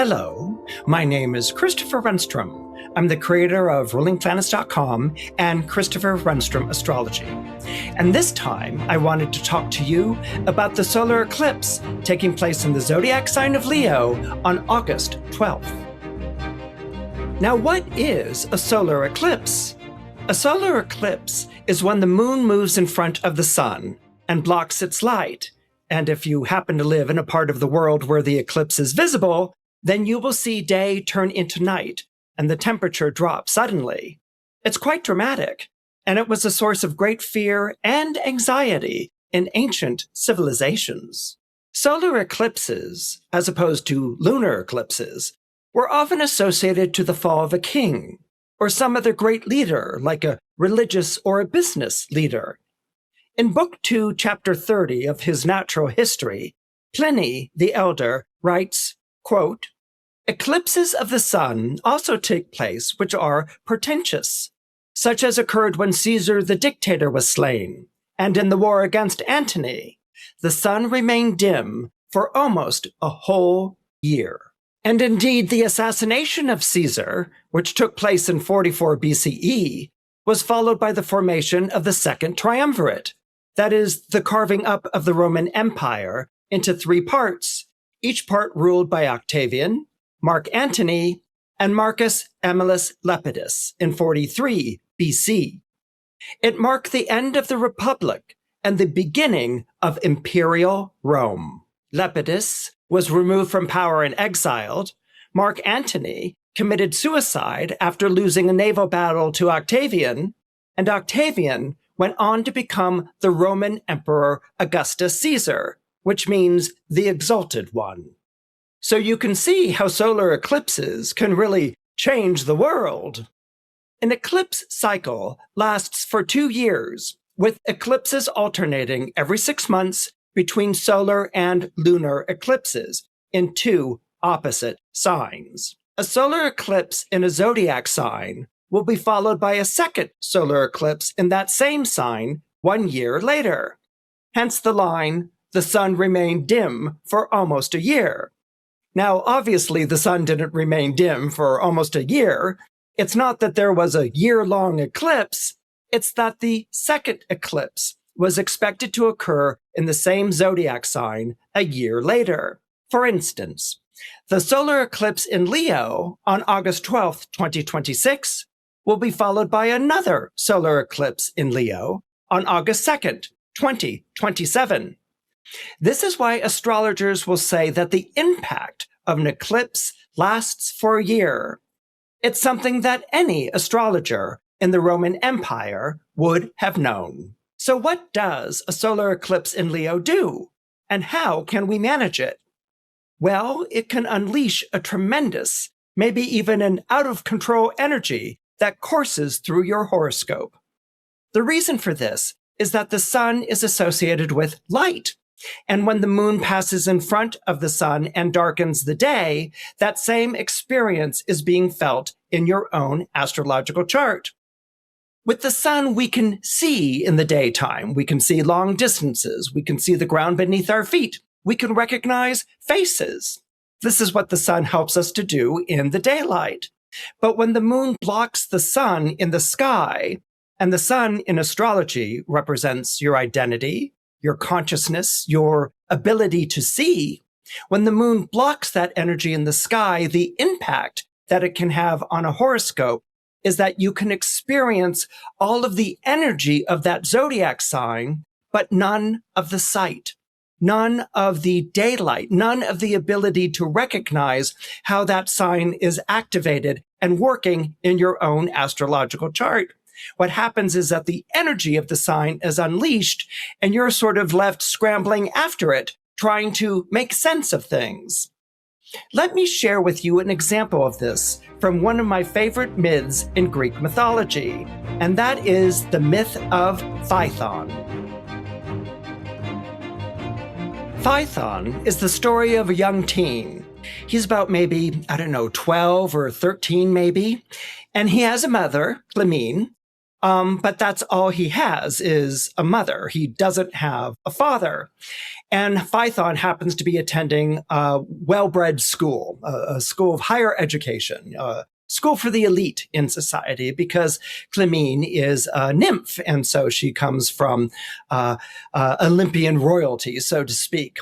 Hello, my name is Christopher Renstrom. I'm the creator of rulingplanets.com and Christopher Renstrom Astrology. And this time, I wanted to talk to you about the solar eclipse taking place in the zodiac sign of Leo on August 12th. Now, what is a solar eclipse? A solar eclipse is when the moon moves in front of the sun and blocks its light. And if you happen to live in a part of the world where the eclipse is visible, then you will see day turn into night and the temperature drop suddenly. It's quite dramatic, and it was a source of great fear and anxiety in ancient civilizations. Solar eclipses, as opposed to lunar eclipses, were often associated to the fall of a king or some other great leader, like a religious or a business leader. In Book 2, Chapter 30 of his Natural History, Pliny the Elder writes, quote, "Eclipses of the sun also take place which are portentous, such as occurred when Caesar the dictator was slain, and in the war against Antony, the sun remained dim for almost a whole year." And indeed, the assassination of Caesar, which took place in 44 BCE, was followed by the formation of the Second Triumvirate, that is, the carving up of the Roman Empire into three parts, each part ruled by Octavian, Mark Antony, and Marcus Aemilius Lepidus in 43 BC. It marked the end of the Republic and the beginning of Imperial Rome. Lepidus was removed from power and exiled. Mark Antony committed suicide after losing a naval battle to Octavian, and Octavian went on to become the Roman Emperor Augustus Caesar, which means the Exalted One. So you can see how solar eclipses can really change the world. An eclipse cycle lasts for 2 years, with eclipses alternating every 6 months between solar and lunar eclipses in two opposite signs. A solar eclipse in a zodiac sign will be followed by a second solar eclipse in that same sign 1 year later. Hence the line, "The sun remained dim for almost a year." Now, obviously, the sun didn't remain dim for almost a year. It's not that there was a year-long eclipse. It's that the second eclipse was expected to occur in the same zodiac sign a year later. For instance, the solar eclipse in Leo on August 12th, 2026, will be followed by another solar eclipse in Leo on August 2nd, 2027. This is why astrologers will say that the impact of an eclipse lasts for a year. It's something that any astrologer in the Roman Empire would have known. So what does a solar eclipse in Leo do? And how can we manage it? Well, it can unleash a tremendous, maybe even an out-of-control energy that courses through your horoscope. The reason for this is that the sun is associated with light. And when the moon passes in front of the sun and darkens the day, that same experience is being felt in your own astrological chart. With the sun, we can see in the daytime. We can see long distances. We can see the ground beneath our feet. We can recognize faces. This is what the sun helps us to do in the daylight. But when the moon blocks the sun in the sky, and the sun in astrology represents your identity, your consciousness, your ability to see, when the moon blocks that energy in the sky, the impact that it can have on a horoscope is that you can experience all of the energy of that zodiac sign, but none of the sight, none of the daylight, none of the ability to recognize how that sign is activated and working in your own astrological chart. What happens is that the energy of the sign is unleashed and you're sort of left scrambling after it, trying to make sense of things. Let me share with you an example of this from one of my favorite myths in Greek mythology, and that is the Myth of Phaethon. Phaethon is the story of a young teen. He's about maybe, 12 or 13 maybe, and he has a mother, Clymene, But that's all he has is a mother. He doesn't have a father. And Phaethon happens to be attending a well-bred school, a school of higher education, a school for the elite in society, because Clymene is a nymph. And so she comes from Olympian royalty, so to speak.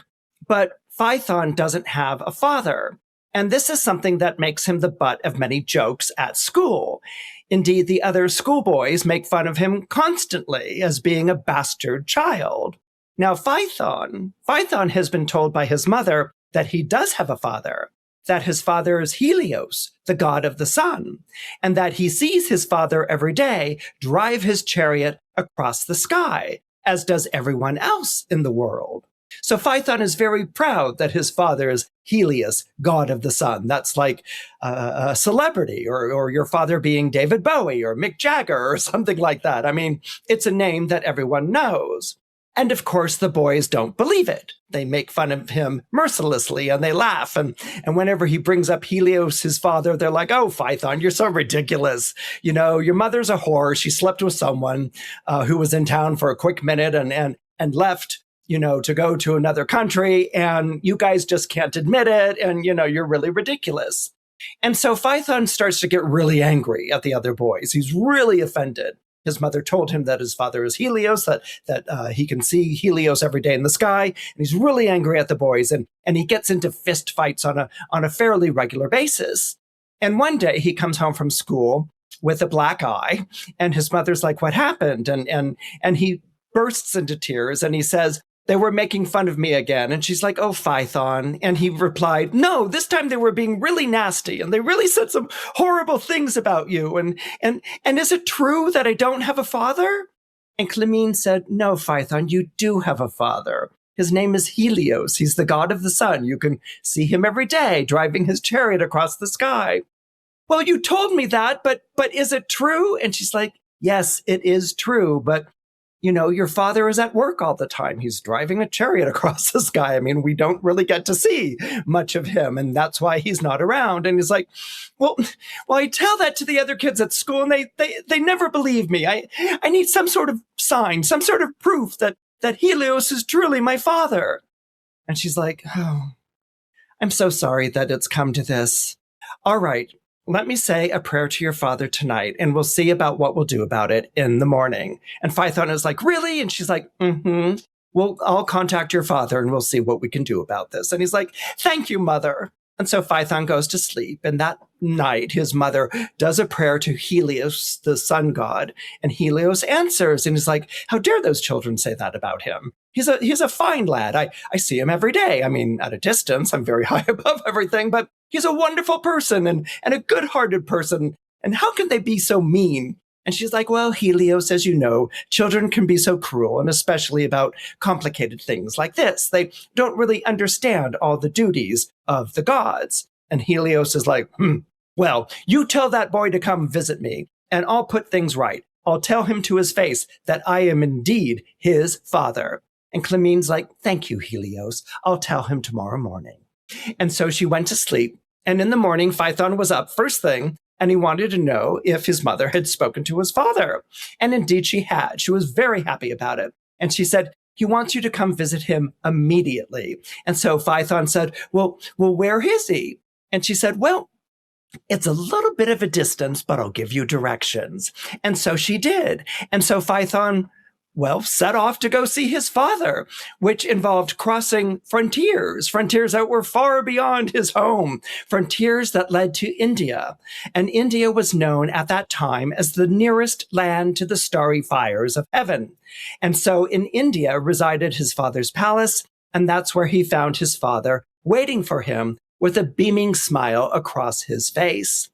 But Phaethon doesn't have a father. And this is something that makes him the butt of many jokes at school. Indeed, the other schoolboys make fun of him constantly as being a bastard child. Now, Phaethon has been told by his mother that he does have a father, that his father is Helios, the god of the sun, and that he sees his father every day drive his chariot across the sky, as does everyone else in the world. So Phaethon is very proud that his father is Helios, god of the sun. That's like a celebrity, or your father being David Bowie or Mick Jagger or something like that. I mean, it's a name that everyone knows. And of course, the boys don't believe it. They make fun of him mercilessly and they laugh. And whenever he brings up Helios, his father, they're like, oh, Phaethon, you're so ridiculous. You know, your mother's a whore. She slept with someone who was in town for a quick minute and left, you know, to go to another country. And you guys just can't admit it. And, you know, you're really ridiculous. And so Phaethon starts to get really angry at the other boys. He's really offended. His mother told him that his father is Helios, that he can see Helios every day in the sky. And he's really angry at the boys. And he gets into fist fights on a fairly regular basis. And one day he comes home from school with a black eye. And his mother's like, what happened? And he bursts into tears and he says, they were making fun of me again. And she's like, oh, Phaethon. And he replied, no, this time they were being really nasty. And they really said some horrible things about you. And is it true that I don't have a father? And Clymene said, no, Phaethon, you do have a father. His name is Helios. He's the god of the sun. You can see him every day driving his chariot across the sky. Well, you told me that, but is it true? And she's like, yes, it is true. But you know, your father is at work all the time. He's driving a chariot across the sky. I mean, we don't really get to see much of him, and that's why he's not around. And he's like, well, I tell that to the other kids at school, and they never believe me. I need some sort of sign, some sort of proof that Helios is truly my father. And she's like, oh, I'm so sorry that it's come to this. All right. Let me say a prayer to your father tonight, and we'll see about what we'll do about it in the morning. And Phaethon is like, really? And she's like, mm-hmm. Well, I'll contact your father and we'll see what we can do about this. And he's like, thank you, mother. And so Phaethon goes to sleep. And that night, his mother does a prayer to Helios, the sun god. And Helios answers. And he's like, how dare those children say that about him? He's a fine lad. I see him every day. I mean, at a distance, I'm very high above everything, but he's a wonderful person and a good-hearted person. And how can they be so mean? And she's like, well, Helios, as you know, children can be so cruel, and especially about complicated things like this. They don't really understand all the duties of the gods. And Helios is like, well, you tell that boy to come visit me, and I'll put things right. I'll tell him to his face that I am indeed his father. And Clymene's like, thank you, Helios. I'll tell him tomorrow morning. And so she went to sleep. And in the morning, Phaethon was up first thing, and he wanted to know if his mother had spoken to his father. And indeed she had. She was very happy about it. And she said, he wants you to come visit him immediately. And so Phaethon said, well, where is he? And she said, well, it's a little bit of a distance, but I'll give you directions. And so she did. And so Phaethon, well, set off to go see his father, which involved crossing frontiers that were far beyond his home, frontiers that led to India. And India was known at that time as the nearest land to the starry fires of heaven. And so in India resided his father's palace, and that's where he found his father waiting for him with a beaming smile across his face.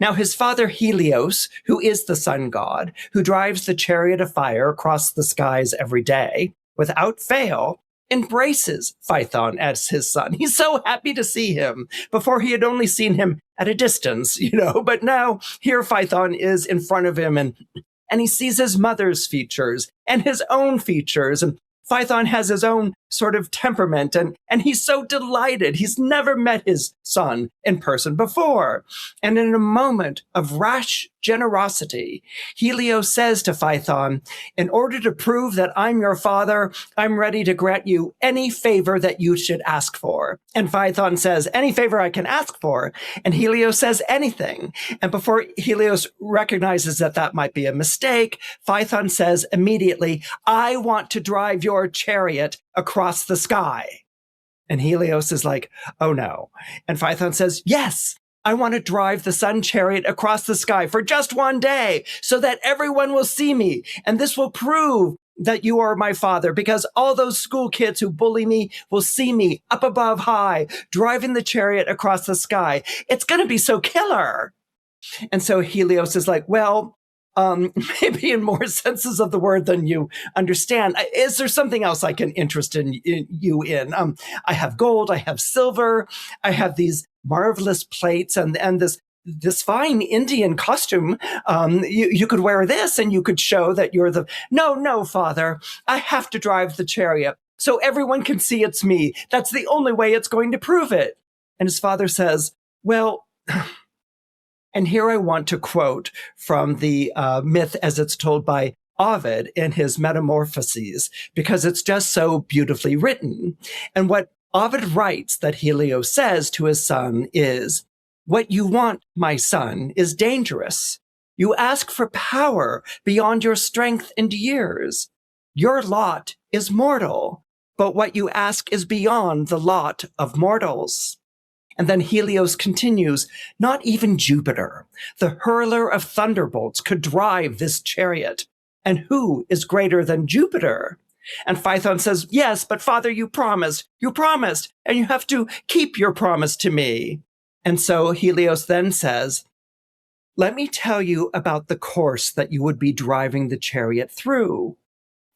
Now, his father Helios, who is the sun god, who drives the chariot of fire across the skies every day, without fail, embraces Phaethon as his son. He's so happy to see him. Before he had only seen him at a distance, but now here Phaethon is in front of him and he sees his mother's features and his own features. And Phaethon has his own sort of temperament, and he's so delighted. He's never met his son in person before. And in a moment of rash generosity, Helios says to Phaethon, in order to prove that I'm your father, I'm ready to grant you any favor that you should ask for. And Phaethon says, any favor I can ask for. And Helios says, anything. And before Helios recognizes that that might be a mistake, Phaethon says immediately, I want to drive your chariot across the sky. And Helios is like, oh no. And Phaethon says, yes, I want to drive the sun chariot across the sky for just one day so that everyone will see me. And this will prove that you are my father, because all those school kids who bully me will see me up above high, driving the chariot across the sky. It's going to be so killer. And so Helios is like, well, maybe in more senses of the word than you understand. Is there something else I can interest you in? I have gold, I have silver, I have these marvelous plates and this fine Indian costume. You could wear this and you could show that you're the, no, father, I have to drive the chariot so everyone can see it's me. That's the only way it's going to prove it. And his father says, well, and here I want to quote from the myth as it's told by Ovid in his Metamorphoses, because it's just so beautifully written. And what Ovid writes that Helios says to his son is, what you want, my son, is dangerous. You ask for power beyond your strength and years. Your lot is mortal, but what you ask is beyond the lot of mortals. And then Helios continues, not even Jupiter, the hurler of thunderbolts, could drive this chariot. And who is greater than Jupiter? And Phaethon says, yes, but father, you promised, and you have to keep your promise to me. And so Helios then says, let me tell you about the course that you would be driving the chariot through.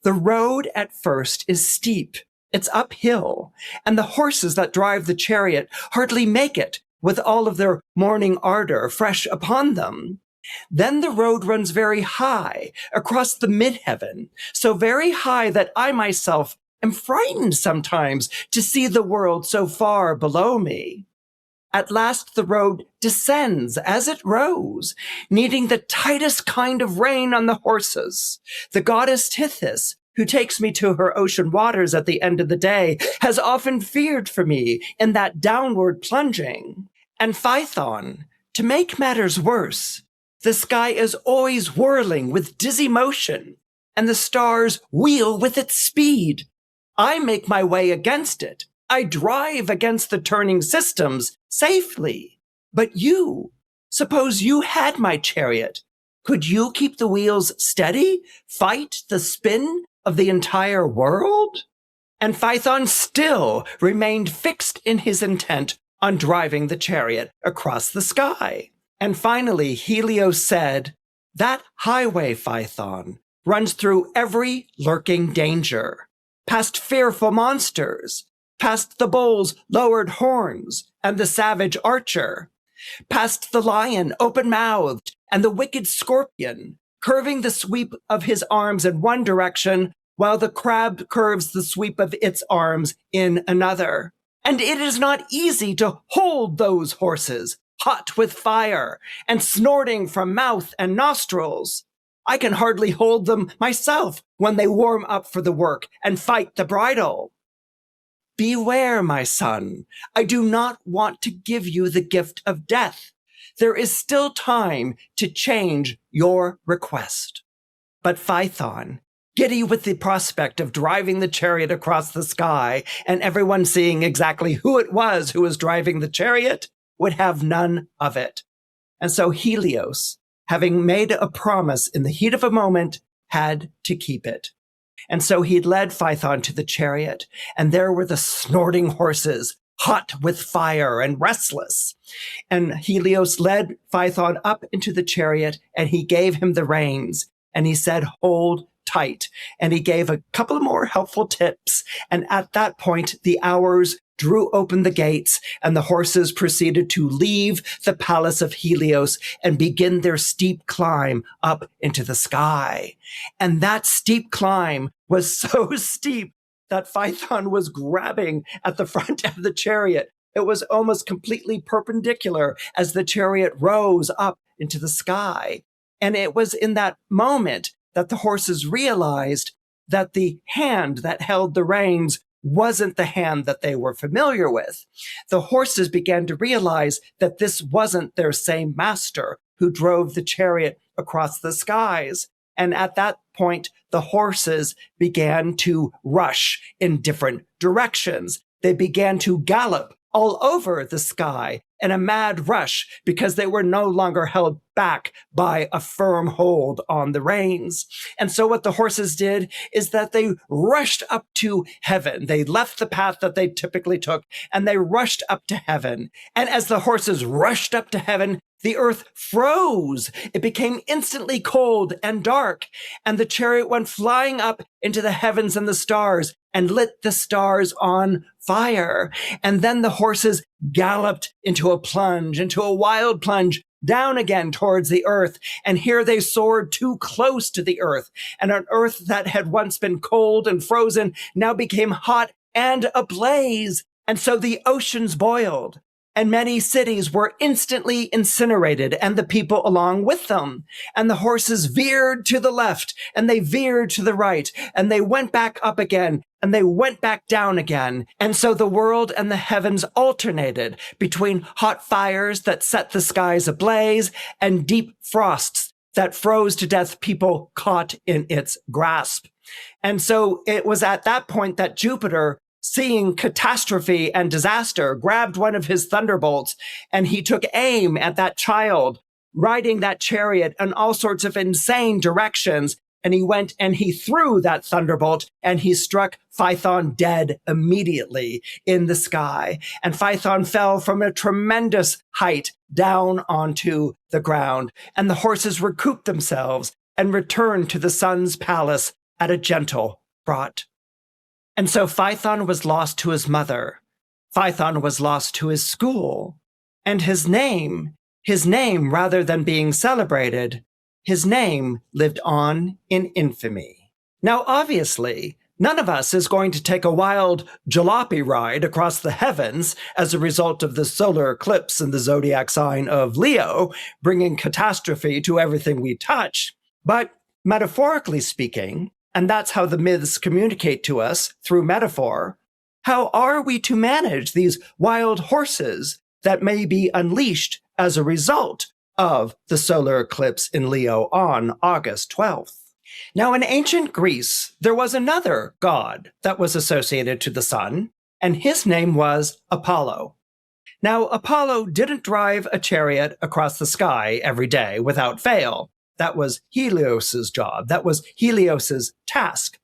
The road at first is steep. It's uphill, and the horses that drive the chariot hardly make it with all of their morning ardor fresh upon them. Then the road runs very high across the midheaven, so very high that I myself am frightened sometimes to see the world so far below me. At last the road descends as it rose, needing the tightest kind of rein on the horses. The goddess Tethys, who takes me to her ocean waters at the end of the day, has often feared for me in that downward plunging. And Phaethon, to make matters worse, the sky is always whirling with dizzy motion, and the stars wheel with its speed. I make my way against it. I drive against the turning systems safely. But you, suppose you had my chariot. Could you keep the wheels steady, fight the spin of the entire world? And Phaethon still remained fixed in his intent on driving the chariot across the sky. And finally, Helios said, that highway, Phaethon, runs through every lurking danger, past fearful monsters, past the bull's lowered horns and the savage archer, past the lion open-mouthed and the wicked scorpion, curving the sweep of his arms in one direction, while the crab curves the sweep of its arms in another. And it is not easy to hold those horses, hot with fire and snorting from mouth and nostrils. I can hardly hold them myself when they warm up for the work and fight the bridle. Beware, my son. I do not want to give you the gift of death. There is still time to change your request. But Phaethon, giddy with the prospect of driving the chariot across the sky and everyone seeing exactly who it was who was driving the chariot, would have none of it. And so Helios, having made a promise in the heat of a moment, had to keep it. And so he led Phaethon to the chariot, and there were the snorting horses, hot with fire and restless. And Helios led Phaethon up into the chariot, and he gave him the reins, and he said, hold tight. And he gave a couple of more helpful tips. And at that point, the hours drew open the gates, and the horses proceeded to leave the palace of Helios and begin their steep climb up into the sky. And that steep climb was so steep that Phaethon was grabbing at the front of the chariot. It was almost completely perpendicular as the chariot rose up into the sky. And it was in that moment that the horses realized that the hand that held the reins wasn't the hand that they were familiar with. The horses began to realize that this wasn't their same master who drove the chariot across the skies. And at that point, the horses began to rush in different directions. They began to gallop all over the sky in a mad rush because they were no longer held back by a firm hold on the reins. And so what the horses did is that they rushed up to heaven. They left the path that they typically took and they rushed up to heaven. And as the horses rushed up to heaven, the earth froze. It became instantly cold and dark, and the chariot went flying up into the heavens and the stars and lit the stars on fire. And then the horses galloped into a wild plunge, down again towards the earth. And here they soared too close to the earth. And an earth that had once been cold and frozen now became hot and ablaze. And so the oceans boiled. And many cities were instantly incinerated, and the people along with them. And the horses veered to the left, and they veered to the right, and they went back up again, and they went back down again. And so the world and the heavens alternated between hot fires that set the skies ablaze and deep frosts that froze to death people caught in its grasp. And so it was at that point that Jupiter, seeing catastrophe and disaster, grabbed one of his thunderbolts and he took aim at that child riding that chariot in all sorts of insane directions. And he went and he threw that thunderbolt and he struck Phaethon dead immediately in the sky. And Phaethon fell from a tremendous height down onto the ground. And the horses recouped themselves and returned to the sun's palace at a gentle trot. And so Phaethon was lost to his mother. Phaethon was lost to his school. And his name, rather than being celebrated, his name lived on in infamy. Now, obviously, none of us is going to take a wild jalopy ride across the heavens as a result of the solar eclipse in the zodiac sign of Leo, bringing catastrophe to everything we touch. But metaphorically speaking, and that's how the myths communicate to us through metaphor, how are we to manage these wild horses that may be unleashed as a result of the solar eclipse in Leo on August 12th? Now, in ancient Greece, there was another god that was associated to the sun, and his name was Apollo. Now, Apollo didn't drive a chariot across the sky every day without fail. That was Helios's job. That was Helios's task.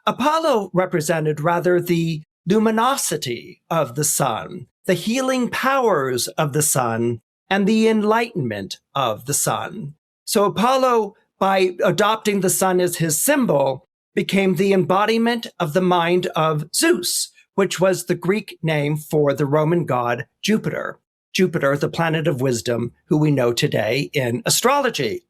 Apollo represented rather the luminosity of the sun, the healing powers of the sun, and the enlightenment of the sun. So Apollo, by adopting the sun as his symbol, became the embodiment of the mind of Zeus, which was the Greek name for the Roman god Jupiter. Jupiter, the planet of wisdom, who we know today in astrology.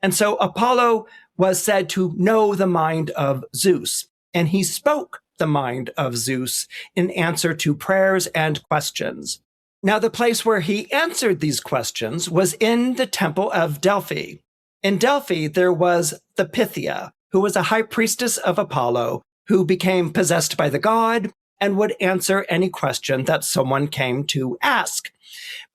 And so Apollo was said to know the mind of Zeus, and he spoke the mind of Zeus in answer to prayers and questions. Now, the place where he answered these questions was in the temple of Delphi. In Delphi, there was the Pythia, who was a high priestess of Apollo, who became possessed by the god and would answer any question that someone came to ask.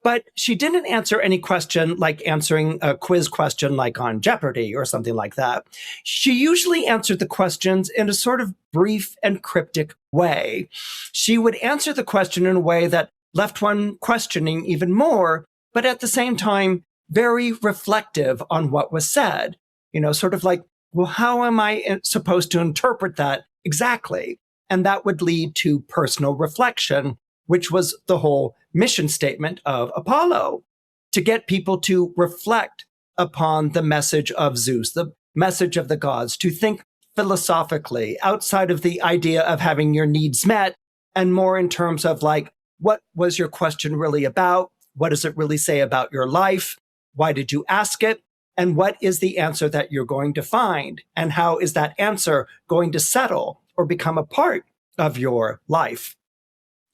But she didn't answer any question like answering a quiz question like on Jeopardy or something like that. She usually answered the questions in a sort of brief and cryptic way. She would answer the question in a way that left one questioning even more, but at the same time, very reflective on what was said. You know, sort of like, well, how am I supposed to interpret that exactly? And that would lead to personal reflection, which was the whole mission statement of Apollo, to get people to reflect upon the message of Zeus, the message of the gods, to think philosophically outside of the idea of having your needs met and more in terms of like, what was your question really about? What does it really say about your life? Why did you ask it? And what is the answer that you're going to find? And how is that answer going to settle or become a part of your life.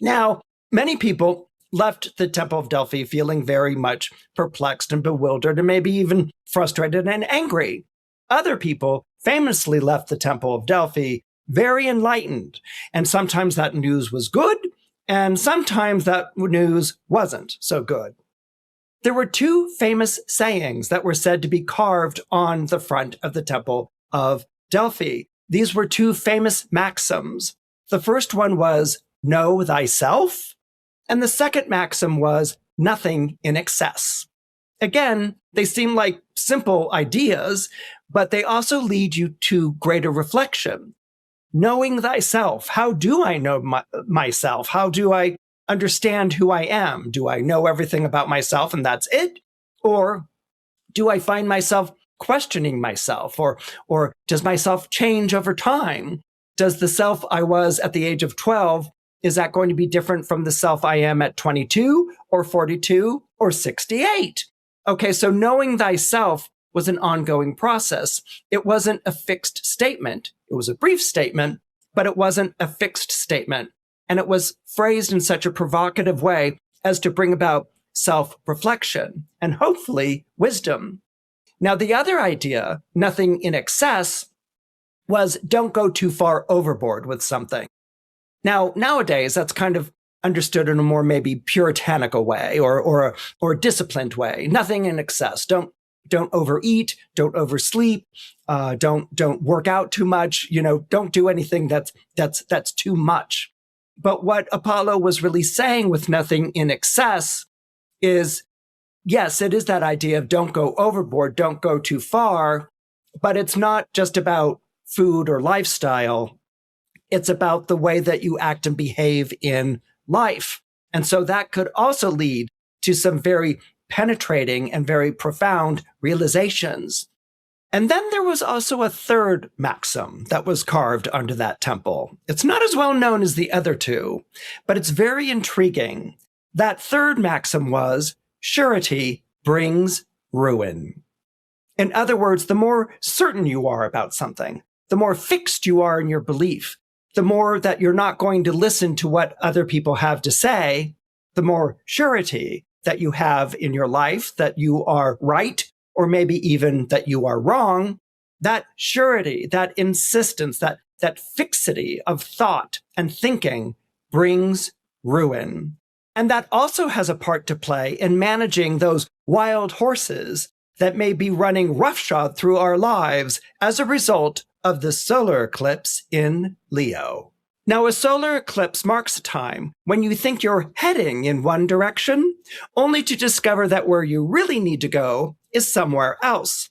Now, many people left the Temple of Delphi feeling very much perplexed and bewildered and maybe even frustrated and angry. Other people famously left the Temple of Delphi very enlightened, and sometimes that news was good, and sometimes that news wasn't so good. There were two famous sayings that were said to be carved on the front of the Temple of Delphi. These were two famous maxims. The first one was, know thyself, and the second maxim was, nothing in excess. Again, they seem like simple ideas, but they also lead you to greater reflection. Knowing thyself, how do I know myself? How do I understand who I am? Do I know everything about myself and that's it? Or do I find myself questioning myself? Or does myself change over time? Does the self I was at the age of 12, is that going to be different from the self I am at 22 or 42 or 68? Okay, so knowing thyself was an ongoing process. It wasn't a fixed statement. It was a brief statement, but it wasn't a fixed statement. And it was phrased in such a provocative way as to bring about self-reflection and hopefully wisdom. Now, the other idea, nothing in excess, was don't go too far overboard with something. Now, nowadays, that's kind of understood in a more maybe puritanical way or disciplined way. Nothing in excess. Don't overeat, don't oversleep, don't work out too much, don't do anything that's too much. But what Apollo was really saying with nothing in excess is, yes, it is that idea of don't go overboard, don't go too far, but it's not just about food or lifestyle. It's about the way that you act and behave in life. And so that could also lead to some very penetrating and very profound realizations. And then there was also a third maxim that was carved onto that temple. It's not as well known as the other two, but it's very intriguing. That third maxim was, surety brings ruin. In other words, the more certain you are about something, the more fixed you are in your belief, the more that you're not going to listen to what other people have to say, the more surety that you have in your life that you are right, or maybe even that you are wrong, that surety, that insistence, that fixity of thought and thinking brings ruin. And that also has a part to play in managing those wild horses that may be running roughshod through our lives as a result of the solar eclipse in Leo. Now, a solar eclipse marks a time when you think you're heading in one direction, only to discover that where you really need to go is somewhere else.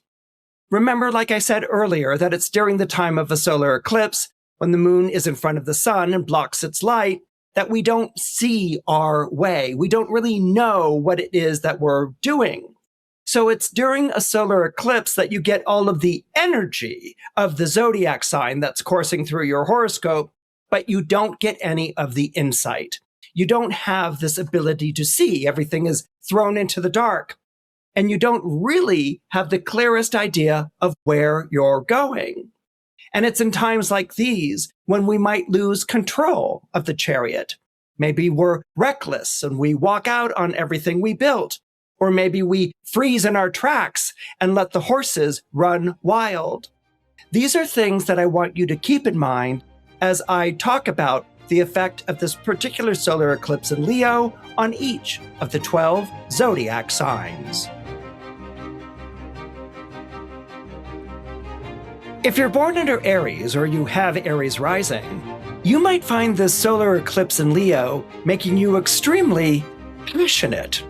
Remember, like I said earlier, that it's during the time of a solar eclipse, when the moon is in front of the sun and blocks its light, that we don't see our way. We don't really know what it is that we're doing. So it's during a solar eclipse that you get all of the energy of the zodiac sign that's coursing through your horoscope, but you don't get any of the insight. You don't have this ability to see. Everything is thrown into the dark. And you don't really have the clearest idea of where you're going. And it's in times like these when we might lose control of the chariot. Maybe we're reckless and we walk out on everything we built. Or maybe we freeze in our tracks and let the horses run wild. These are things that I want you to keep in mind as I talk about the effect of this particular solar eclipse in Leo on each of the 12 zodiac signs. If you're born under Aries or you have Aries rising, you might find this solar eclipse in Leo making you extremely passionate.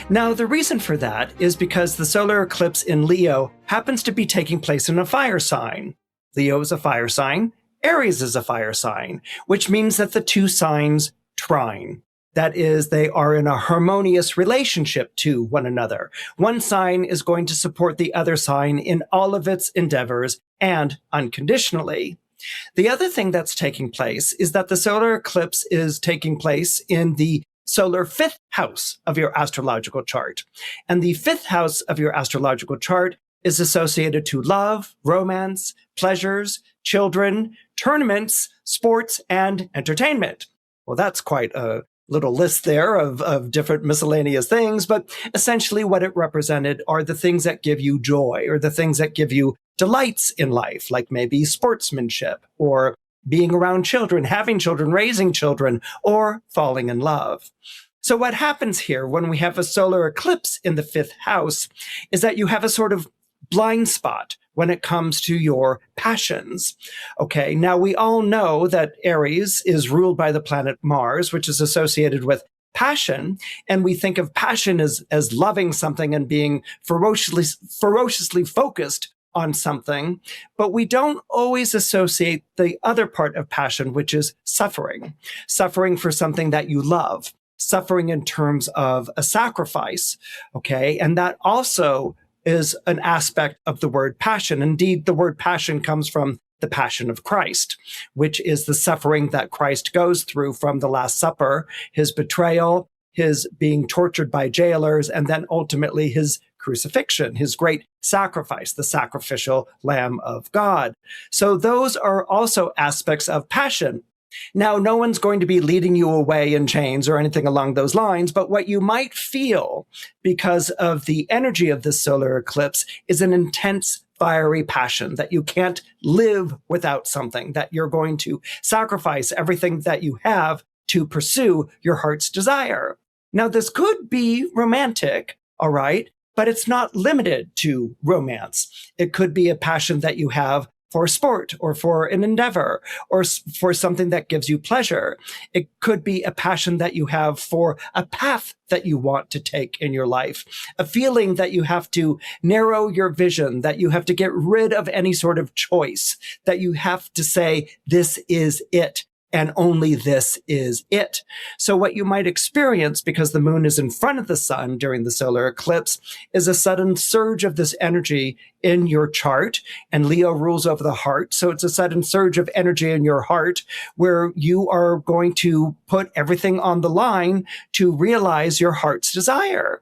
Now, the reason for that is because the solar eclipse in Leo happens to be taking place in a fire sign. Leo is a fire sign, Aries is a fire sign, which means that the two signs trine. That is, they are in a harmonious relationship to one another. One sign is going to support the other sign in all of its endeavors and unconditionally. The other thing that's taking place is that the solar eclipse is taking place in the solar fifth house of your astrological chart. And the fifth house of your astrological chart is associated to love, romance, pleasures, children, tournaments, sports, and entertainment. Well, that's quite a little list there of different miscellaneous things, but essentially what it represented are the things that give you joy or the things that give you delights in life, like maybe sportsmanship or being around children, having children, raising children, or falling in love. So what happens here when we have a solar eclipse in the fifth house is that you have a sort of blind spot when it comes to your passions. Okay, now we all know that Aries is ruled by the planet Mars, which is associated with passion, and we think of passion as loving something and being ferociously focused on something, but we don't always associate the other part of passion, which is suffering for something that you love, suffering in terms of a sacrifice, okay? And that also is an aspect of the word passion. Indeed, the word passion comes from the Passion of Christ, which is the suffering that Christ goes through from the Last Supper, his betrayal, his being tortured by jailers, and then ultimately his crucifixion, his great sacrifice, the sacrificial Lamb of God. So those are also aspects of passion. Now, no one's going to be leading you away in chains or anything along those lines, but what you might feel because of the energy of this solar eclipse is an intense, fiery passion that you can't live without something, that you're going to sacrifice everything that you have to pursue your heart's desire. Now, this could be romantic, all right, but it's not limited to romance. It could be a passion that you have for sport or for an endeavor or for something that gives you pleasure. It could be a passion that you have for a path that you want to take in your life, a feeling that you have to narrow your vision, that you have to get rid of any sort of choice, that you have to say, this is it. And only this is it. So what you might experience, because the moon is in front of the sun during the solar eclipse, is a sudden surge of this energy in your chart. And Leo rules over the heart. So it's a sudden surge of energy in your heart where you are going to put everything on the line to realize your heart's desire.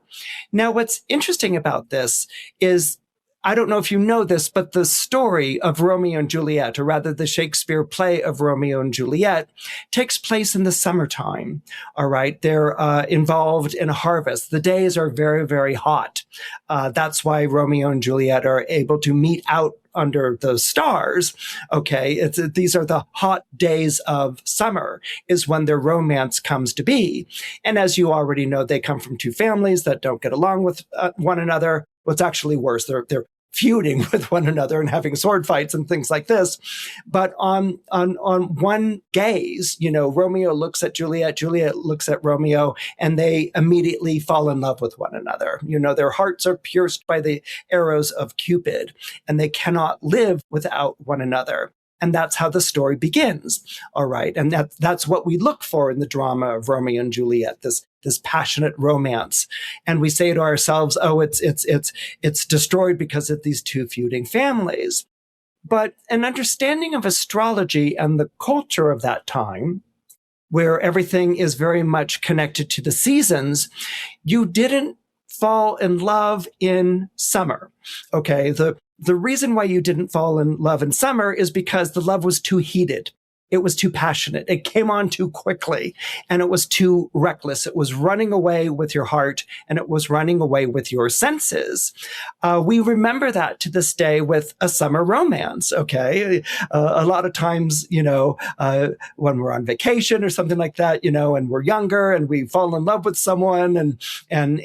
Now, what's interesting about this is, I don't know if you know this, but the story of Romeo and Juliet, or rather the Shakespeare play of Romeo and Juliet, takes place in the summertime. All right. They're involved in a harvest. The days are very, very hot. That's why Romeo and Juliet are able to meet out under the stars. Okay. These are the hot days of summer is when their romance comes to be. And as you already know, they come from two families that don't get along with one another. What's actually worse, they're feuding with one another and having sword fights and things like this. But on one gaze, Romeo looks at Juliet, Juliet looks at Romeo, and they immediately fall in love with one another. Their hearts are pierced by the arrows of Cupid, and they cannot live without one another. And that's how the story begins. All right. And that's what we look for in the drama of Romeo and Juliet, this passionate romance. And we say to ourselves, oh, it's destroyed because of these two feuding families. But an understanding of astrology and the culture of that time, where everything is very much connected to the seasons, you didn't fall in love in summer. Okay. The reason why you didn't fall in love in summer is because the love was too heated. It was too passionate. It came on too quickly, and it was too reckless. It was running away with your heart, and it was running away with your senses. We remember that to this day with a summer romance. Okay, a lot of times, when we're on vacation or something like that, and we're younger and we fall in love with someone, and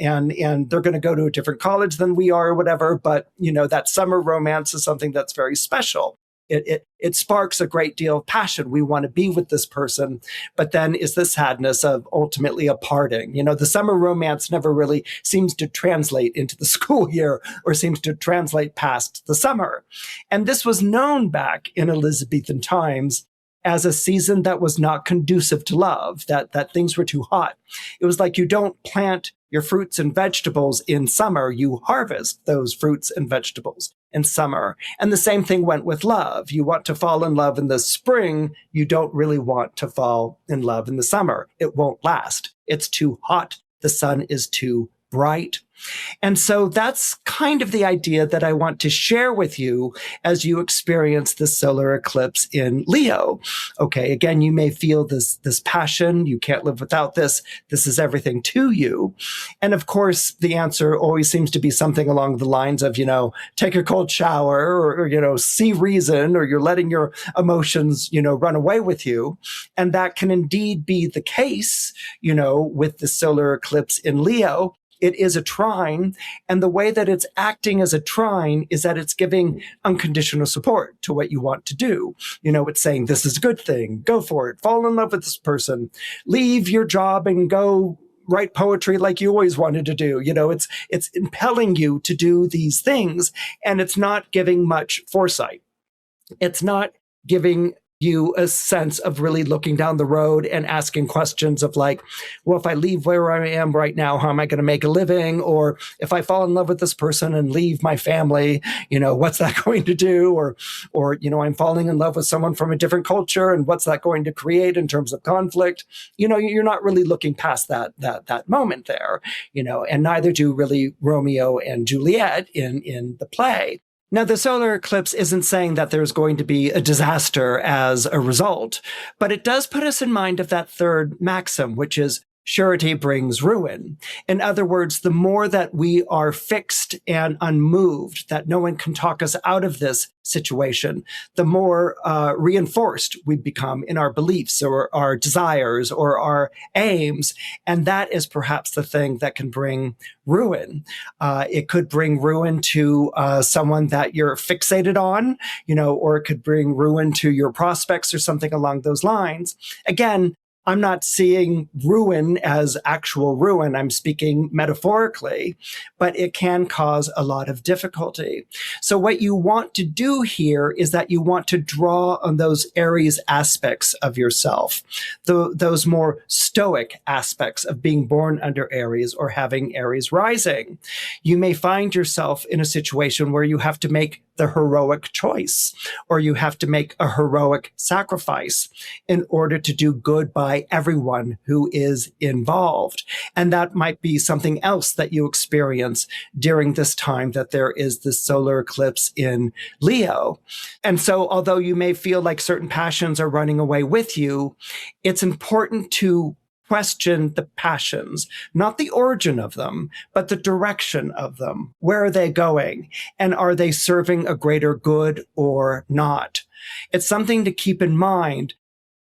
they're going to go to a different college than we are, or whatever. But that summer romance is something that's very special. It sparks a great deal of passion. We want to be with this person, but then is the sadness of ultimately a parting. The summer romance never really seems to translate into the school year or seems to translate past the summer. And this was known back in Elizabethan times as a season that was not conducive to love, that things were too hot. It was like you don't plant your fruits and vegetables in summer, you harvest those fruits and vegetables in summer. And the same thing went with love. You want to fall in love in the spring, you don't really want to fall in love in the summer. It won't last. It's too hot. The sun is too bright. And so that's kind of the idea that I want to share with you as you experience the solar eclipse in Leo. Okay, again, you may feel this passion. You can't live without this. This is everything to you. And of course, the answer always seems to be something along the lines of, take a cold shower or see reason, or you're letting your emotions, run away with you. And that can indeed be the case, with the solar eclipse in Leo. It is a trine, and the way that it's acting as a trine is that it's giving unconditional support to what you want to do. It's saying, this is a good thing, go for it, fall in love with this person, leave your job and go write poetry like you always wanted to do. It's impelling you to do these things, and it's not giving much foresight. It's not giving you a sense of really looking down the road and asking questions of like, well, if I leave where I am right now, how am I going to make a living? Or if I fall in love with this person and leave my family, what's that going to do? Or I'm falling in love with someone from a different culture, and what's that going to create in terms of conflict? You're not really looking past that moment there, and neither do really Romeo and Juliet in the play. Now, the solar eclipse isn't saying that there's going to be a disaster as a result, but it does put us in mind of that third maxim, which is surety brings ruin. In other words, the more that we are fixed and unmoved, that no one can talk us out of this situation, the more reinforced we become in our beliefs or our desires or our aims. And that is perhaps the thing that can bring ruin. It could bring ruin to someone that you're fixated on, or it could bring ruin to your prospects or something along those lines. Again, I'm not seeing ruin as actual ruin. I'm speaking metaphorically, but it can cause a lot of difficulty. So what you want to do here is that you want to draw on those Aries aspects of yourself, those more stoic aspects of being born under Aries or having Aries rising. You may find yourself in a situation where you have to make the heroic choice, or you have to make a heroic sacrifice in order to do good by everyone who is involved. And that might be something else that you experience during this time that there is this solar eclipse in Leo. And so, although you may feel like certain passions are running away with you, it's important to question the passions, not the origin of them, but the direction of them. Where are they going? And are they serving a greater good or not? It's something to keep in mind.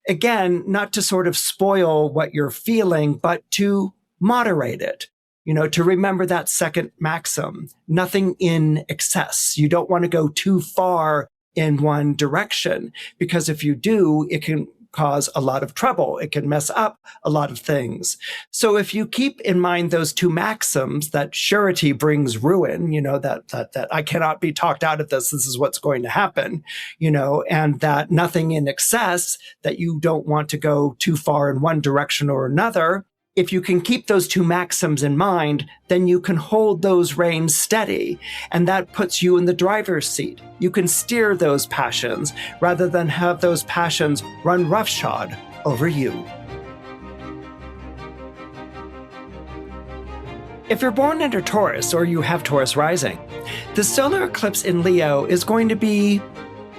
Again, not to sort of spoil what you're feeling, but to moderate it. To remember that second maxim, nothing in excess. You don't want to go too far in one direction, because if you do, it can cause a lot of trouble. It can mess up a lot of things. So if you keep in mind those two maxims, that surety brings ruin, that I cannot be talked out of this is what's going to happen, and that nothing in excess, that you don't want to go too far in one direction or another. If you can keep those two maxims in mind, then you can hold those reins steady, and that puts you in the driver's seat. You can steer those passions rather than have those passions run roughshod over you. If you're born under Taurus or you have Taurus rising, the solar eclipse in Leo is going to be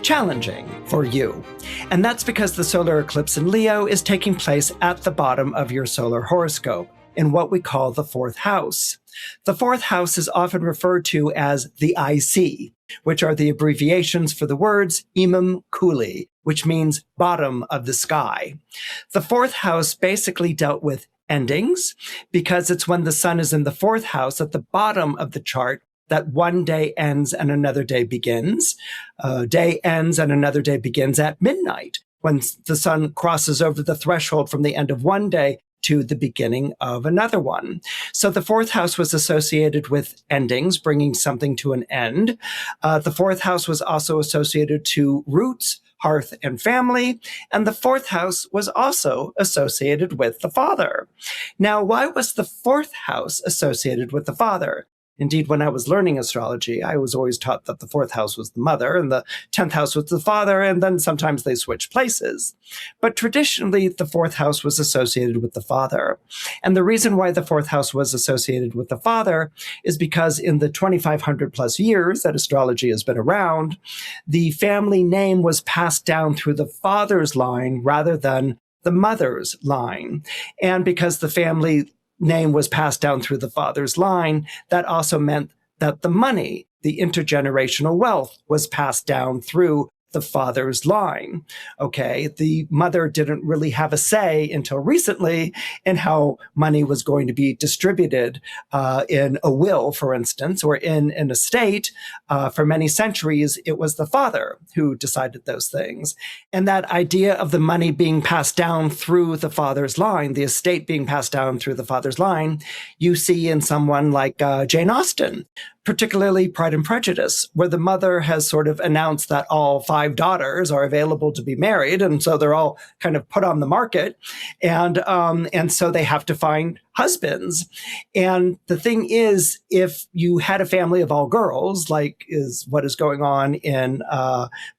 challenging for you. And that's because the solar eclipse in Leo is taking place at the bottom of your solar horoscope in what we call the fourth house. The fourth house is often referred to as the IC, which are the abbreviations for the words imam kuli, which means bottom of the sky. The fourth house basically dealt with endings, because it's when the sun is in the fourth house at the bottom of the chart that one day ends and another day begins. Day ends and another day begins at midnight, when the sun crosses over the threshold from the end of one day to the beginning of another one. So the fourth house was associated with endings, bringing something to an end. The fourth house was also associated to roots, hearth, and family. And the fourth house was also associated with the father. Now, why was the fourth house associated with the father? Indeed, when I was learning astrology, I was always taught that the fourth house was the mother and the 10th house was the father, and then sometimes they switch places. But traditionally, the fourth house was associated with the father. And the reason why the fourth house was associated with the father is because in the 2,500 plus years that astrology has been around, the family name was passed down through the father's line rather than the mother's line. And because the family name was passed down through the father's line, that also meant that the money, the intergenerational wealth, was passed down through the father's line. Okay, the mother didn't really have a say until recently in how money was going to be distributed in a will, for instance, or in an estate. For many centuries, it was the father who decided those things. And that idea of the money being passed down through the father's line, the estate being passed down through the father's line, you see in someone like Jane Austen, particularly Pride and Prejudice, where the mother has sort of announced that all 5 daughters are available to be married, and so they're all kind of put on the market, and so they have to find husbands. And the thing is, if you had a family of all girls, like is what is going on in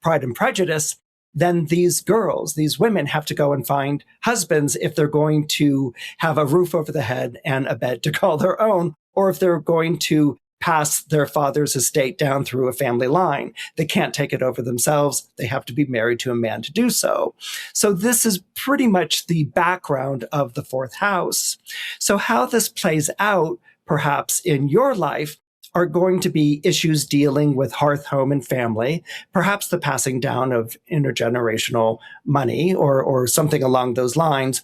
Pride and Prejudice, then these girls, these women, have to go and find husbands if they're going to have a roof over the head and a bed to call their own, or if they're going to pass their father's estate down through a family line. They can't take it over themselves. They have to be married to a man to do so. So this is pretty much the background of the fourth house. So how this plays out, perhaps in your life, are going to be issues dealing with hearth, home, and family, perhaps the passing down of intergenerational money or something along those lines.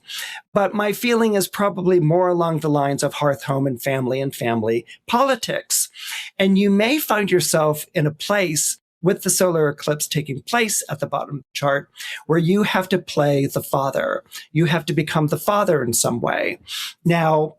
But my feeling is probably more along the lines of hearth, home, and family politics. And you may find yourself in a place with the solar eclipse taking place at the bottom of the chart, where you have to play the father. You have to become the father in some way. Now,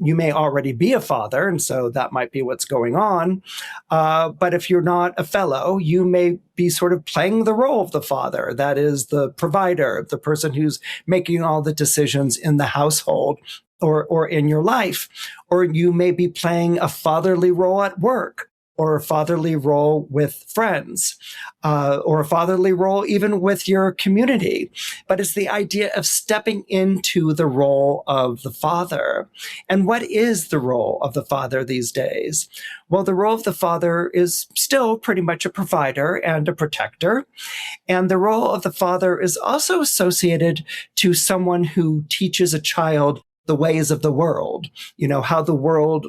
you may already be a father, and so that might be what's going on. But if you're not a fellow, you may be sort of playing the role of the father. That is the provider, the person who's making all the decisions in the household or in your life. Or you may be playing a fatherly role at work, or a fatherly role with friends, or a fatherly role even with your community. But it's the idea of stepping into the role of the father. And what is the role of the father these days? Well, the role of the father is still pretty much a provider and a protector. And the role of the father is also associated to someone who teaches a child the ways of the world, how the world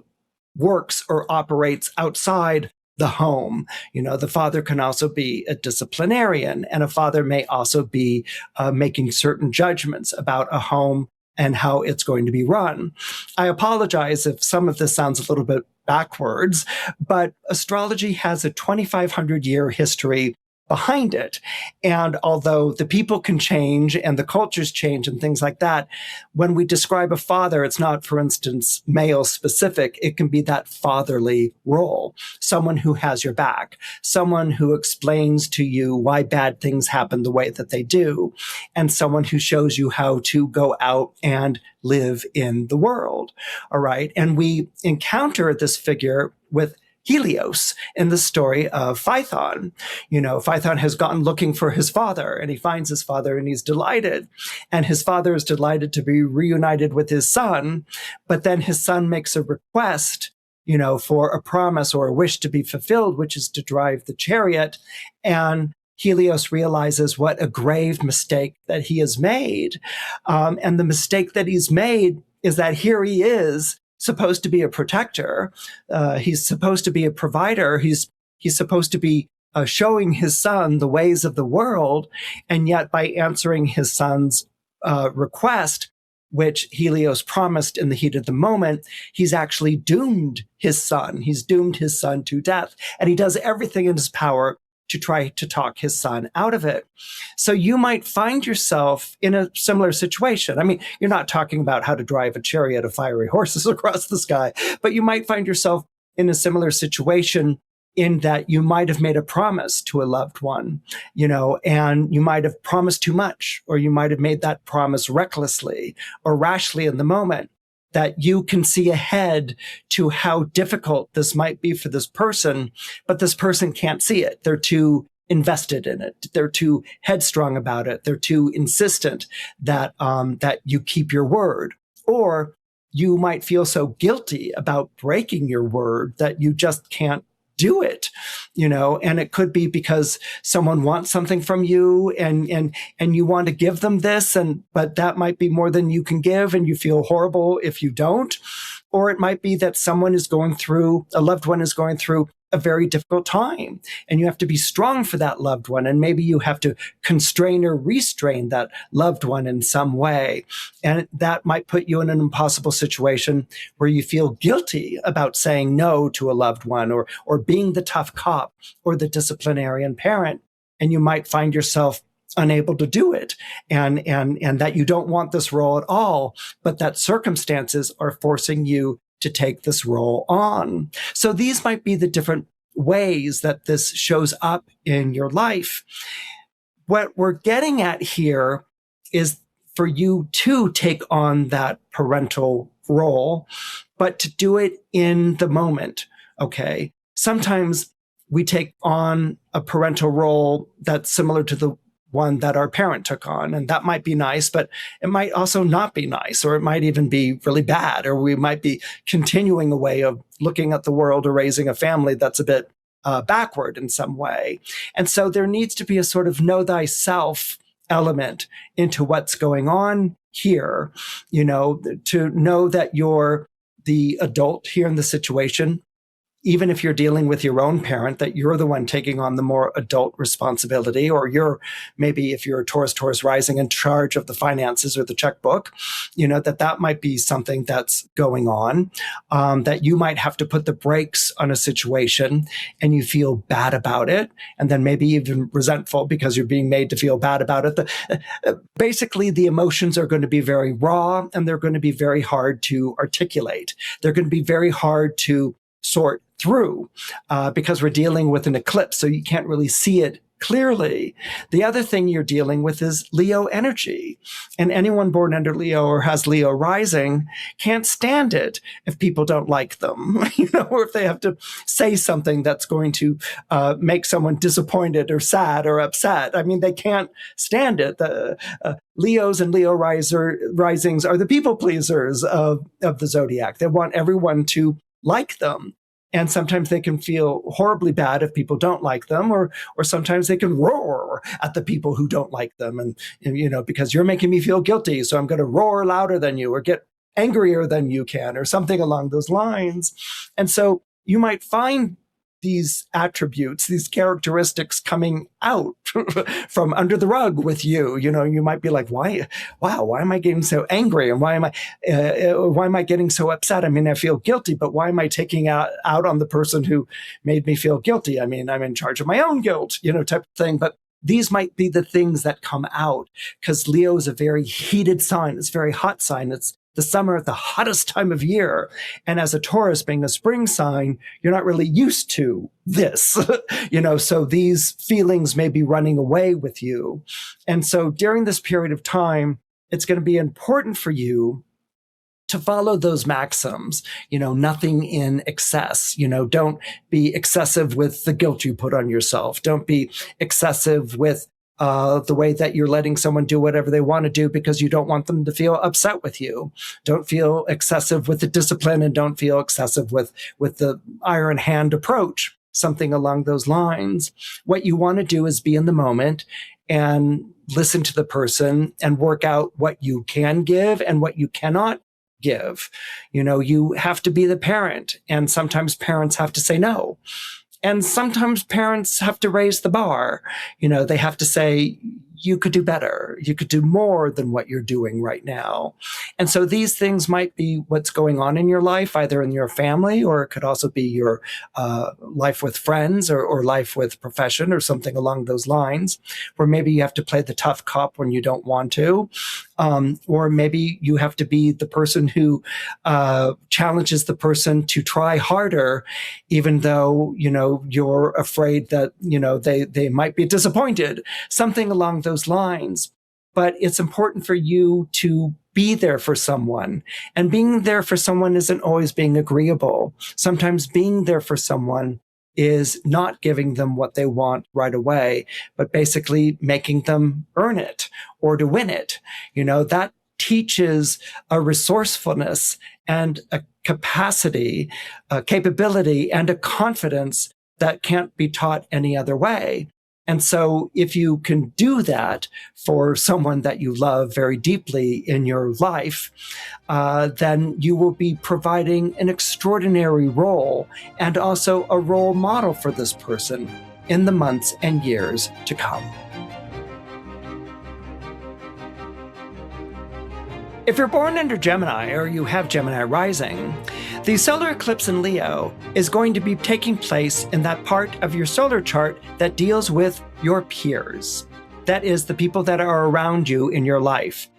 works or operates outside the home. The father can also be a disciplinarian, and a father may also be making certain judgments about a home and how it's going to be run. I apologize if some of this sounds a little bit backwards, but astrology has a 2,500-year history behind it. And although the people can change and the cultures change and things like that, when we describe a father, it's not, for instance, male specific. It can be that fatherly role, someone who has your back, someone who explains to you why bad things happen the way that they do, and someone who shows you how to go out and live in the world. All right. And we encounter this figure with Helios in the story of Phaethon. Phaethon has gone looking for his father, and he finds his father and he's delighted. And his father is delighted to be reunited with his son. But then his son makes a request, for a promise or a wish to be fulfilled, which is to drive the chariot. And Helios realizes what a grave mistake that he has made. And the mistake that he's made is that here he is, supposed to be a protector. He's supposed to be a provider. He's supposed to be showing his son the ways of the world. And yet by answering his son's request, which Helios promised in the heat of the moment, he's actually doomed his son. He's doomed his son to death. And he does everything in his power to try to talk his son out of it. So you might find yourself in a similar situation. I mean, you're not talking about how to drive a chariot of fiery horses across the sky, but you might find yourself in a similar situation in that you might have made a promise to a loved one, and you might have promised too much, or you might have made that promise recklessly or rashly in the moment. that you can see ahead to how difficult this might be for this person, but this person can't see it. They're too invested in it. They're too headstrong about it. They're too insistent that that you keep your word. Or you might feel so guilty about breaking your word that you just can't do it, and it could be because someone wants something from you and you want to give them this, but that might be more than you can give and you feel horrible if you don't. Or it might be that a loved one is going through a very difficult time and you have to be strong for that loved one. And maybe you have to constrain or restrain that loved one in some way. And that might put you in an impossible situation where you feel guilty about saying no to a loved one or being the tough cop or the disciplinarian parent. And you might find yourself unable to do it and that you don't want this role at all, but that circumstances are forcing you to take this role on. So these might be the different ways that this shows up in your life. What we're getting at here is for you to take on that parental role, but to do it in the moment, okay? Sometimes we take on a parental role that's similar to the one that our parent took on. And that might be nice, but it might also not be nice, or it might even be really bad, or we might be continuing a way of looking at the world or raising a family that's a bit backward in some way. And so there needs to be a sort of know thyself element into what's going on here, to know that you're the adult here in the situation. Even if you're dealing with your own parent, that you're the one taking on the more adult responsibility, or maybe if you're a Taurus rising in charge of the finances or the checkbook, that might be something that's going on, that you might have to put the brakes on a situation and you feel bad about it. And then maybe even resentful because you're being made to feel bad about it. Basically, the emotions are going to be very raw and they're going to be very hard to articulate. They're going to be very hard to sort through because we're dealing with an eclipse, so you can't really see it clearly. The other thing you're dealing with is Leo energy. And anyone born under Leo or has Leo rising can't stand it if people don't like them, or if they have to say something that's going to make someone disappointed or sad or upset. I mean, they can't stand it. The Leos and Leo risings are the people pleasers of the zodiac. They want everyone to like them. And sometimes they can feel horribly bad if people don't like them, or sometimes they can roar at the people who don't like them. And because you're making me feel guilty, so I'm going to roar louder than you or get angrier than you can, or something along those lines. And so you might find these attributes, these characteristics coming out from under the rug with you. You might be like, why am I getting so angry? And why am I getting so upset? I mean, I feel guilty, but why am I taking out on the person who made me feel guilty? I mean, I'm in charge of my own guilt, type of thing. But these might be the things that come out because Leo is a very heated sign. It's a very hot sign. It's the summer, the hottest time of year. And as a Taurus being a spring sign, you're not really used to this, so these feelings may be running away with you. And so during this period of time, it's going to be important for you to follow those maxims, nothing in excess, don't be excessive with the guilt you put on yourself. Don't be excessive with the way that you're letting someone do whatever they want to do because you don't want them to feel upset with you. Don't feel excessive with the discipline and don't feel excessive with the iron hand approach, something along those lines. What you want to do is be in the moment and listen to the person and work out what you can give and what you cannot give. You have to be the parent, and sometimes parents have to say no. And sometimes parents have to raise the bar. They have to say, you could do better. You could do more than what you're doing right now. And so these things might be what's going on in your life, either in your family, or it could also be your life with friends or life with profession or something along those lines, where maybe you have to play the tough cop when you don't want to. Or maybe you have to be the person who challenges the person to try harder, even though, you're afraid that, they might be disappointed, something along those lines. but it's important for you to be there for someone. And being there for someone isn't always being agreeable. Sometimes being there for someone is not giving them what they want right away, but basically making them earn it or to win it. That teaches a resourcefulness and a capacity, a capability, and a confidence that can't be taught any other way. And so if you can do that for someone that you love very deeply in your life, then you will be providing an extraordinary role and also a role model for this person in the months and years to come. If you're born under Gemini or you have Gemini rising, the solar eclipse in Leo is going to be taking place in that part of your solar chart that deals with your peers. That is, the people that are around you in your life.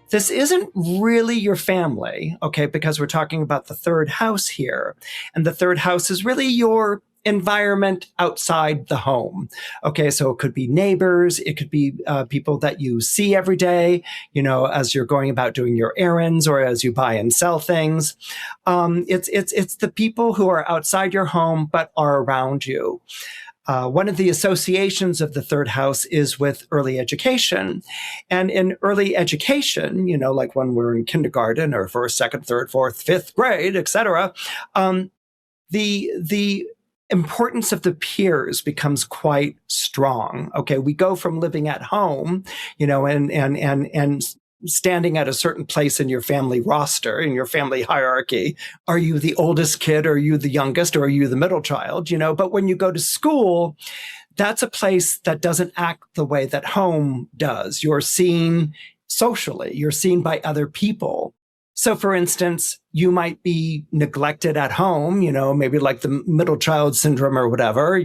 This isn't really your family, okay, because we're talking about the third house here. And the third house is really your environment outside the home. Okay, so it could be neighbors, it could be people that you see every day, as you're going about doing your errands or as you buy and sell things. It's the people who are outside your home but are around you. One of the associations of the third house is with early education. And in early education, like when we're in kindergarten or first, second, third, fourth, fifth grade, etc., the importance of the peers becomes quite strong. Okay, we go from living at home, and standing at a certain place in your family roster, in your family hierarchy. Are you the oldest kid? Are you the youngest? Or are you the middle child? But when you go to school, that's a place that doesn't act the way that home does. You're seen socially. You're seen by other people. So, for instance, you might be neglected at home, maybe like the middle child syndrome or whatever,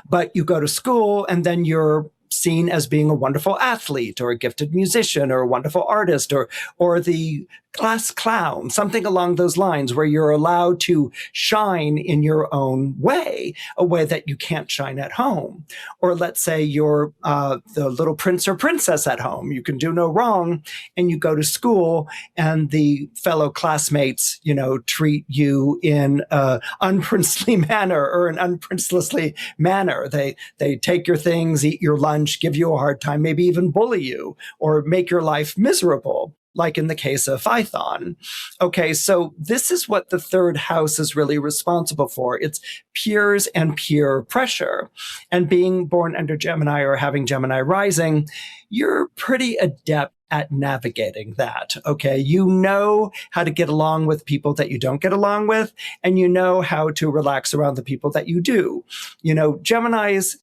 but you go to school and then you're seen as being a wonderful athlete or a gifted musician or a wonderful artist or the class clown, something along those lines where you're allowed to shine in your own way, a way that you can't shine at home. Or let's say you're the little prince or princess at home. You can do no wrong, and you go to school and the fellow classmates, treat you in an unprincely manner or an unprincely manner. They take your things, eat your lunch, give you a hard time, maybe even bully you or make your life miserable, like in the case of Phaethon. Okay, so this is what the third house is really responsible for. It's peers and peer pressure. And being born under Gemini or having Gemini rising, you're pretty adept at navigating that, okay? You know how to get along with people that you don't get along with, and you know how to relax around the people that you do. Geminis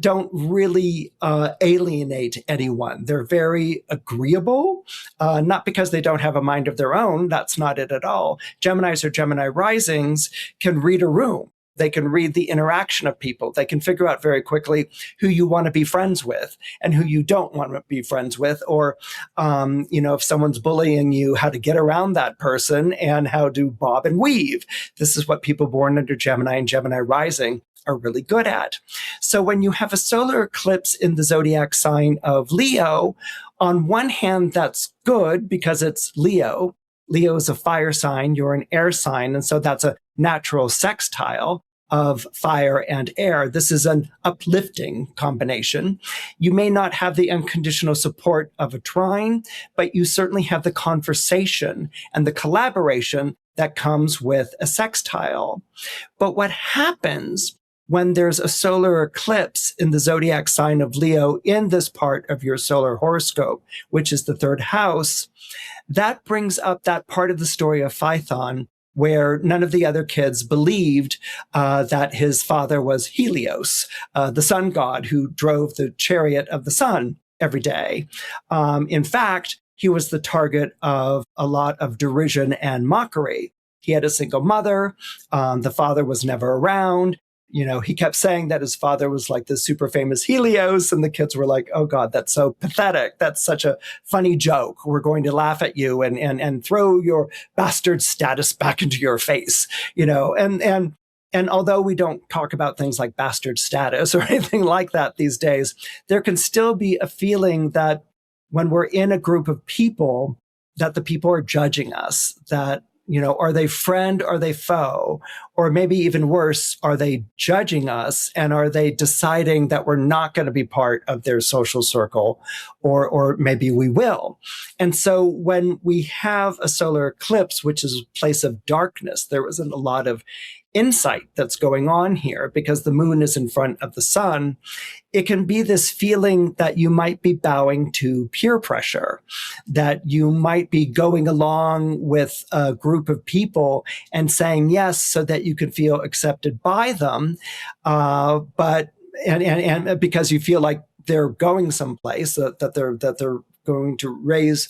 don't really alienate anyone. They're very agreeable, not because they don't have a mind of their own. That's not it at all. Geminis or Gemini risings can read a room. They can read the interaction of people. They can figure out very quickly who you want to be friends with and who you don't want to be friends with, or, if someone's bullying you, how to get around that person and how to bob and weave. This is what people born under Gemini and Gemini rising are really good at. So when you have a solar eclipse in the zodiac sign of Leo, on one hand, that's good because it's Leo. Leo is a fire sign, you're an air sign, and so that's a natural sextile of fire and air. This is an uplifting combination. You may not have the unconditional support of a trine, but you certainly have the conversation and the collaboration that comes with a sextile. But what happens when there's a solar eclipse in the zodiac sign of Leo in this part of your solar horoscope, which is the third house, that brings up that part of the story of Phaethon where none of the other kids believed that his father was Helios, the sun god who drove the chariot of the sun every day. In fact, he was the target of a lot of derision and mockery. He had a single mother. The father was never around. He kept saying that his father was like the super famous Helios, and the kids were like, oh God, that's so pathetic. That's such a funny joke. We're going to laugh at you and throw your bastard status back into your face, and although we don't talk about things like bastard status or anything like that these days, there can still be a feeling that when we're in a group of people, that the people are judging us, that, are they friend? Are they foe? Or maybe even worse, are they judging us? And are they deciding that we're not going to be part of their social circle? Or maybe we will. And so when we have a solar eclipse, which is a place of darkness, there isn't a lot of insight that's going on here because the moon is in front of the sun. It can be this feeling that you might be bowing to peer pressure, that you might be going along with a group of people and saying yes so that you can feel accepted by them, but because you feel like they're going someplace, that they're going to raise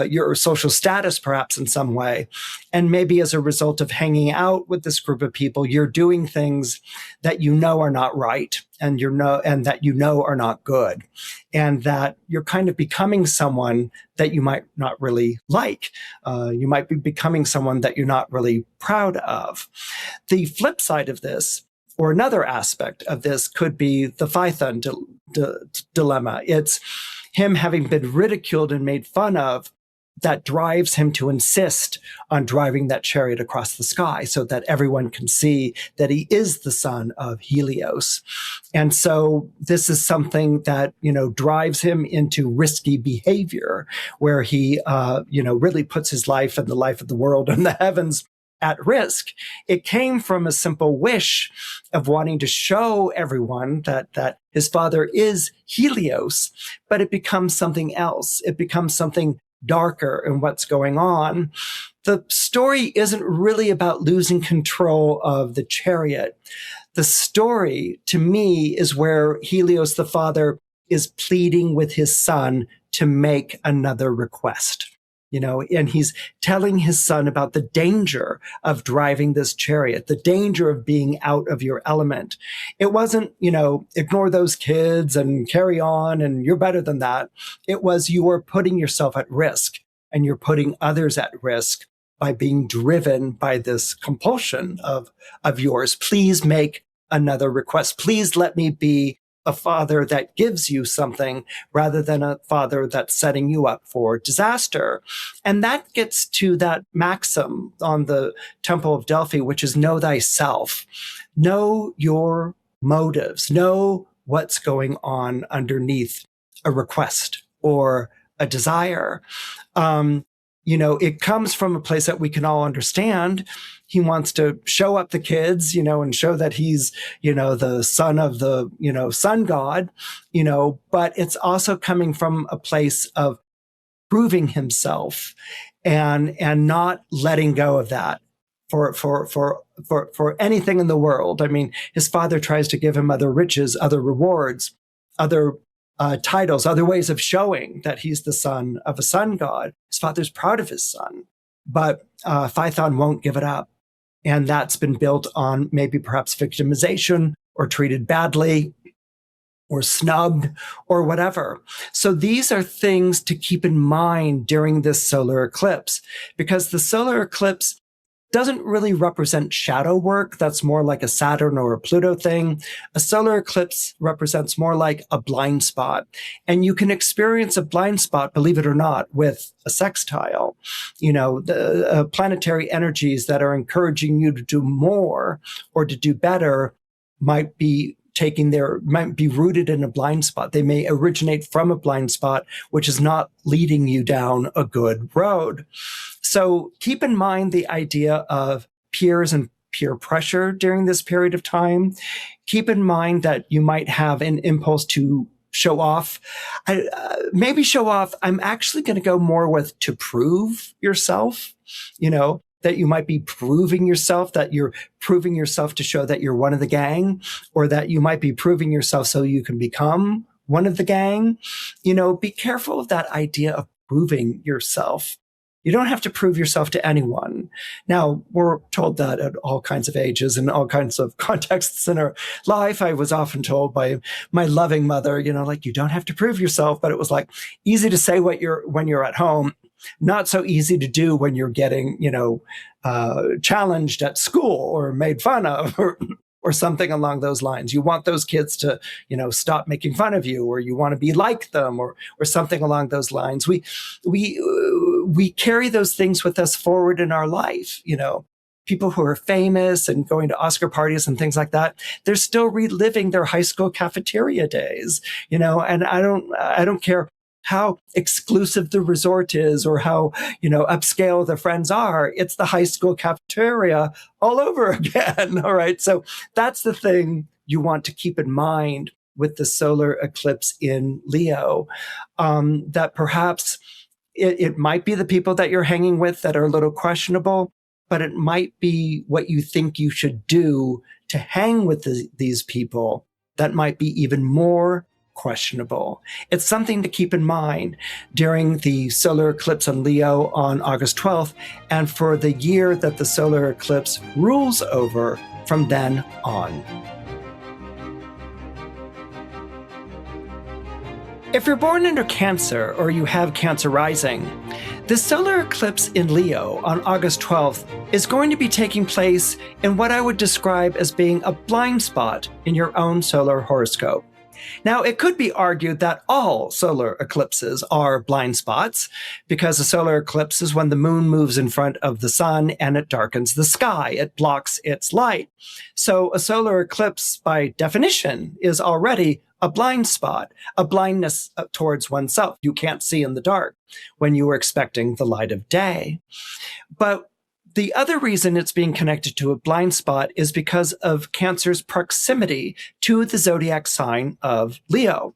your social status perhaps in some way. And maybe as a result of hanging out with this group of people, you're doing things that are not right and that are not good. And that you're kind of becoming someone that you might not really like. You might be becoming someone that you're not really proud of. The flip side of this, or another aspect of this, could be the Phaethon dilemma. It's him having been ridiculed and made fun of that drives him to insist on driving that chariot across the sky so that everyone can see that he is the son of Helios. And so this is something that, drives him into risky behavior where he, really puts his life and the life of the world and the heavens at risk. It came from a simple wish of wanting to show everyone that his father is Helios, but it becomes something else. It becomes something darker in what's going on. The story isn't really about losing control of the chariot. The story, to me, is where Helios, the father, is pleading with his son to make another request. And he's telling his son about the danger of driving this chariot, the danger of being out of your element. It wasn't, ignore those kids and carry on and you're better than that. It was, you are putting yourself at risk and you're putting others at risk by being driven by this compulsion of yours. Please make another request. Please let me be a father that gives you something rather than a father that's setting you up for disaster. And that gets to that maxim on the Temple of Delphi, which is know thyself. Know your motives. Know what's going on underneath a request or a desire. It comes from a place that we can all understand. He wants to show up the kids, and show that he's, the son of the, sun god, but it's also coming from a place of proving himself and not letting go of that for anything in the world. I mean, his father tries to give him other riches, other rewards, other titles, other ways of showing that he's the son of a sun god. His father's proud of his son, but Phaethon won't give it up. And that's been built on maybe perhaps victimization or treated badly or snubbed or whatever. So these are things to keep in mind during this solar eclipse, because the solar eclipse doesn't really represent shadow work. That's more like a Saturn or a Pluto thing. A solar eclipse represents more like a blind spot. And you can experience a blind spot, believe it or not, with a sextile. The planetary energies that are encouraging you to do more or to do better might be rooted in a blind spot. They may originate from a blind spot, which is not leading you down a good road. So keep in mind the idea of peers and peer pressure during this period of time. Keep in mind that you might have an impulse to show off. Maybe show off. I'm actually going to go more with to prove yourself, that you might be proving yourself, that you're proving yourself to show that you're one of the gang, or that you might be proving yourself so you can become one of the gang. Be careful of that idea of proving yourself. You don't have to prove yourself to anyone. Now, we're told that at all kinds of ages and all kinds of contexts in our life. I was often told by my loving mother, you don't have to prove yourself, but it was like easy to say when you're at home, not so easy to do when you're getting, challenged at school or made fun of. or something along those lines. You want those kids to, stop making fun of you, or you want to be like them, or something along those lines. We carry those things with us forward in our life. People who are famous and going to Oscar parties and things like that, they're still reliving their high school cafeteria days, and I don't care how exclusive the resort is or how, upscale the friends are. It's the high school cafeteria all over again. All right. So that's the thing you want to keep in mind with the solar eclipse in Leo, that perhaps it might be the people that you're hanging with that are a little questionable, but it might be what you think you should do to hang with these people that might be even more questionable. It's something to keep in mind during the solar eclipse on Leo on August 12th, and for the year that the solar eclipse rules over from then on. If you're born under Cancer or you have Cancer rising, the solar eclipse in Leo on August 12th is going to be taking place in what I would describe as being a blind spot in your own solar horoscope. Now, it could be argued that all solar eclipses are blind spots, because a solar eclipse is when the moon moves in front of the sun and it darkens the sky. It blocks its light. So a solar eclipse, by definition, is already a blind spot, a blindness towards oneself. You can't see in the dark when you are expecting the light of day. But the other reason it's being connected to a blind spot is because of Cancer's proximity to the zodiac sign of Leo.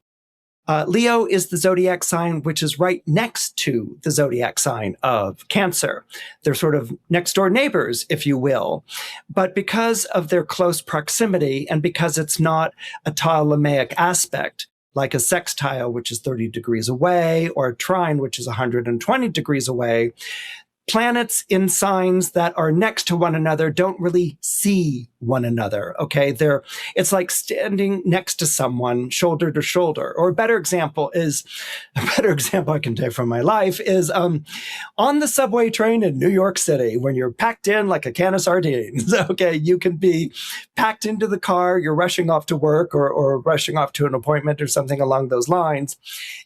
Leo is the zodiac sign which is right next to the zodiac sign of Cancer. They're sort of next door neighbors, if you will. But because of their close proximity, and because it's not a Ptolemaic aspect, like a sextile, which is 30 degrees away, or a trine, which is 120 degrees away, planets in signs that are next to one another don't really see one another. Okay. It's like standing next to someone shoulder to shoulder. Or a better example I can take from my life is, on the subway train in New York City, when you're packed in like a can of sardines. Okay. You can be packed into the car, you're rushing off to work or rushing off to an appointment or something along those lines.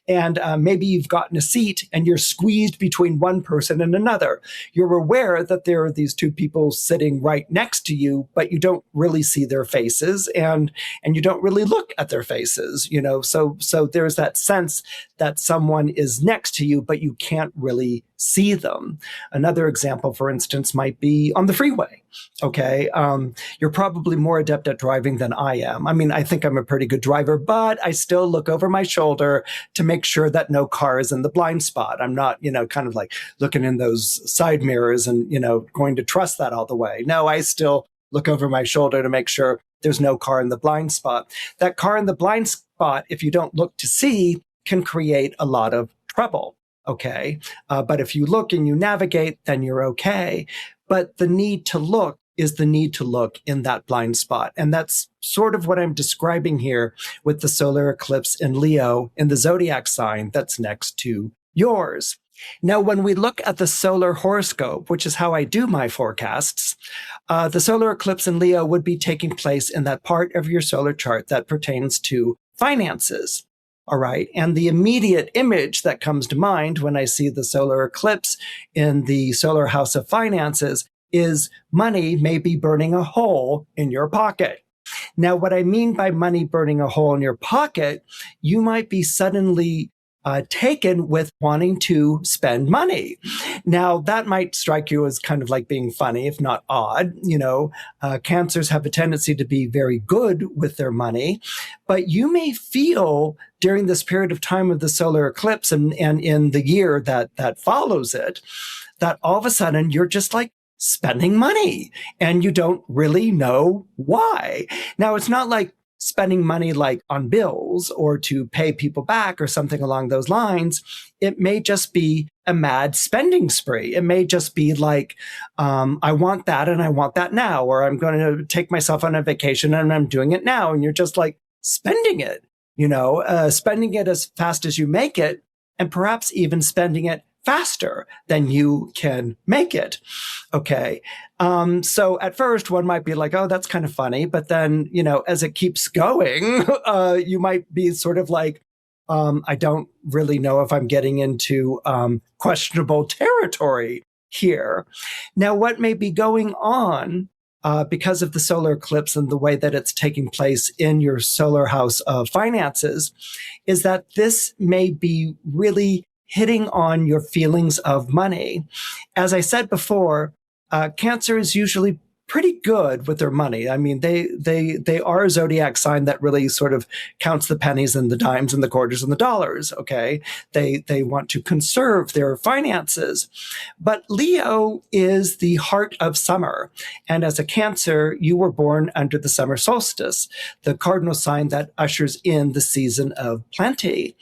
And maybe you've gotten a seat and you're squeezed between one person and another. You're aware that there are these two people sitting right next to you, but you don't really see their faces, and you don't really look at their faces, so there's that sense that someone is next to you, but you can't really see them. Another example, for instance, might be on the freeway. Okay. You're probably more adept at driving than I am. I mean, I think I'm a pretty good driver, but I still look over my shoulder to make sure that no car is in the blind spot. I'm not, kind of like looking in those side mirrors and, going to trust that all the way. No, I still look over my shoulder to make sure there's no car in the blind spot. That car in the blind spot, if you don't look to see, can create a lot of trouble. Okay. But if you look and you navigate, then you're okay. But the need to look is the need to look in that blind spot. And that's sort of what I'm describing here with the solar eclipse in Leo in the zodiac sign that's next to yours. Now, when we look at the solar horoscope, which is how I do my forecasts, the solar eclipse in Leo would be taking place in that part of your solar chart that pertains to finances. All right. And the immediate image that comes to mind when I see the solar eclipse in the solar house of finances is money maybe burning a hole in your pocket. Now, what I mean by money burning a hole in your pocket, you might be suddenly taken with wanting to spend money. Now, that might strike you as kind of like being funny, if not odd. Cancers have a tendency to be very good with their money, but you may feel during this period of time of the solar eclipse and in the year that follows it, that all of a sudden you're just like spending money and you don't really know why. Now, it's not like spending money like on bills or to pay people back or something along those lines. It may just be a mad spending spree. It may just be like, I want that and I want that now, or I'm going to take myself on a vacation and I'm doing it now. And you're just like spending it, spending it as fast as you make it, and perhaps even spending it faster than you can make it. Okay. So at first one might be like, oh, that's kind of funny. But then, as it keeps going, you might be sort of like, I don't really know if I'm getting into questionable territory here. Now, what may be going on because of the solar eclipse and the way that it's taking place in your solar house of finances is that this may be really hitting on your feelings of money. As I said before, Cancer is usually pretty good with their money. I mean, they are a zodiac sign that really sort of counts the pennies and the dimes and the quarters and the dollars. Okay, they want to conserve their finances, but Leo is the heart of summer, and as a Cancer, you were born under the summer solstice, the cardinal sign that ushers in the season of plenty,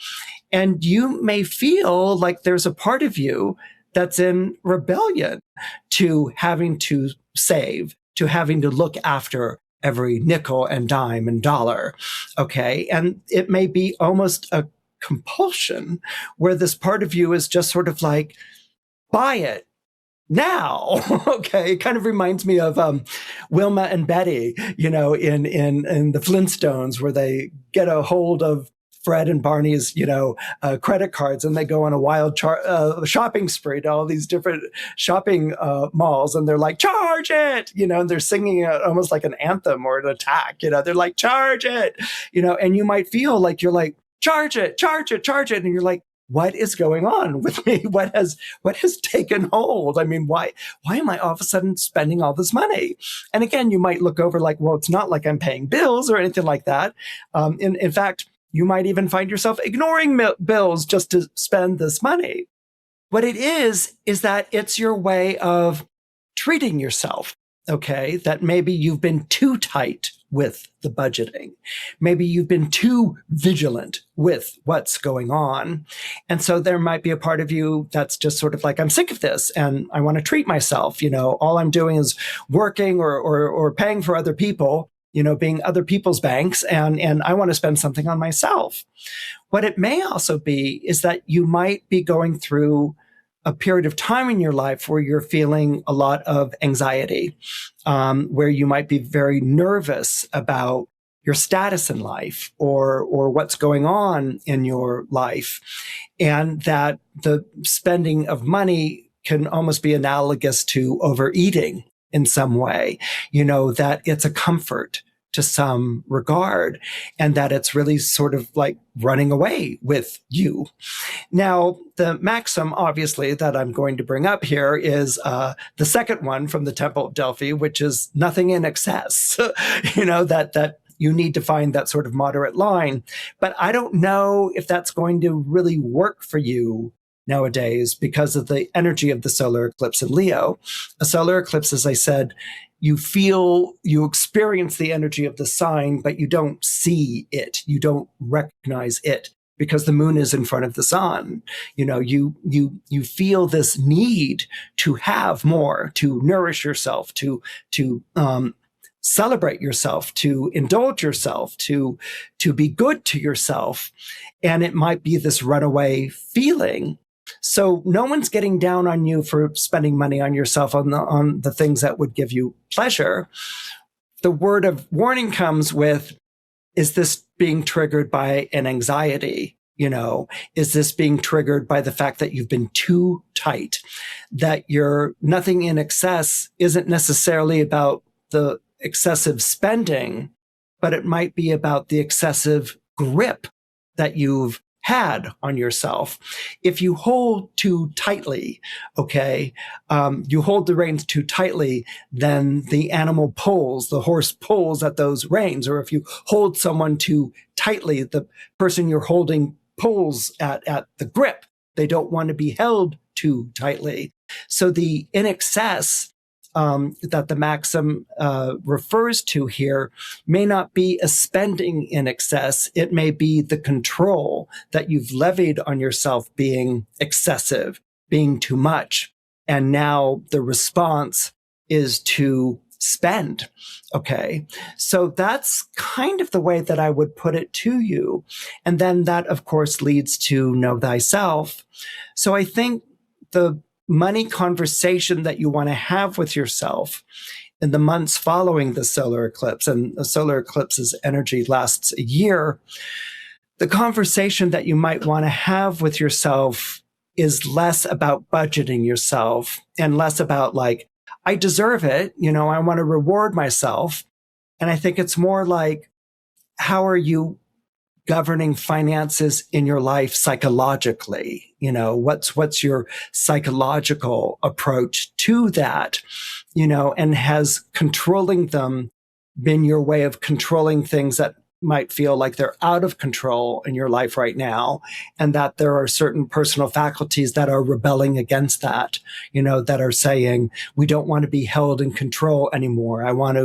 and you may feel like there's a part of you that's in rebellion to having to save, to having to look after every nickel and dime and dollar. Okay. And it may be almost a compulsion where this part of you is just sort of like, buy it now. Okay. It kind of reminds me of Wilma and Betty, in the Flintstones, where they get a hold of Fred and Barney's, credit cards, and they go on a wild shopping spree to all these different shopping malls, and they're like, charge it, and they're singing almost like an anthem or an attack, they're like, charge it, and you might feel like you're like, charge it, charge it, charge it, and you're like, what is going on with me? What has taken hold? I mean, why am I all of a sudden spending all this money? And again, you might look over like, well, it's not like I'm paying bills or anything like that. In fact, you might even find yourself ignoring bills just to spend this money. What it is that it's your way of treating yourself, okay? That maybe you've been too tight with the budgeting. Maybe you've been too vigilant with what's going on. And so there might be a part of you that's just sort of like, I'm sick of this and I want to treat myself. All I'm doing is working or paying for other people, being other people's banks, and I want to spend something on myself. What it may also be is that you might be going through a period of time in your life where you're feeling a lot of anxiety, where you might be very nervous about your status in life or what's going on in your life, and that the spending of money can almost be analogous to overeating in some way, that it's a comfort to some regard, and that it's really sort of like running away with you. Now, the maxim, obviously, that I'm going to bring up here is the second one from the Temple of Delphi, which is nothing in excess, that you need to find that sort of moderate line. But I don't know if that's going to really work for you nowadays because of the energy of the solar eclipse in Leo. A solar eclipse, as I said, you experience the energy of the sign, but you don't see it. You don't recognize it because the moon is in front of the sun. You feel this need to have more, to nourish yourself, to celebrate yourself, to indulge yourself, to be good to yourself. And it might be this runaway feeling. So no one's getting down on you for spending money on yourself on the things that would give you pleasure. The word of warning comes with, is this being triggered by an anxiety? Is this being triggered by the fact that you've been too tight, that you're nothing in excess isn't necessarily about the excessive spending, but it might be about the excessive grip that you've had on yourself. If you hold too tightly, okay, you hold the reins too tightly, then the animal pulls, the horse pulls at those reins. Or if you hold someone too tightly, the person you're holding pulls at the grip. They don't want to be held too tightly. So the in excess that the maxim refers to here may not be a spending in excess. It may be the control that you've levied on yourself being excessive, being too much. And now the response is to spend. Okay. So that's kind of the way that I would put it to you. And then that, of course, leads to know thyself. So I think the money conversation that you want to have with yourself in the months following the solar eclipse, and the solar eclipse's energy lasts a year, the conversation that you might want to have with yourself is less about budgeting yourself and less about like, I deserve it, I want to reward myself. And I think it's more like, how are you governing finances in your life psychologically? What's your psychological approach to that? And has controlling them been your way of controlling things that might feel like they're out of control in your life right now, and that there are certain personal faculties that are rebelling against that, that are saying, we don't want to be held in control anymore. I want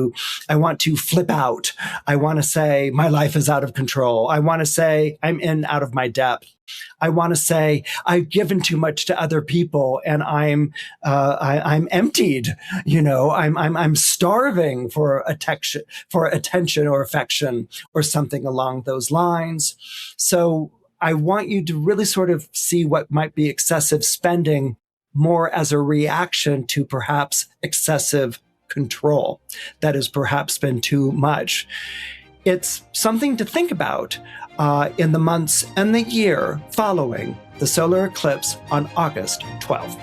to flip out. I want to say my life is out of control. I want to say I'm out of my depth. I want to say I've given too much to other people and I'm emptied. I'm starving for attention or affection or something along those lines. So I want you to really sort of see what might be excessive spending more as a reaction to perhaps excessive control that has perhaps been too much. It's something to think about in the months and the year following the solar eclipse on August 12th.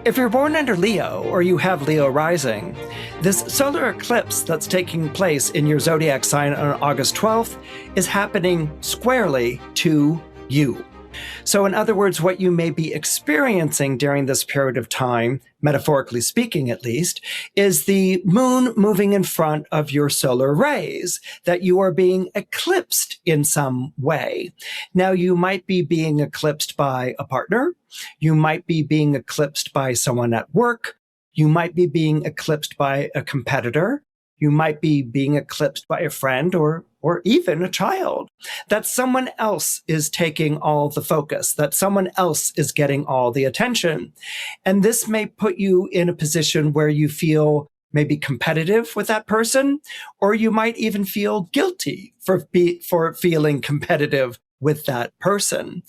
If you're born under Leo or you have Leo rising, this solar eclipse that's taking place in your zodiac sign on August 12th is happening squarely to you. So in other words, what you may be experiencing during this period of time, metaphorically speaking at least, is the moon moving in front of your solar rays, that you are being eclipsed in some way. Now, you might be being eclipsed by a partner. You might be being eclipsed by someone at work. You might be being eclipsed by a competitor. You might be being eclipsed by a friend or even a child, that someone else is taking all the focus, that someone else is getting all the attention. And this may put you in a position where you feel maybe competitive with that person, or you might even feel guilty for feeling competitive with that person.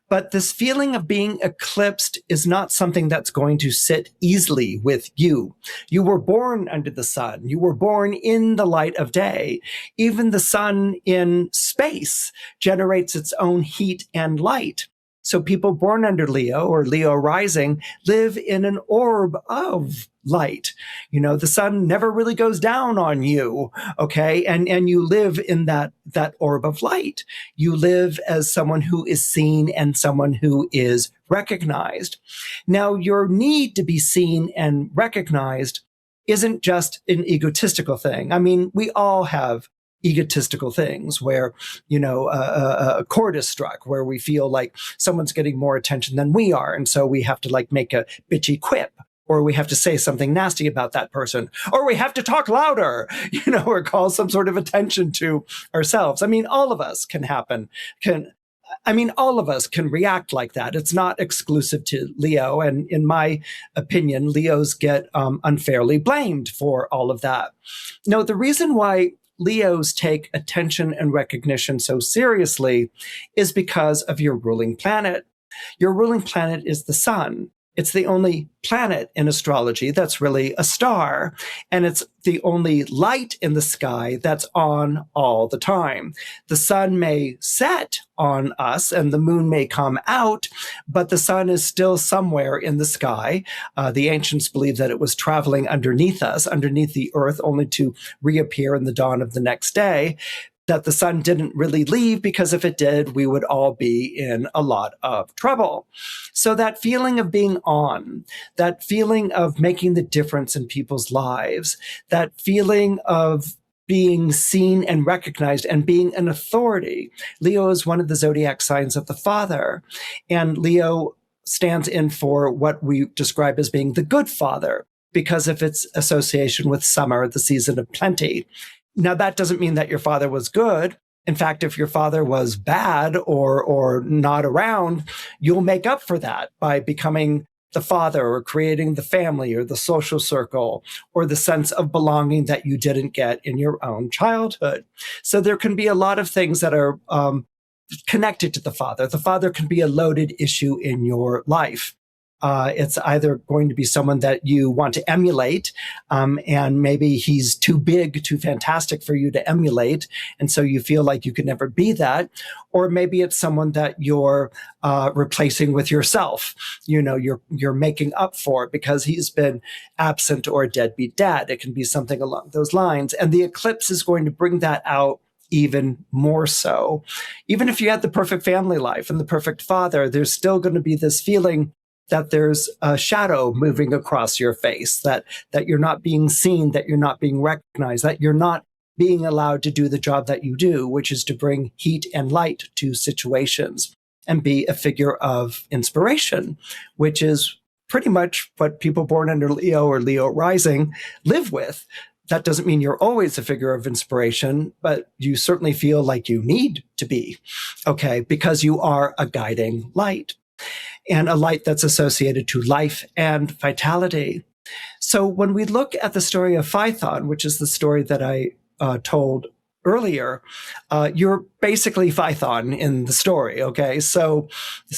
But this feeling of being eclipsed is not something that's going to sit easily with you. You were born under the sun. You were born in the light of day. Even the sun in space generates its own heat and light. So people born under Leo or Leo rising live in an orb of light. The sun never really goes down on you, okay? And you live in that orb of light. You live as someone who is seen and someone who is recognized. Now, your need to be seen and recognized isn't just an egotistical thing. I mean, we all have egotistical things where, a chord is struck, where we feel like someone's getting more attention than we are. And so we have to like make a bitchy quip, or we have to say something nasty about that person, or we have to talk louder, or call some sort of attention to ourselves. I mean, all of us all of us can react like that. It's not exclusive to Leo. And in my opinion, Leos get unfairly blamed for all of that. No, the reason why Leos take attention and recognition so seriously is because of your ruling planet. Your ruling planet is the sun. It's the only planet in astrology that's really a star, and it's the only light in the sky that's on all the time. The sun may set on us and the moon may come out, but the sun is still somewhere in the sky. The ancients believed that it was traveling underneath us, underneath the earth, only to reappear in the dawn of the next day. That the sun didn't really leave, because if it did, we would all be in a lot of trouble. So that feeling of being on, that feeling of making the difference in people's lives, that feeling of being seen and recognized and being an authority. Leo is one of the zodiac signs of the father, and Leo stands in for what we describe as being the good father because of its association with summer, the season of plenty. Now, that doesn't mean that your father was good. In fact, if your father was bad or not around, you'll make up for that by becoming the father or creating the family or the social circle or the sense of belonging that you didn't get in your own childhood. So there can be a lot of things that are connected to the father. The father can be a loaded issue in your life. It's either going to be someone that you want to emulate, and maybe he's too big, too fantastic for you to emulate, and so you feel like you could never be that. Or maybe it's someone that you're replacing with yourself. You're making up for it because he's been absent or a deadbeat dad. It can be something along those lines. And the eclipse is going to bring that out even more so. Even if you had the perfect family life and the perfect father, there's still going to be this feeling that there's a shadow moving across your face, that you're not being seen, that you're not being recognized, that you're not being allowed to do the job that you do, which is to bring heat and light to situations and be a figure of inspiration, which is pretty much what people born under Leo or Leo rising live with. That doesn't mean you're always a figure of inspiration, but you certainly feel like you need to be, okay, because you are a guiding light, and a light that's associated to life and vitality. So when we look at the story of Phaethon, which is the story that I told earlier, you're basically Phaethon in the story, okay? So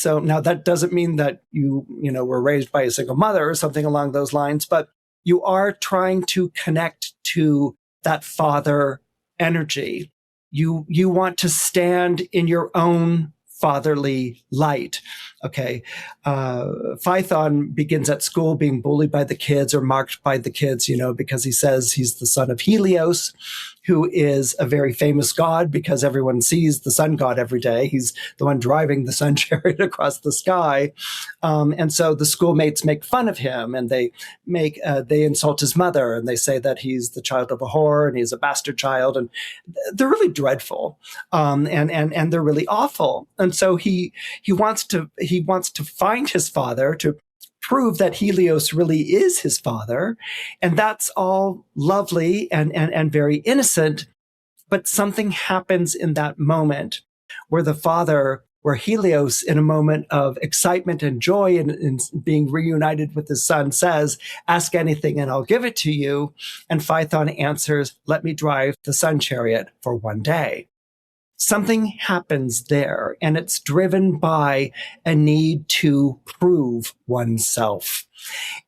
now that doesn't mean that you were raised by a single mother or something along those lines, but you are trying to connect to that father energy. You want to stand in your own fatherly light. Okay. Phaethon begins at school being bullied by the kids or marked by the kids, because he says he's the son of Helios, who is a very famous god because everyone sees the sun god every day. He's the one driving the sun chariot across the sky. And so the schoolmates make fun of him, and they insult his mother, and they say that he's the child of a whore and he's a bastard child. And they're really dreadful. And they're really awful. And so he wants to find his father, to prove that Helios really is his father. And that's all lovely and very innocent. But something happens in that moment where Helios, in a moment of excitement and joy in being reunited with his son, says, "Ask anything and I'll give it to you." And Phaethon answers, "Let me drive the sun chariot for one day." Something happens there, and it's driven by a need to prove oneself.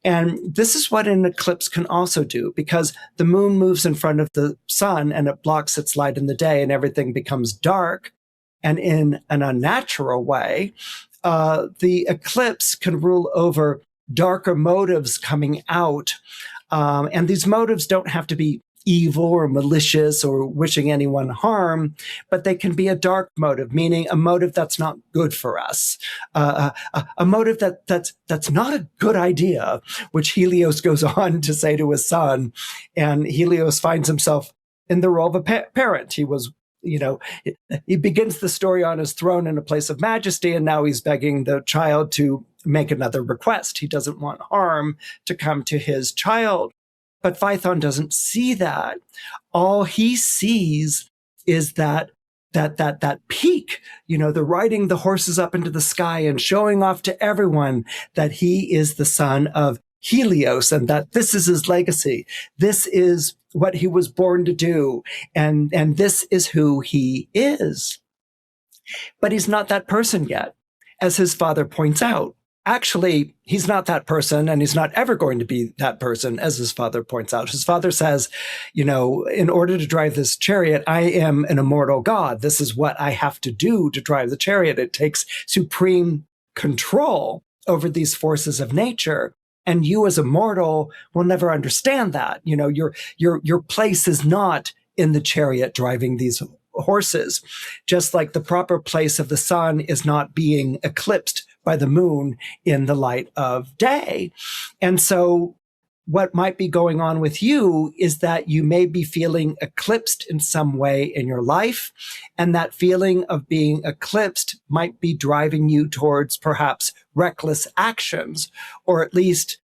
And this is what an eclipse can also do, because the moon moves in front of the sun and it blocks its light in the day and everything becomes dark. And in an unnatural way, the eclipse can rule over darker motives coming out. And these motives don't have to be evil or malicious or wishing anyone harm, but they can be a dark motive, meaning a motive that's not good for us, a motive that's not a good idea, which Helios goes on to say to his son. And Helios finds himself in the role of a parent. He was, he begins the story on his throne in a place of majesty, and now he's begging the child to make another request. He doesn't want harm to come to his child. But Phaethon doesn't see that. All he sees is that peak, the riding the horses up into the sky and showing off to everyone that he is the son of Helios and that this is his legacy. This is what he was born to do. And this is who he is. But he's not that person yet, as his father points out. Actually, he's not that person, and he's not ever going to be that person, as his father points out. His father says, in order to drive this chariot, I am an immortal god. This is what I have to do to drive the chariot. It takes supreme control over these forces of nature. And you as a mortal will never understand that. Your place is not in the chariot driving these horses, just like the proper place of the sun is not being eclipsed by the moon in the light of day. And so what might be going on with you is that you may be feeling eclipsed in some way in your life. And that feeling of being eclipsed might be driving you towards perhaps reckless actions, or at least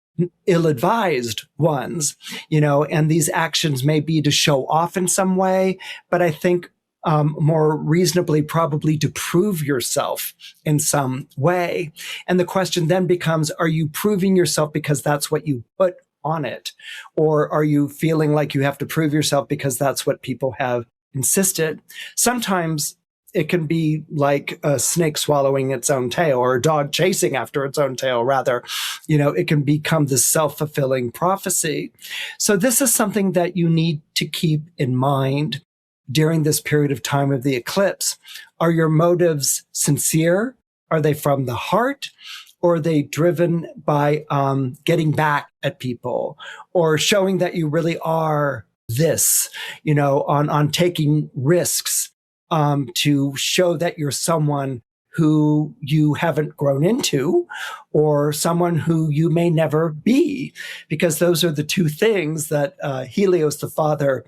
ill-advised ones, and these actions may be to show off in some way, but I think more reasonably probably to prove yourself in some way. And the question then becomes, are you proving yourself because that's what you put on it? Or are you feeling like you have to prove yourself because that's what people have insisted? Sometimes it can be like a snake swallowing its own tail, or a dog chasing after its own tail, rather. It can become this self-fulfilling prophecy. So this is something that you need to keep in mind during this period of time of the eclipse. Are your motives sincere? Are they from the heart? Or are they driven by getting back at people, or showing that you really are this, on taking risks to show that you're someone who you haven't grown into, or someone who you may never be? Because those are the two things that Helios, the father,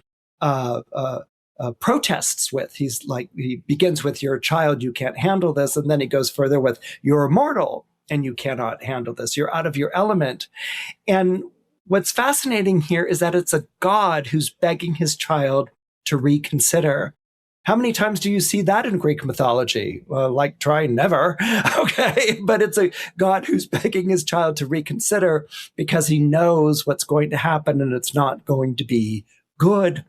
protests with. He begins with, "You're a child, you can't handle this," and then he goes further with, "You're immortal and you cannot handle this. You're out of your element." And what's fascinating here is that it's a God who's begging his child to reconsider. How many times do you see that in Greek mythology? Like, try never. Okay. But it's a God who's begging his child to reconsider because he knows what's going to happen and it's not going to be good.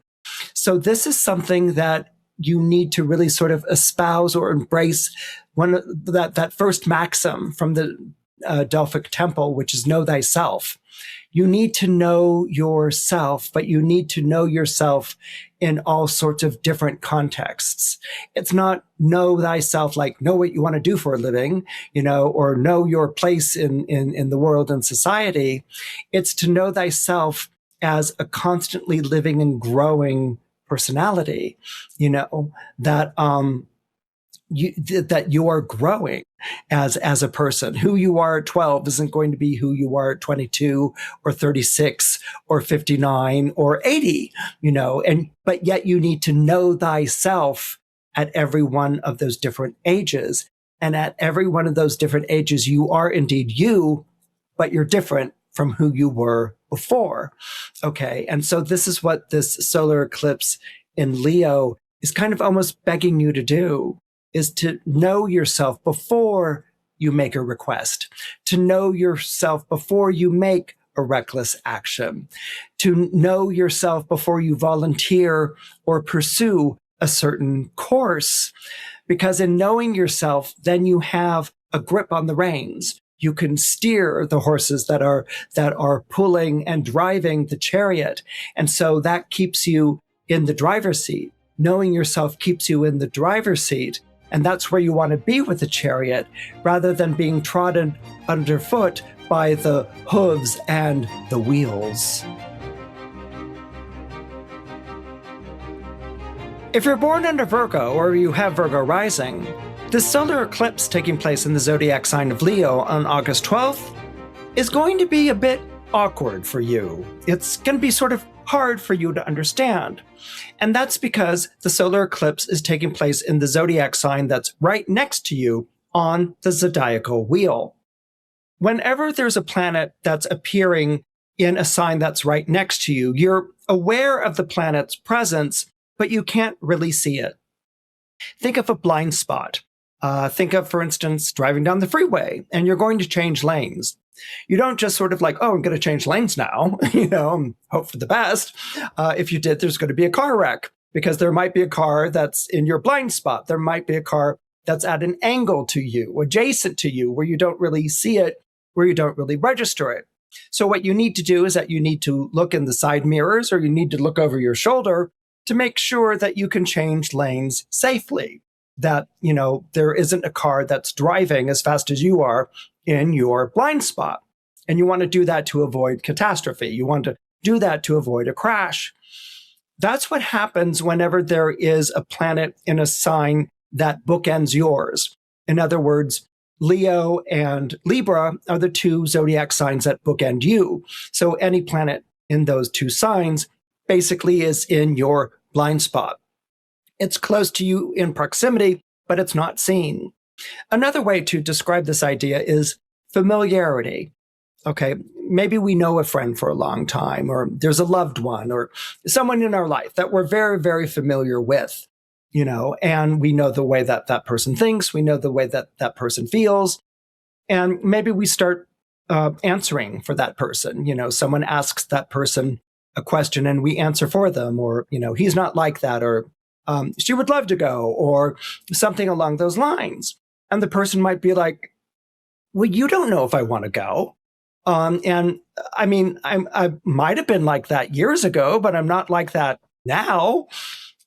So this is something that you need to really sort of espouse or embrace. That first maxim from the Delphic temple, which is know thyself. You need to know yourself, but you need to know yourself in all sorts of different contexts. It's not know thyself like know what you want to do for a living, or know your place in the world and society. It's to know thyself as a constantly living and growing personality, that you are growing as a person. Who you are at 12 isn't going to be who you are at 22 or 36 or 59 or 80, but yet you need to know thyself at every one of those different ages. And at every one of those different ages, you are indeed you, but you're different from who you were before. Okay. And so this is what this solar eclipse in Leo is kind of almost begging you to do, is to know yourself before you make a request, to know yourself before you make a reckless action, to know yourself before you volunteer or pursue a certain course. Because in knowing yourself, then you have a grip on the reins. You can steer the horses that are pulling and driving the chariot. And so that keeps you in the driver's seat. Knowing yourself keeps you in the driver's seat. And that's where you want to be with the chariot, rather than being trodden underfoot by the hooves and the wheels. If you're born under Virgo, or you have Virgo rising, the solar eclipse taking place in the zodiac sign of Leo on August 12th is going to be a bit awkward for you. It's going to be sort of hard for you to understand. And that's because the solar eclipse is taking place in the zodiac sign that's right next to you on the zodiacal wheel. Whenever there's a planet that's appearing in a sign that's right next to you, you're aware of the planet's presence, but you can't really see it. Think of a blind spot. Think of, for instance, driving down the freeway and you're going to change lanes. You don't just sort of like, oh, I'm going to change lanes now, hope for the best. If you did, there's going to be a car wreck, because there might be a car that's in your blind spot. There might be a car that's at an angle to you, adjacent to you, where you don't really see it, where you don't really register it. So what you need to do is that you need to look in the side mirrors, or you need to look over your shoulder to make sure that you can change lanes safely, that, there isn't a car that's driving as fast as you are in your blind spot. And you want to do that to avoid catastrophe. You want to do that to avoid a crash. That's what happens whenever there is a planet in a sign that bookends yours. In other words, Leo and Libra are the two zodiac signs that bookend you. So any planet in those two signs basically is in your blind spot. It's close to you in proximity, but it's not seen. Another way to describe this idea is familiarity. Okay, maybe we know a friend for a long time, or there's a loved one, or someone in our life that we're very, very familiar with, and we know the way that that person thinks, we know the way that that person feels, and maybe we start answering for that person. Someone asks that person a question and we answer for them, or, he's not like that, or she would love to go, or something along those lines. And the person might be like, well, you don't know if I want to go. And I mean, I might have been like that years ago, but I'm not like that now.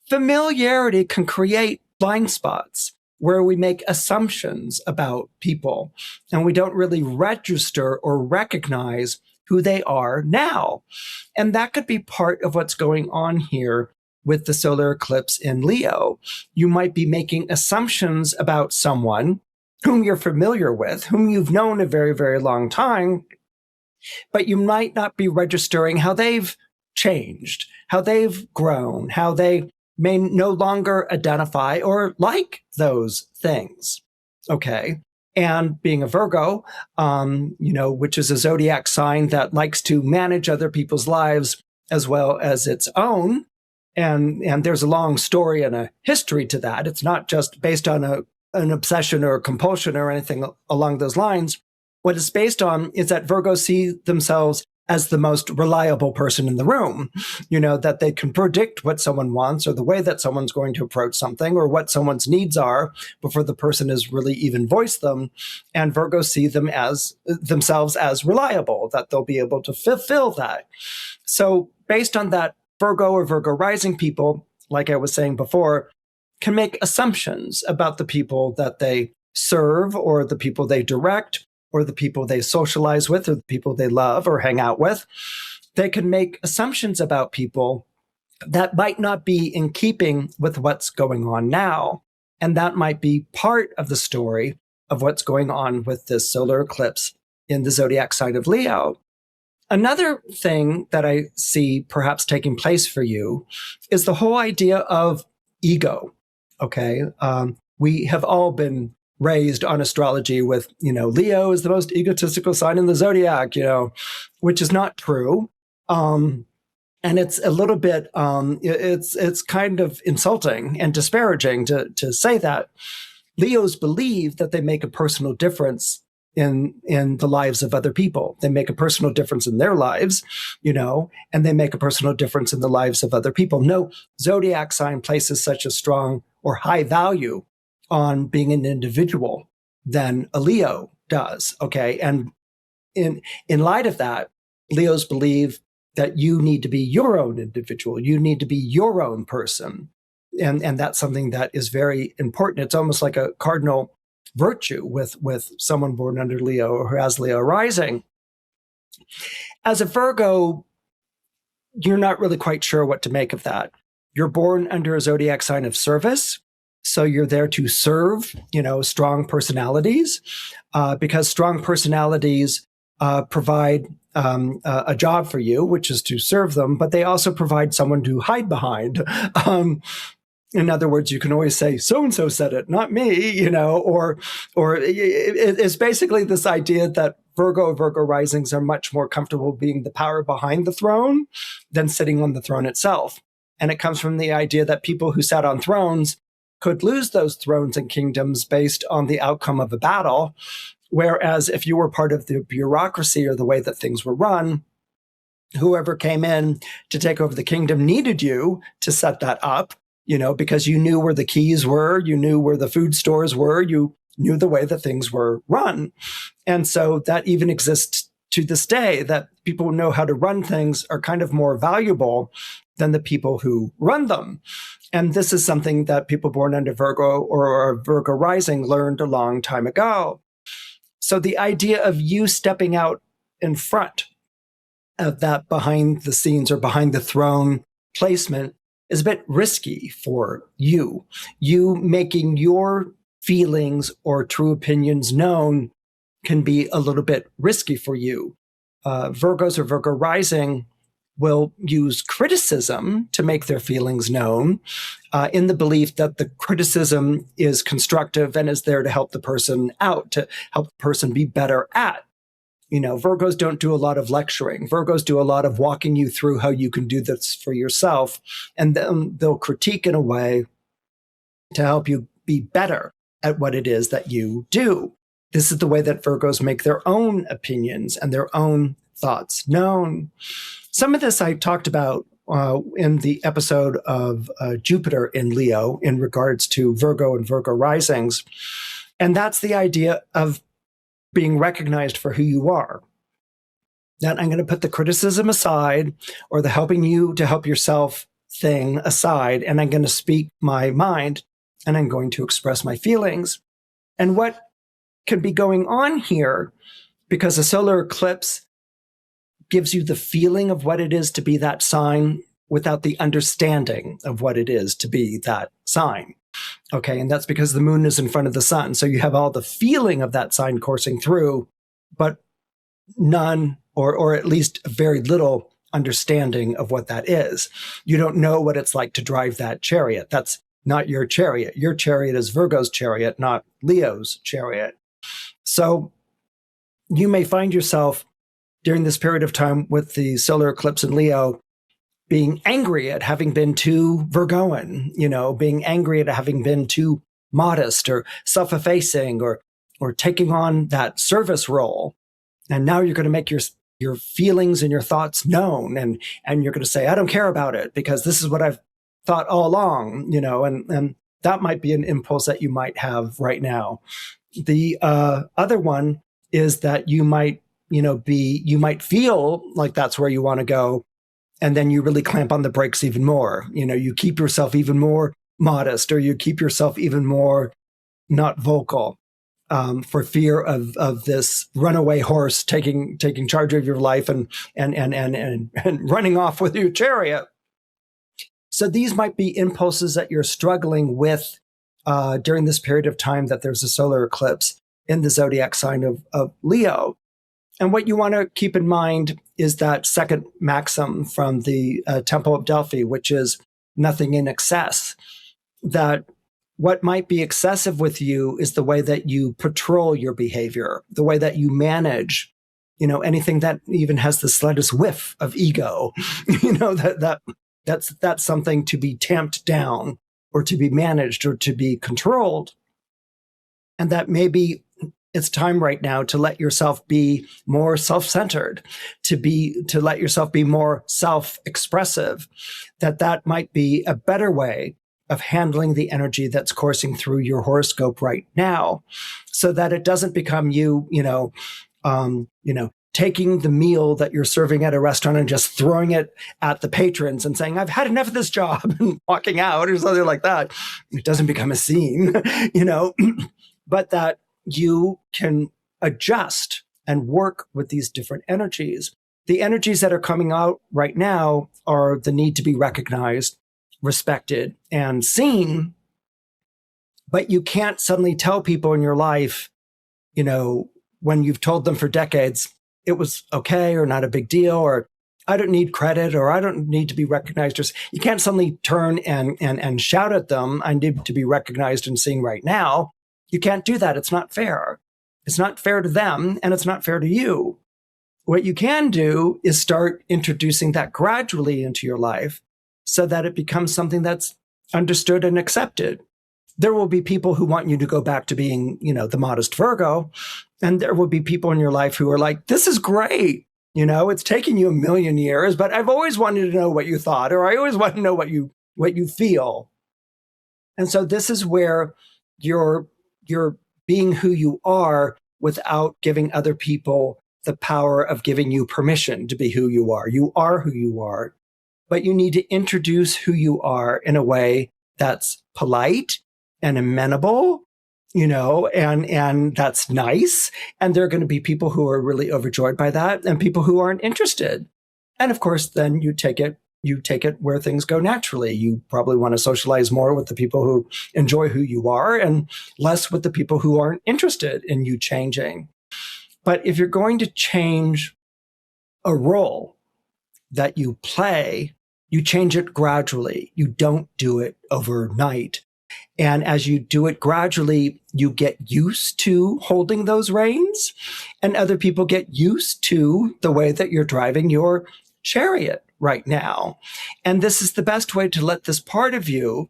Familiarity can create blind spots where we make assumptions about people and we don't really register or recognize who they are now. And that could be part of what's going on here with the solar eclipse in Leo. You might be making assumptions about someone whom you're familiar with, whom you've known a very, very long time, but you might not be registering how they've changed, how they've grown, how they may no longer identify or like those things. Okay. And being a Virgo, which is a zodiac sign that likes to manage other people's lives as well as its own. And there's a long story and a history to that. It's not just based on an obsession or a compulsion or anything along those lines. What it's based on is that Virgos see themselves as the most reliable person in the room, that they can predict what someone wants or the way that someone's going to approach something or what someone's needs are before the person has really even voiced them. And Virgos see themselves as reliable, that they'll be able to fulfill that. So based on that, Virgo or Virgo rising people, like I was saying before, can make assumptions about the people that they serve or the people they direct or the people they socialize with or the people they love or hang out with. They can make assumptions about people that might not be in keeping with what's going on now. And that might be part of the story of what's going on with this solar eclipse in the zodiac sign of Leo. Another thing that I see perhaps taking place for you is the whole idea of ego. Okay. We have all been raised on astrology with, Leo is the most egotistical sign in the zodiac, which is not true. And it's a little bit, it's kind of insulting and disparaging to say that. Leos believe that they make a personal difference in the lives of other people. They make a personal difference in their lives, and they make a personal difference in the lives of other people. No zodiac sign places such a strong or high value on being an individual than a Leo does. Okay. And in light of that, Leos believe that you need to be your own individual. You need to be your own person. And that's something that is very important. It's almost like a cardinal virtue with someone born under Leo or who has Leo rising. As a Virgo, you're not really quite sure what to make of that. You're born under a zodiac sign of service. So you're there to serve, strong personalities, because strong personalities provide a job for you, which is to serve them, but they also provide someone to hide behind. In other words, you can always say, so-and-so said it, not me, or it's basically this idea that Virgo risings are much more comfortable being the power behind the throne than sitting on the throne itself. And it comes from the idea that people who sat on thrones could lose those thrones and kingdoms based on the outcome of a battle. Whereas if you were part of the bureaucracy or the way that things were run, whoever came in to take over the kingdom needed you to set that up, because you knew where the keys were, you knew where the food stores were, you knew the way that things were run. And so that even exists to this day, that people who know how to run things are kind of more valuable than the people who run them. And this is something that people born under Virgo or Virgo rising learned a long time ago. So the idea of you stepping out in front of that behind the scenes or behind the throne placement is a bit risky for you. You making your feelings or true opinions known can be a little bit risky for you. Virgos or Virgo rising will use criticism to make their feelings known, in the belief that the criticism is constructive and is there to help the person out, to help the person be better at. Virgos don't do a lot of lecturing. Virgos do a lot of walking you through how you can do this for yourself. And then they'll critique in a way to help you be better at what it is that you do. This is the way that Virgos make their own opinions and their own thoughts known. Some of this I talked about in the episode of Jupiter in Leo in regards to Virgo and Virgo risings. And that's the idea of being recognized for who you are. That I'm going to put the criticism aside or the helping you to help yourself thing aside, and I'm going to speak my mind and I'm going to express my feelings. And what can be going on here, because a solar eclipse gives you the feeling of what it is to be that sign without the understanding of what it is to be that sign. Okay, and that's because the moon is in front of the sun. So you have all the feeling of that sign coursing through, but none, or at least very little understanding of what that is. You don't know what it's like to drive that chariot. That's not your chariot. Your chariot is Virgo's chariot, not Leo's chariot. So you may find yourself during this period of time with the solar eclipse in Leo being angry at having been too Virgoan, being angry at having been too modest or self-effacing or taking on that service role. And now you're going to make your feelings and your thoughts known, and you're going to say, I don't care about it because this is what I've thought all along, and that might be an impulse that you might have right now. The other one is that you might feel like that's where you want to go, and then you really clamp on the brakes even more. You keep yourself even more modest, or you keep yourself even more not vocal, for fear of this runaway horse taking charge of your life and running off with your chariot. So these might be impulses that you're struggling with during this period of time that there's a solar eclipse in the zodiac sign of Leo. And what you want to keep in mind is that second maxim from the Temple of Delphi, which is nothing in excess. That what might be excessive with you is the way that you patrol your behavior, the way that you manage, anything that even has the slightest whiff of ego, that's something to be tamped down or to be managed or to be controlled. And that maybe it's time right now to let yourself be more self-centered, to let yourself be more self-expressive, that might be a better way of handling the energy that's coursing through your horoscope right now, so that it doesn't become you, taking the meal that you're serving at a restaurant and just throwing it at the patrons and saying, I've had enough of this job, and walking out or something like that. It doesn't become a scene, but that you can adjust and work with these different energies. The energies that are coming out right now are the need to be recognized, respected, and seen. But you can't suddenly tell people in your life, when you've told them for decades, it was okay or not a big deal, or I don't need credit, or I don't need to be recognized. Or you can't suddenly turn and shout at them, I need to be recognized and seen right now. You can't do that. It's not fair. It's not fair to them, and it's not fair to you. What you can do is start introducing that gradually into your life so that it becomes something that's understood and accepted. There will be people who want you to go back to being, the modest Virgo. And there will be people in your life who are like, this is great. It's taken you 1,000,000 years, but I've always wanted to know what you thought, or I always want to know what you feel. And so this is where you're being who you are without giving other people the power of giving you permission to be who you are. You are who you are, but you need to introduce who you are in a way that's polite and amenable, and that's nice. And there are going to be people who are really overjoyed by that and people who aren't interested. And of course, then you take it where things go naturally. You probably want to socialize more with the people who enjoy who you are and less with the people who aren't interested in you changing. But if you're going to change a role that you play, you change it gradually. You don't do it overnight. And as you do it gradually, you get used to holding those reins, and other people get used to the way that you're driving your chariot right now. And this is the best way to let this part of you,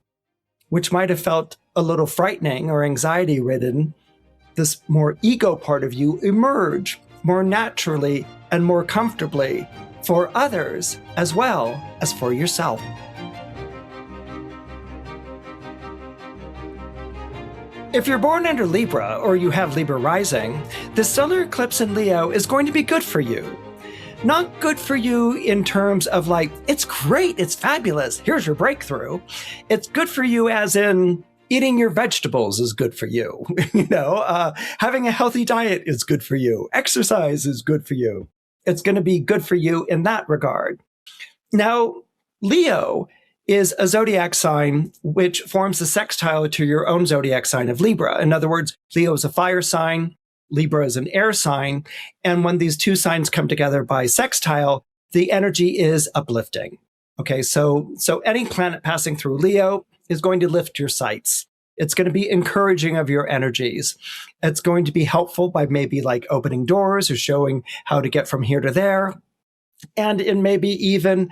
which might have felt a little frightening or anxiety ridden, this more ego part of you emerge more naturally and more comfortably for others as well as for yourself. If you're born under Libra or you have Libra rising, the solar eclipse in Leo is going to be good for you. Not good for you in terms of like, it's great, it's fabulous, here's your breakthrough. It's good for you as in eating your vegetables is good for you. Having a healthy diet is good for you. Exercise is good for you. It's going to be good for you in that regard. Now, Leo is a zodiac sign which forms a sextile to your own zodiac sign of Libra. In other words, Leo is a fire sign, Libra is an air sign, and when these two signs come together by sextile, the energy is uplifting. Okay, so any planet passing through Leo is going to lift your sights. It's going to be encouraging of your energies. It's going to be helpful by maybe like opening doors or showing how to get from here to there. And in maybe even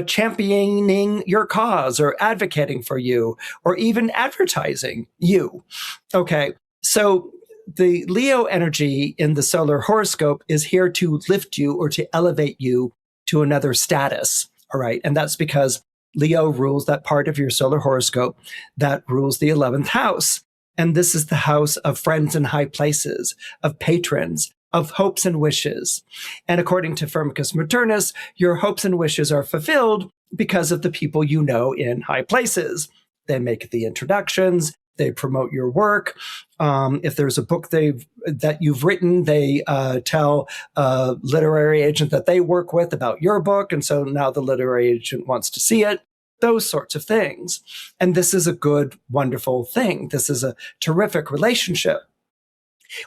championing your cause or advocating for you or even advertising you. Okay, so the Leo energy in the solar horoscope is here to lift you or to elevate you to another status. All right, and that's because Leo rules that part of your solar horoscope that rules the 11th house. And this is the house of friends in high places, of patrons, of hopes and wishes. And according to Firmicus Maternus, your hopes and wishes are fulfilled because of the people you know in high places. They make the introductions, they promote your work. If there's a book that you've written, they tell a literary agent that they work with about your book. And so now the literary agent wants to see it. Those sorts of things. And this is a good, wonderful thing. This is a terrific relationship.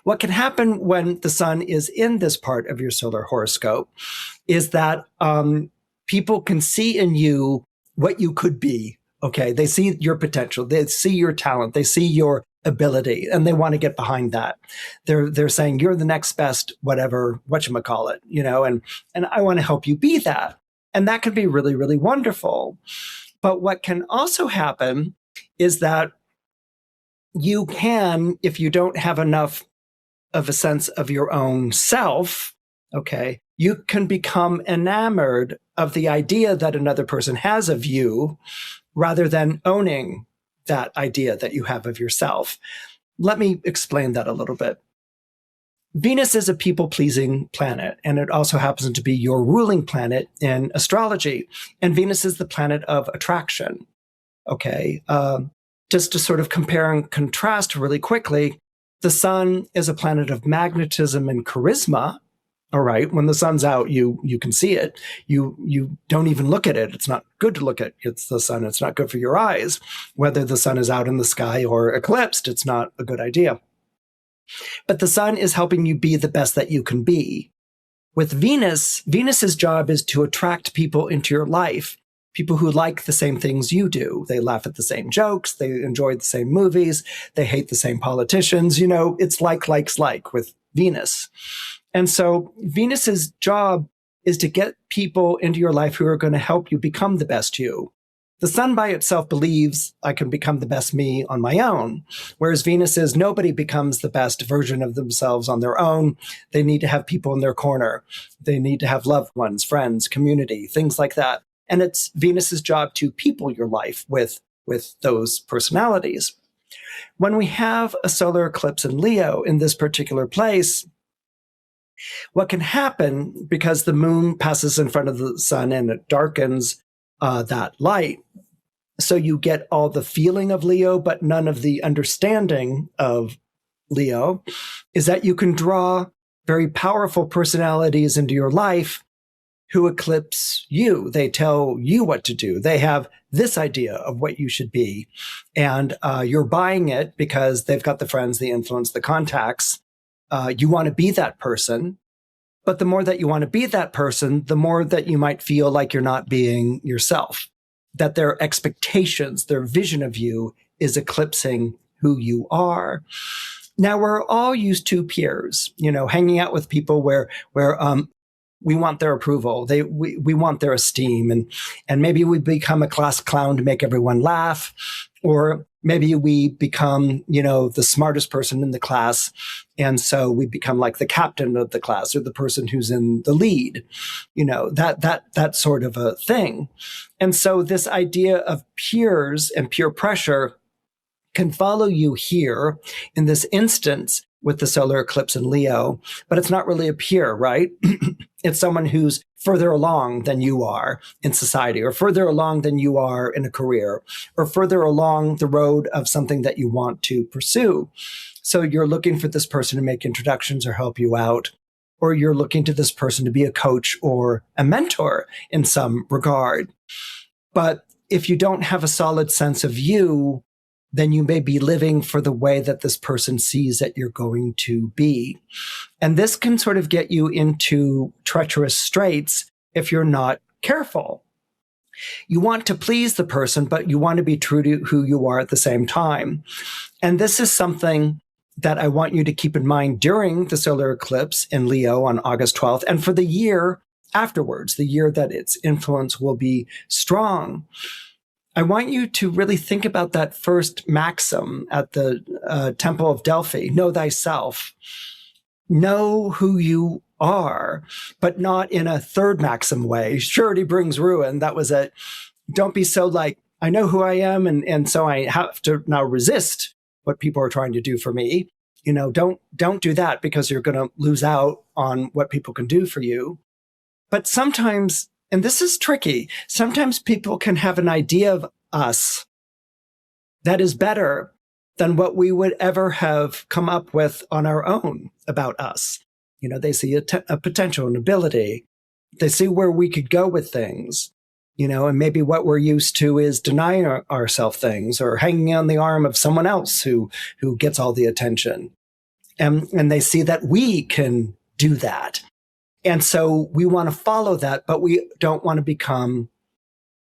What can happen when the sun is in this part of your solar horoscope is that people can see in you what you could be. Okay, they see your potential, they see your talent, they see your ability, and they want to get behind that. They're saying you're the next best, whatever, whatchamacallit, and I want to help you be that. And that can be really, really wonderful. But what can also happen is that you can, if you don't have enough of a sense of your own self, okay, you can become enamored of the idea that another person has of you rather than owning that idea that you have of yourself. Let me explain that a little bit. Venus is a people-pleasing planet, and it also happens to be your ruling planet in astrology. And Venus is the planet of attraction. Okay, just to sort of compare and contrast really quickly, the sun is a planet of magnetism and charisma. All right, when the sun's out, you can see it. You don't even look at it. It's not good to look at. It's the sun. It's not good for your eyes. Whether the sun is out in the sky or eclipsed, it's not a good idea. But the sun is helping you be the best that you can be. With Venus, Venus's job is to attract people into your life, people who like the same things you do. They laugh at the same jokes. They enjoy the same movies. They hate the same politicians. It's like with Venus. And so Venus's job is to get people into your life who are going to help you become the best you. The sun by itself believes I can become the best me on my own, whereas Venus is nobody becomes the best version of themselves on their own. They need to have people in their corner. They need to have loved ones, friends, community, things like that. And it's Venus's job to people your life with those personalities. When we have a solar eclipse in Leo in this particular place, what can happen, because the moon passes in front of the sun and it darkens that light, so you get all the feeling of Leo, but none of the understanding of Leo, is that you can draw very powerful personalities into your life who eclipse you. They tell you what to do. They have this idea of what you should be. And you're buying it because they've got the friends, the influence, the contacts. You want to be that person. But the more that you want to be that person, the more that you might feel like you're not being yourself, that their expectations, their vision of you is eclipsing who you are. Now, we're all used to peers, hanging out with people where we want their approval. We want their esteem. And maybe we become a class clown to make everyone laugh. Or Maybe we become, the smartest person in the class. And so we become like the captain of the class or the person who's in the lead, that sort of a thing. And so this idea of peers and peer pressure can follow you here in this instance with the solar eclipse in Leo, but it's not really a peer, right? It's someone who's further along than you are in society, or further along than you are in a career, or further along the road of something that you want to pursue. So you're looking for this person to make introductions or help you out, or you're looking to this person to be a coach or a mentor in some regard. But if you don't have a solid sense of you, then you may be living for the way that this person sees that you're going to be. And this can sort of get you into treacherous straits if you're not careful. You want to please the person, but you want to be true to who you are at the same time. And this is something that I want you to keep in mind during the solar eclipse in Leo on August 12th, and for the year afterwards, the year that its influence will be strong. I want you to really think about that first maxim at the Temple of Delphi, know thyself. Know who you are, but not in a third maxim way. Surety brings ruin. That was it. Don't be so like, I know who I am, and so I have to now resist what people are trying to do for me. Don't do that, because you're going to lose out on what people can do for you. But sometimes, and this is tricky, sometimes people can have an idea of us that is better than what we would ever have come up with on our own about us. They see a potential, an ability. They see where we could go with things, and maybe what we're used to is denying ourselves things or hanging on the arm of someone else who gets all the attention. And they see that we can do that. And so we want to follow that, but we don't want to become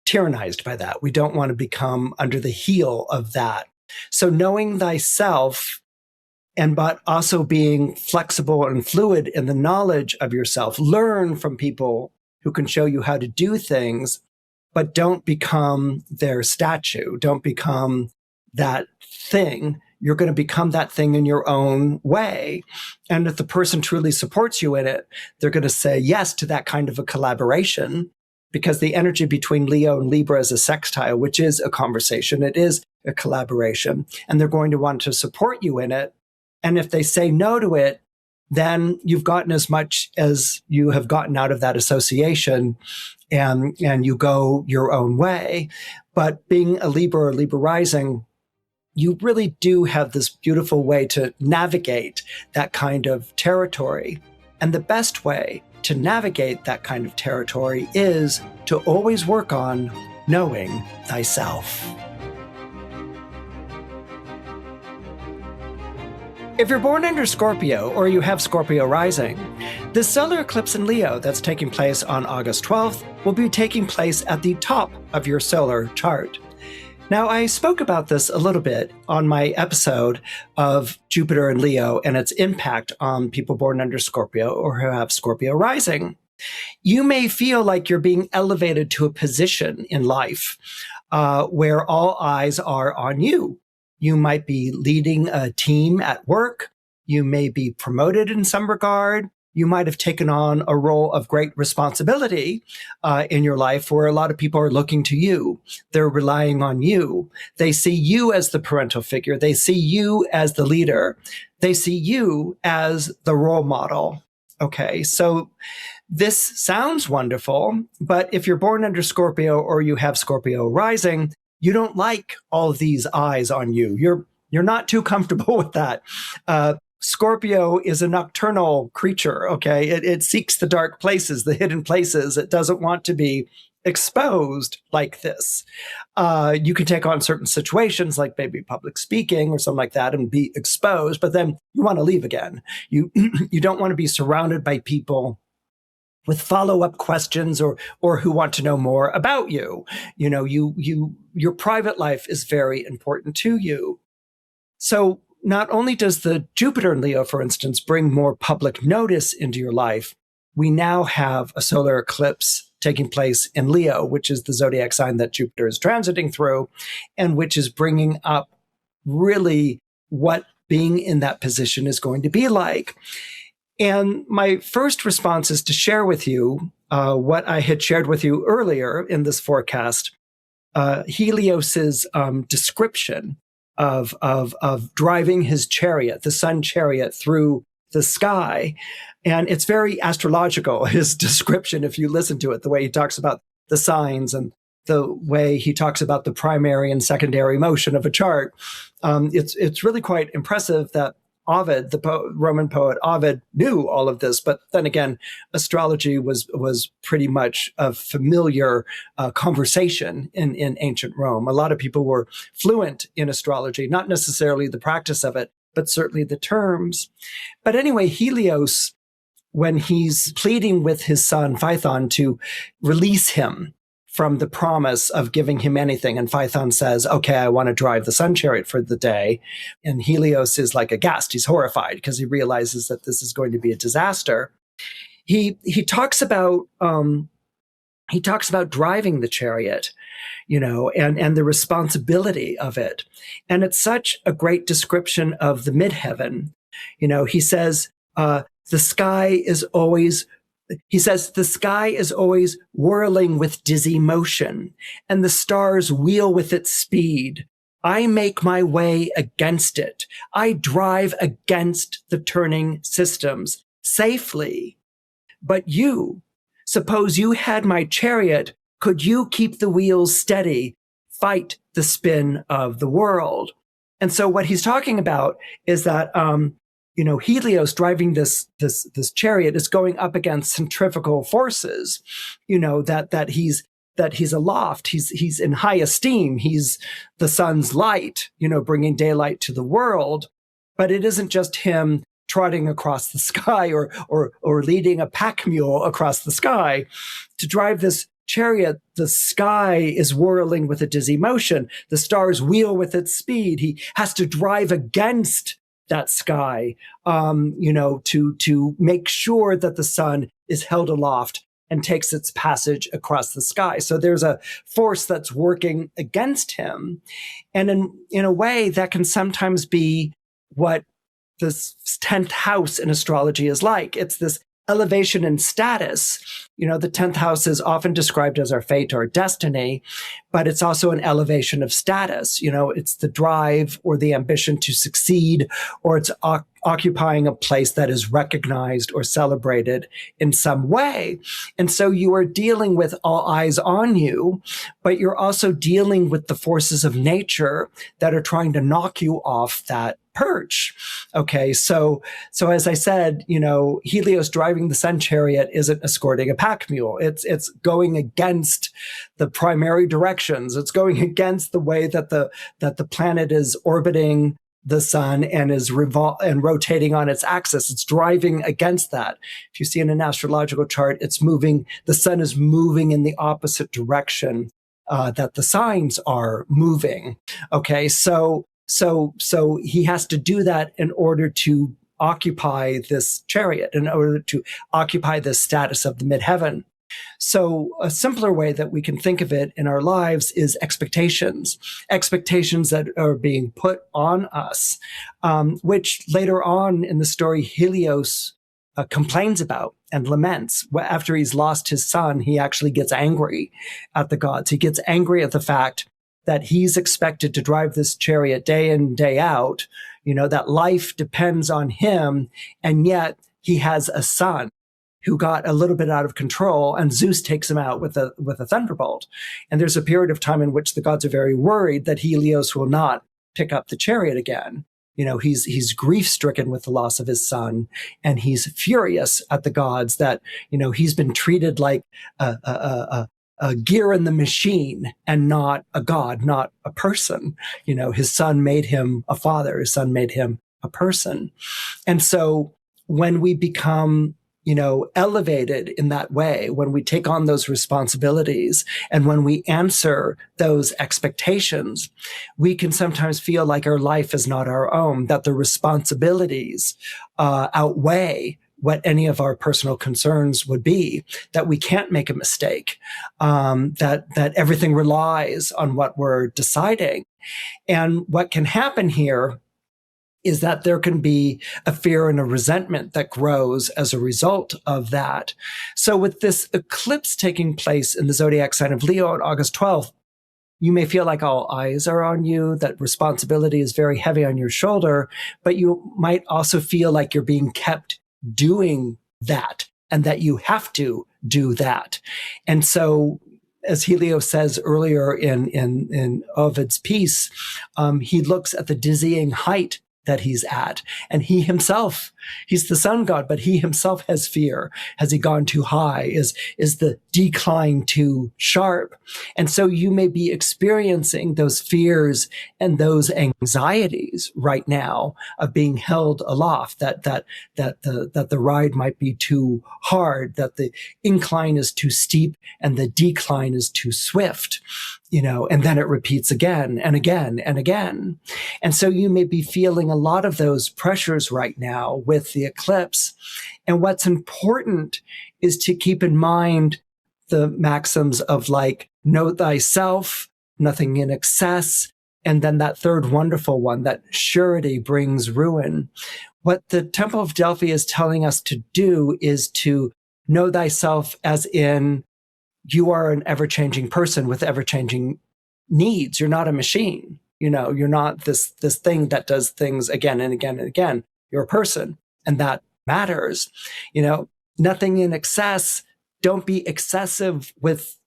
tyrannized by that. We don't want to become under the heel of that. So knowing thyself, but also being flexible and fluid in the knowledge of yourself. Learn from people who can show you how to do things, but don't become their statue. Don't become that thing. You're going to become that thing in your own way. And if the person truly supports you in it, they're going to say yes to that kind of a collaboration, because the energy between Leo and Libra is a sextile, which is a conversation. It is a collaboration, and they're going to want to support you in it. And if they say no to it, then you've gotten as much as you have gotten out of that association, and you go your own way. But being a Libra or Libra rising, you really do have this beautiful way to navigate that kind of territory. And the best way to navigate that kind of territory is to always work on knowing thyself. If you're born under Scorpio or you have Scorpio rising, the solar eclipse in Leo that's taking place on August 12th will be taking place at the top of your solar chart. Now, I spoke about this a little bit on my episode of Jupiter and Leo and its impact on people born under Scorpio or who have Scorpio rising. You may feel like you're being elevated to a position in life where all eyes are on you. You might be leading a team at work. You may be promoted in some regard. You might have taken on a role of great responsibility in your life where a lot of people are looking to you. They're relying on you. They see you as the parental figure. They see you as the leader. They see you as the role model. Okay, so this sounds wonderful, but if you're born under Scorpio or you have Scorpio rising, you don't like all of these eyes on you. You're not too comfortable with that. Scorpio is a nocturnal creature, okay? It seeks the dark places, the hidden places. It doesn't want to be exposed like this. You can take on certain situations like maybe public speaking or something like that and be exposed, but then you want to leave again. You don't want to be surrounded by people with follow-up questions or who want to know more about you. Your private life is very important to you. So not only does the Jupiter in Leo, for instance, bring more public notice into your life, we now have a solar eclipse taking place in Leo, which is the zodiac sign that Jupiter is transiting through, and which is bringing up really what being in that position is going to be like. And my first response is to share with you what I had shared with you earlier in this forecast, Helios's description of driving his chariot, the sun chariot, through the sky. And it's very astrological, his description, if you listen to it, the way he talks about the signs and the way he talks about the primary and secondary motion of a chart. It's really quite impressive that Ovid, the Roman poet Ovid, knew all of this. But then again, astrology was pretty much a familiar conversation in ancient Rome. A lot of people were fluent in astrology, not necessarily the practice of it, but certainly the terms. But anyway, Helios, when he's pleading with his son Phaethon to release him from the promise of giving him anything. And Phaethon says, okay, I want to drive the sun chariot for the day. And Helios is like aghast. He's horrified because he realizes that this is going to be a disaster. He talks about driving the chariot, and the responsibility of it. And it's such a great description of the midheaven. He says, the sky is always whirling with dizzy motion, and the stars wheel with its speed. I make my way against it. I drive against the turning systems safely. But you, suppose you had my chariot, could you keep the wheels steady, fight the spin of the world? And so what he's talking about is that, Helios driving this chariot is going up against centrifugal forces, that he's aloft, he's in high esteem, he's the sun's light, bringing daylight to the world. But it isn't just him trotting across the sky or leading a pack mule across the sky. To drive this chariot, the sky is whirling with a dizzy motion. The stars wheel with its speed. He has to drive against that sky, to make sure that the sun is held aloft and takes its passage across the sky. So there's a force that's working against him. And in a way, that can sometimes be what this 10th house in astrology is like. It's this elevation in status. The 10th house is often described as our fate or destiny, but it's also an elevation of status. It's the drive or the ambition to succeed, or it's occupying a place that is recognized or celebrated in some way. And so you are dealing with all eyes on you, but you're also dealing with the forces of nature that are trying to knock you off that perch. Okay, so as I said, Helios driving the sun chariot isn't escorting a pack mule. It's going against the primary directions. It's going against the way that the planet is orbiting the sun and is rotating on its axis. It's driving against that. If you see in an astrological chart, the sun is moving in the opposite direction that the signs are moving. Okay, so he has to do that in order to occupy this chariot, in order to occupy this status of the midheaven. So a simpler way that we can think of it in our lives is expectations that are being put on us, which later on in the story, Helios complains about and laments. After he's lost his son, he actually gets angry at the gods. He gets angry at the fact that he's expected to drive this chariot day in, day out, that life depends on him, and yet he has a son who got a little bit out of control, and Zeus takes him out with a thunderbolt. And there's a period of time in which the gods are very worried that Helios will not pick up the chariot again. He's grief-stricken with the loss of his son, and he's furious at the gods that, he's been treated like a gear in the machine and not a god, not a person. His son made him a father, his son made him a person. And so when we become elevated in that way, when we take on those responsibilities and when we answer those expectations, we can sometimes feel like our life is not our own, that the responsibilities outweigh what any of our personal concerns would be, that we can't make a mistake, that everything relies on what we're deciding. And what can happen here is that there can be a fear and a resentment that grows as a result of that. So with this eclipse taking place in the zodiac sign of Leo on August 12th, you may feel like all eyes are on you, that responsibility is very heavy on your shoulder, but you might also feel like you're being kept doing that and that you have to do that. And so, as Helios says earlier in Ovid's piece, he looks at the dizzying height that he's at. And he himself, he's the sun god, but he himself has fear. Has he gone too high? Is the decline too sharp? And so you may be experiencing those fears and those anxieties right now of being held aloft, that the ride might be too hard, that the incline is too steep and the decline is too swift. And then it repeats again and again and again. And so you may be feeling a lot of those pressures right now with the eclipse. And what's important is to keep in mind the maxims of know thyself, nothing in excess, and then that third wonderful one, that surety brings ruin. What the Temple of Delphi is telling us to do is to know thyself as in, you are an ever-changing person with ever-changing needs. You're not a machine. You're not this thing that does things again and again and again. You're a person, and that matters. Nothing in excess. Don't be excessive with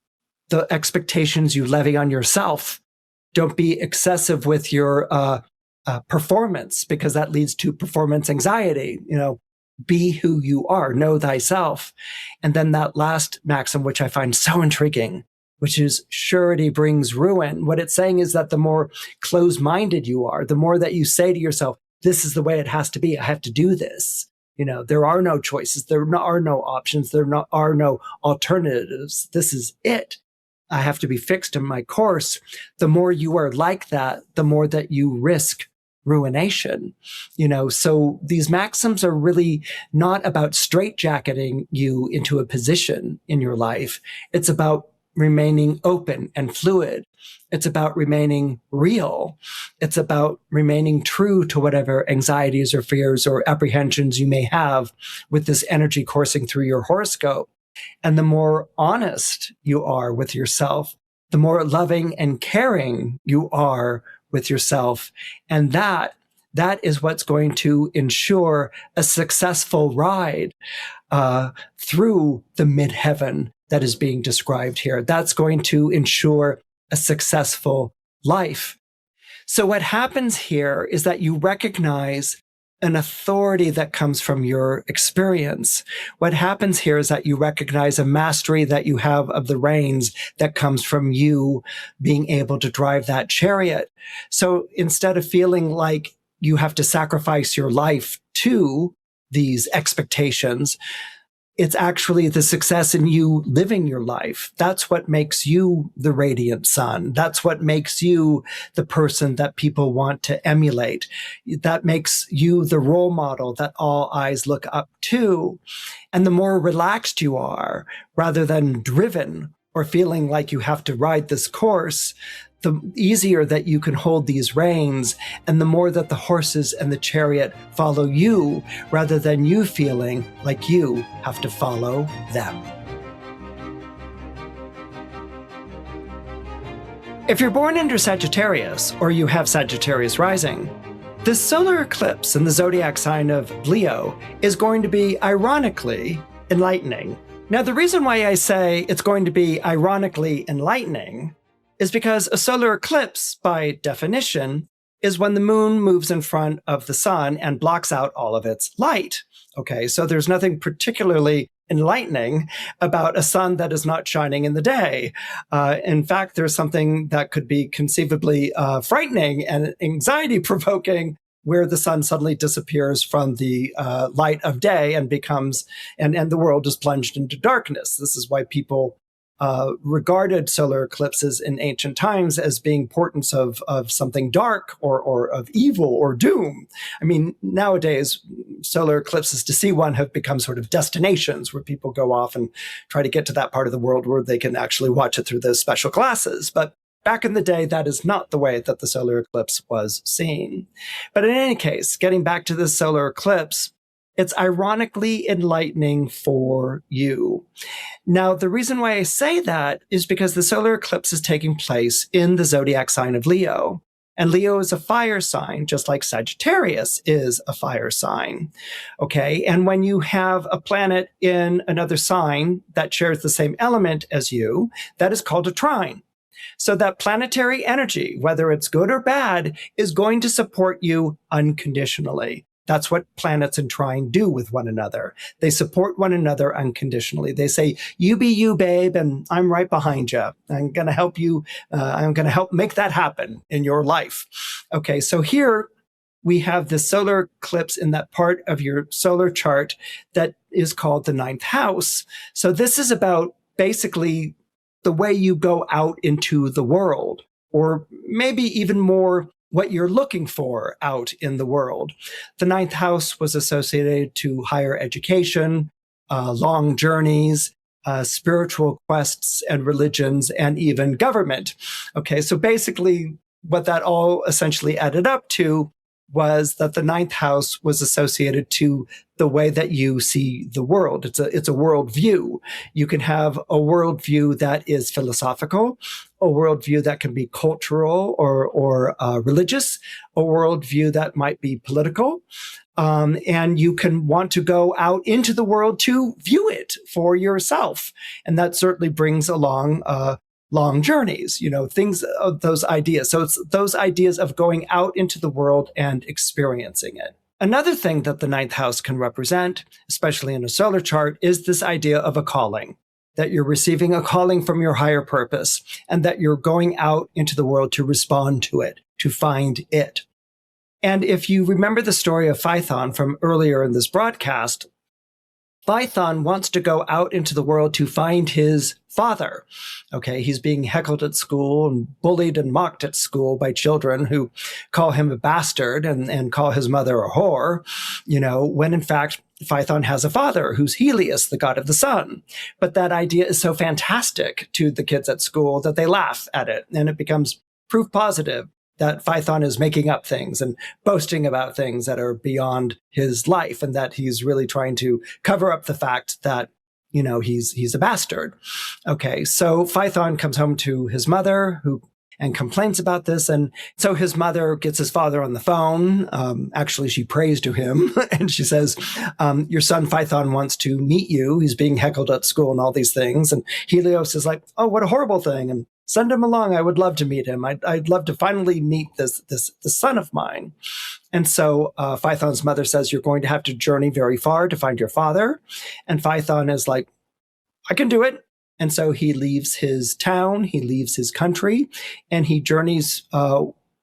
the expectations you levy on yourself. Don't be excessive with your performance, because that leads to performance anxiety. Be who you are, know thyself. And then that last maxim, which I find so intriguing, which is surety brings ruin. What it's saying is that the more closed-minded you are, the more that you say to yourself, this is the way it has to be. I have to do this. There are no choices. There are no options. There are no alternatives. This is it. I have to be fixed in my course. The more you are like that, the more that you risk ruination. So these maxims are really not about straitjacketing you into a position in your life. It's about remaining open and fluid. It's about remaining real. It's about remaining true to whatever anxieties or fears or apprehensions you may have with this energy coursing through your horoscope. And the more honest you are with yourself, the more loving and caring you are with yourself. And that is what's going to ensure a successful ride through the midheaven that is being described here. That's going to ensure a successful life. So what happens here is that you recognize an authority that comes from your experience. What happens here is that you recognize a mastery that you have of the reins that comes from you being able to drive that chariot. So instead of feeling like you have to sacrifice your life to these expectations, it's actually the success in you living your life. That's what makes you the radiant sun. That's what makes you the person that people want to emulate. That makes you the role model that all eyes look up to. And the more relaxed you are, rather than driven or feeling like you have to ride this course, the easier that you can hold these reins, and the more that the horses and the chariot follow you, rather than you feeling like you have to follow them. If you're born under Sagittarius, or you have Sagittarius rising, the solar eclipse in the zodiac sign of Leo is going to be ironically enlightening. Now, the reason why I say it's going to be ironically enlightening is because a solar eclipse, by definition, is when the moon moves in front of the sun and blocks out all of its light. Okay, so there's nothing particularly enlightening about a sun that is not shining in the day. In fact, there's something that could be conceivably frightening and anxiety-provoking, where the sun suddenly disappears from the light of day and becomes, and the world is plunged into darkness. This is why people regarded solar eclipses in ancient times as being portents of something dark or of evil or doom. I mean, nowadays, solar eclipses, to see one, have become sort of destinations where people go off and try to get to that part of the world where they can actually watch it through those special glasses. But back in the day, that is not the way that the solar eclipse was seen. But in any case, getting back to this solar eclipse, it's ironically enlightening for you. Now, the reason why I say that is because the solar eclipse is taking place in the zodiac sign of Leo. And Leo is a fire sign, just like Sagittarius is a fire sign. Okay. And when you have a planet in another sign that shares the same element as you, that is called a trine. So that planetary energy, whether it's good or bad, is going to support you unconditionally. That's what planets and trine do with one another. They support one another unconditionally. They say, you be you, babe, and I'm right behind you. I'm going to help you. I'm going to help make that happen in your life. Okay, so here we have the solar eclipse in that part of your solar chart that is called the ninth house. So this is about basically the way you go out into the world, or maybe even more what you're looking for out in the world. The ninth house was associated to higher education, long journeys, spiritual quests and religions, and even government. Okay, so basically what that all essentially added up to was that the ninth house was associated to the way that you see the world. It's a worldview. You can have a worldview that is philosophical, a worldview that can be cultural or religious, a worldview that might be political. And you can want to go out into the world to view it for yourself. And that certainly brings along long journeys, things of those ideas. So it's those ideas of going out into the world and experiencing it. Another thing that the ninth house can represent, especially in a solar chart, is this idea of a calling, that you're receiving a calling from your higher purpose, and that you're going out into the world to respond to it, to find it. And if you remember the story of Phaethon from earlier in this broadcast, Phaethon wants to go out into the world to find his father. Okay, he's being heckled at school and bullied and mocked at school by children who call him a bastard and call his mother a whore, when in fact Phaethon has a father who's Helios, the god of the sun. But that idea is so fantastic to the kids at school that they laugh at it, and it becomes proof positive that Phaethon is making up things and boasting about things that are beyond his life, and that he's really trying to cover up the fact that, he's a bastard. Okay, so Phaethon comes home to his mother and complains about this. And so his mother gets his father on the phone. Actually, she prays to him and she says, your son Phaethon wants to meet you. He's being heckled at school and all these things. And Helios is like, oh, what a horrible thing. And send him along. I would love to meet him. I'd love to finally meet this son of mine. And so Phaethon's mother says, you're going to have to journey very far to find your father. And Phaethon is like, I can do it. And so he leaves his town, he leaves his country, and he journeys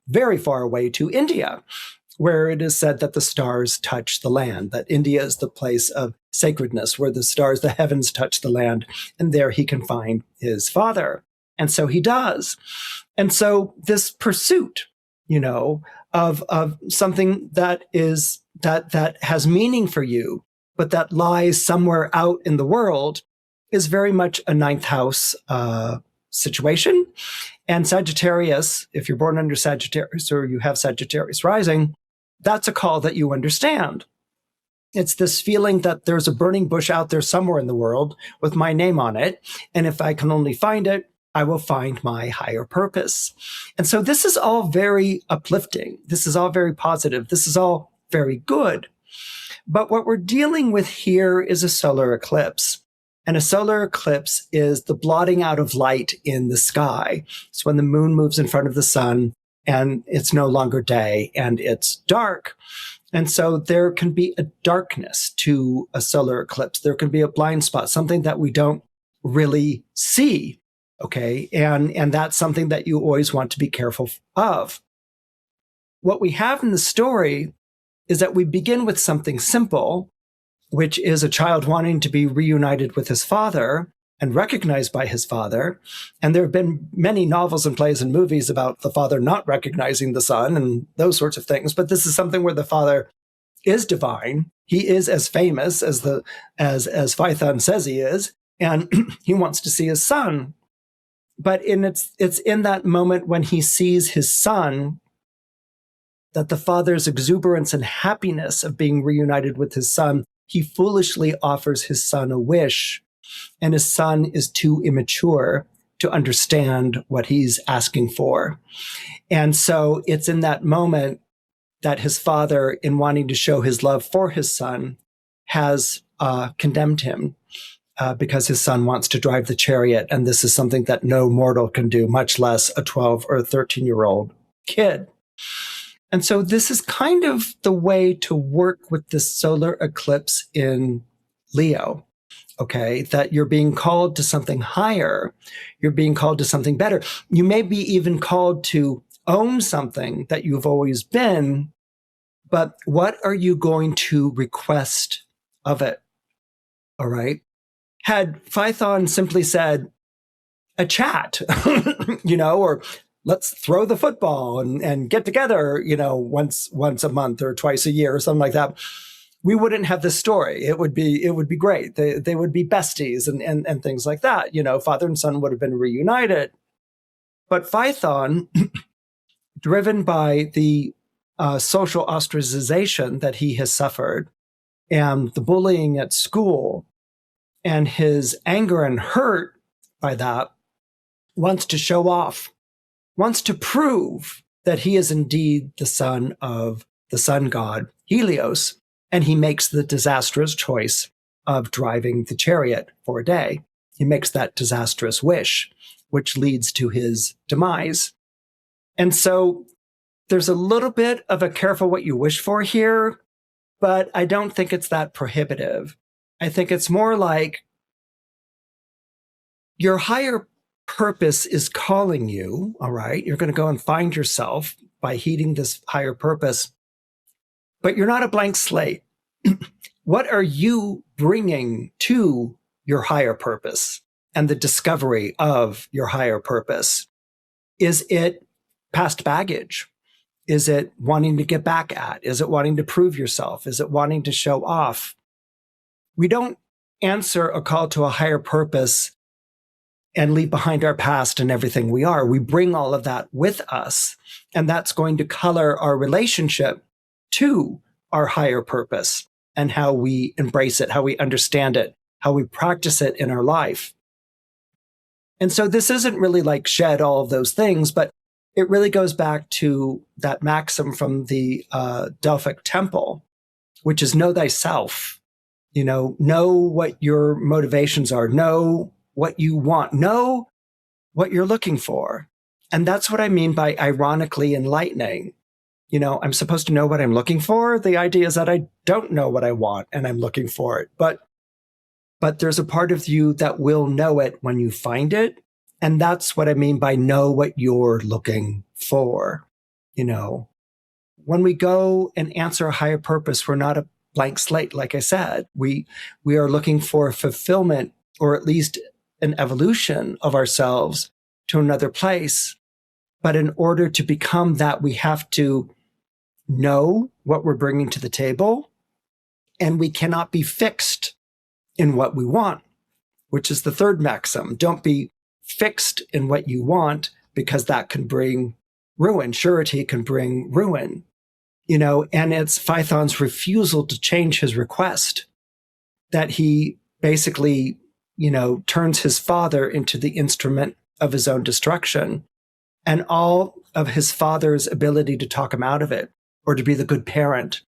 very far away to India, where it is said that the stars touch the land, that India is the place of sacredness, where the stars, the heavens touch the land, and there he can find his father. And so he does. And so this pursuit, of something that has meaning for you, but that lies somewhere out in the world, is very much a ninth house situation. And Sagittarius, if you're born under Sagittarius or you have Sagittarius rising, that's a call that you understand. It's this feeling that there's a burning bush out there somewhere in the world with my name on it. And if I can only find it, I will find my higher purpose. And so this is all very uplifting. This is all very positive. This is all very good. But what we're dealing with here is a solar eclipse. And a solar eclipse is the blotting out of light in the sky. It's when the moon moves in front of the sun and it's no longer day and it's dark. And so there can be a darkness to a solar eclipse. There can be a blind spot, something that we don't really see. Okay. And that's something that you always want to be careful of. What we have in the story is that we begin with something simple, which is a child wanting to be reunited with his father. and recognized by his father. And there have been many novels and plays and movies about the father not recognizing the son and those sorts of things. But this is something where the father is divine. He is as famous as Phaethon says he is, and he wants to see his son. But it's in that moment when he sees his son that the father's exuberance and happiness of being reunited with his son, he foolishly offers his son a wish, and his son is too immature to understand what he's asking for. And so it's in that moment that his father, in wanting to show his love for his son, has condemned him because his son wants to drive the chariot. And this is something that no mortal can do, much less a 12 or a 13-year-old kid. And so this is kind of the way to work with this solar eclipse in Leo, okay? That you're being called to something higher. You're being called to something better. You may be even called to own something that you've always been, but what are you going to request of it? All right. Had Phaethon simply said a chat, or let's throw the football and get together, once a month or twice a year or something like that, we wouldn't have this story. It would be great. They would be besties and things like that. Father and son would have been reunited. But Phaethon, driven by the social ostracization that he has suffered and the bullying at school and his anger and hurt by that, wants to show off, wants to prove that he is indeed the son of the sun god Helios, and he makes the disastrous choice of driving the chariot for a day. He makes that disastrous wish, which leads to his demise. And so there's a little bit of a careful what you wish for here, but I don't think it's that prohibitive. I think it's more like your higher purpose is calling you, all right? You're going to go and find yourself by heeding this higher purpose, but you're not a blank slate. What are you bringing to your higher purpose and the discovery of your higher purpose? Is it past baggage? Is it wanting to get back at? Is it wanting to prove yourself? Is it wanting to show off? We don't answer a call to a higher purpose and leave behind our past and everything we are. We bring all of that with us, and that's going to color our relationship to our higher purpose and how we embrace it, how we understand it, how we practice it in our life. And so this isn't really like shed all of those things, but it really goes back to that maxim from the Delphic temple, which is know thyself. Know what your motivations are, know what you want, know what you're looking for. And that's what I mean by ironically enlightening. I'm supposed to know what I'm looking for. The idea is that I don't know what I want and I'm looking for it. But there's a part of you that will know it when you find it. And that's what I mean by know what you're looking for. When we go and answer a higher purpose, we're not a blank slate. Like I said, we are looking for fulfillment, or at least an evolution of ourselves to another place. But in order to become that, we have to know what we're bringing to the table, and we cannot be fixed in what we want, which is the third maxim. Don't be fixed in what you want, because that can bring ruin. Surety can bring ruin, and it's Phaethon's refusal to change his request that he basically, turns his father into the instrument of his own destruction, and all of his father's ability to talk him out of it, or to be the good parent,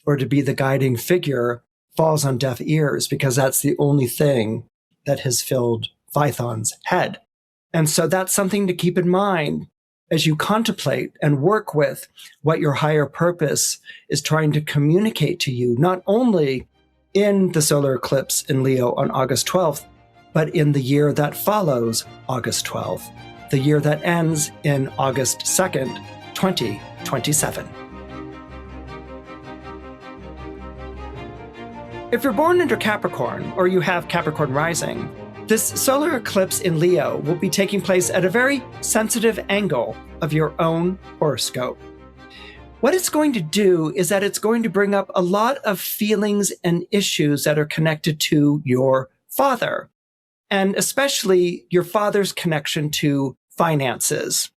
or to be the guiding figure, falls on deaf ears, because that's the only thing that has filled Phaethon's head. And so that's something to keep in mind as you contemplate and work with what your higher purpose is trying to communicate to you, not only in the solar eclipse in Leo on August 12th, but in the year that follows August 12th, the year that ends in August 2nd, 2027. If you're born under Capricorn, or you have Capricorn rising, This solar eclipse in Leo will be taking place at a very sensitive angle of your own horoscope. What it's going to do is that it's going to bring up a lot of feelings and issues that are connected to your father, and especially your father's connection to finances.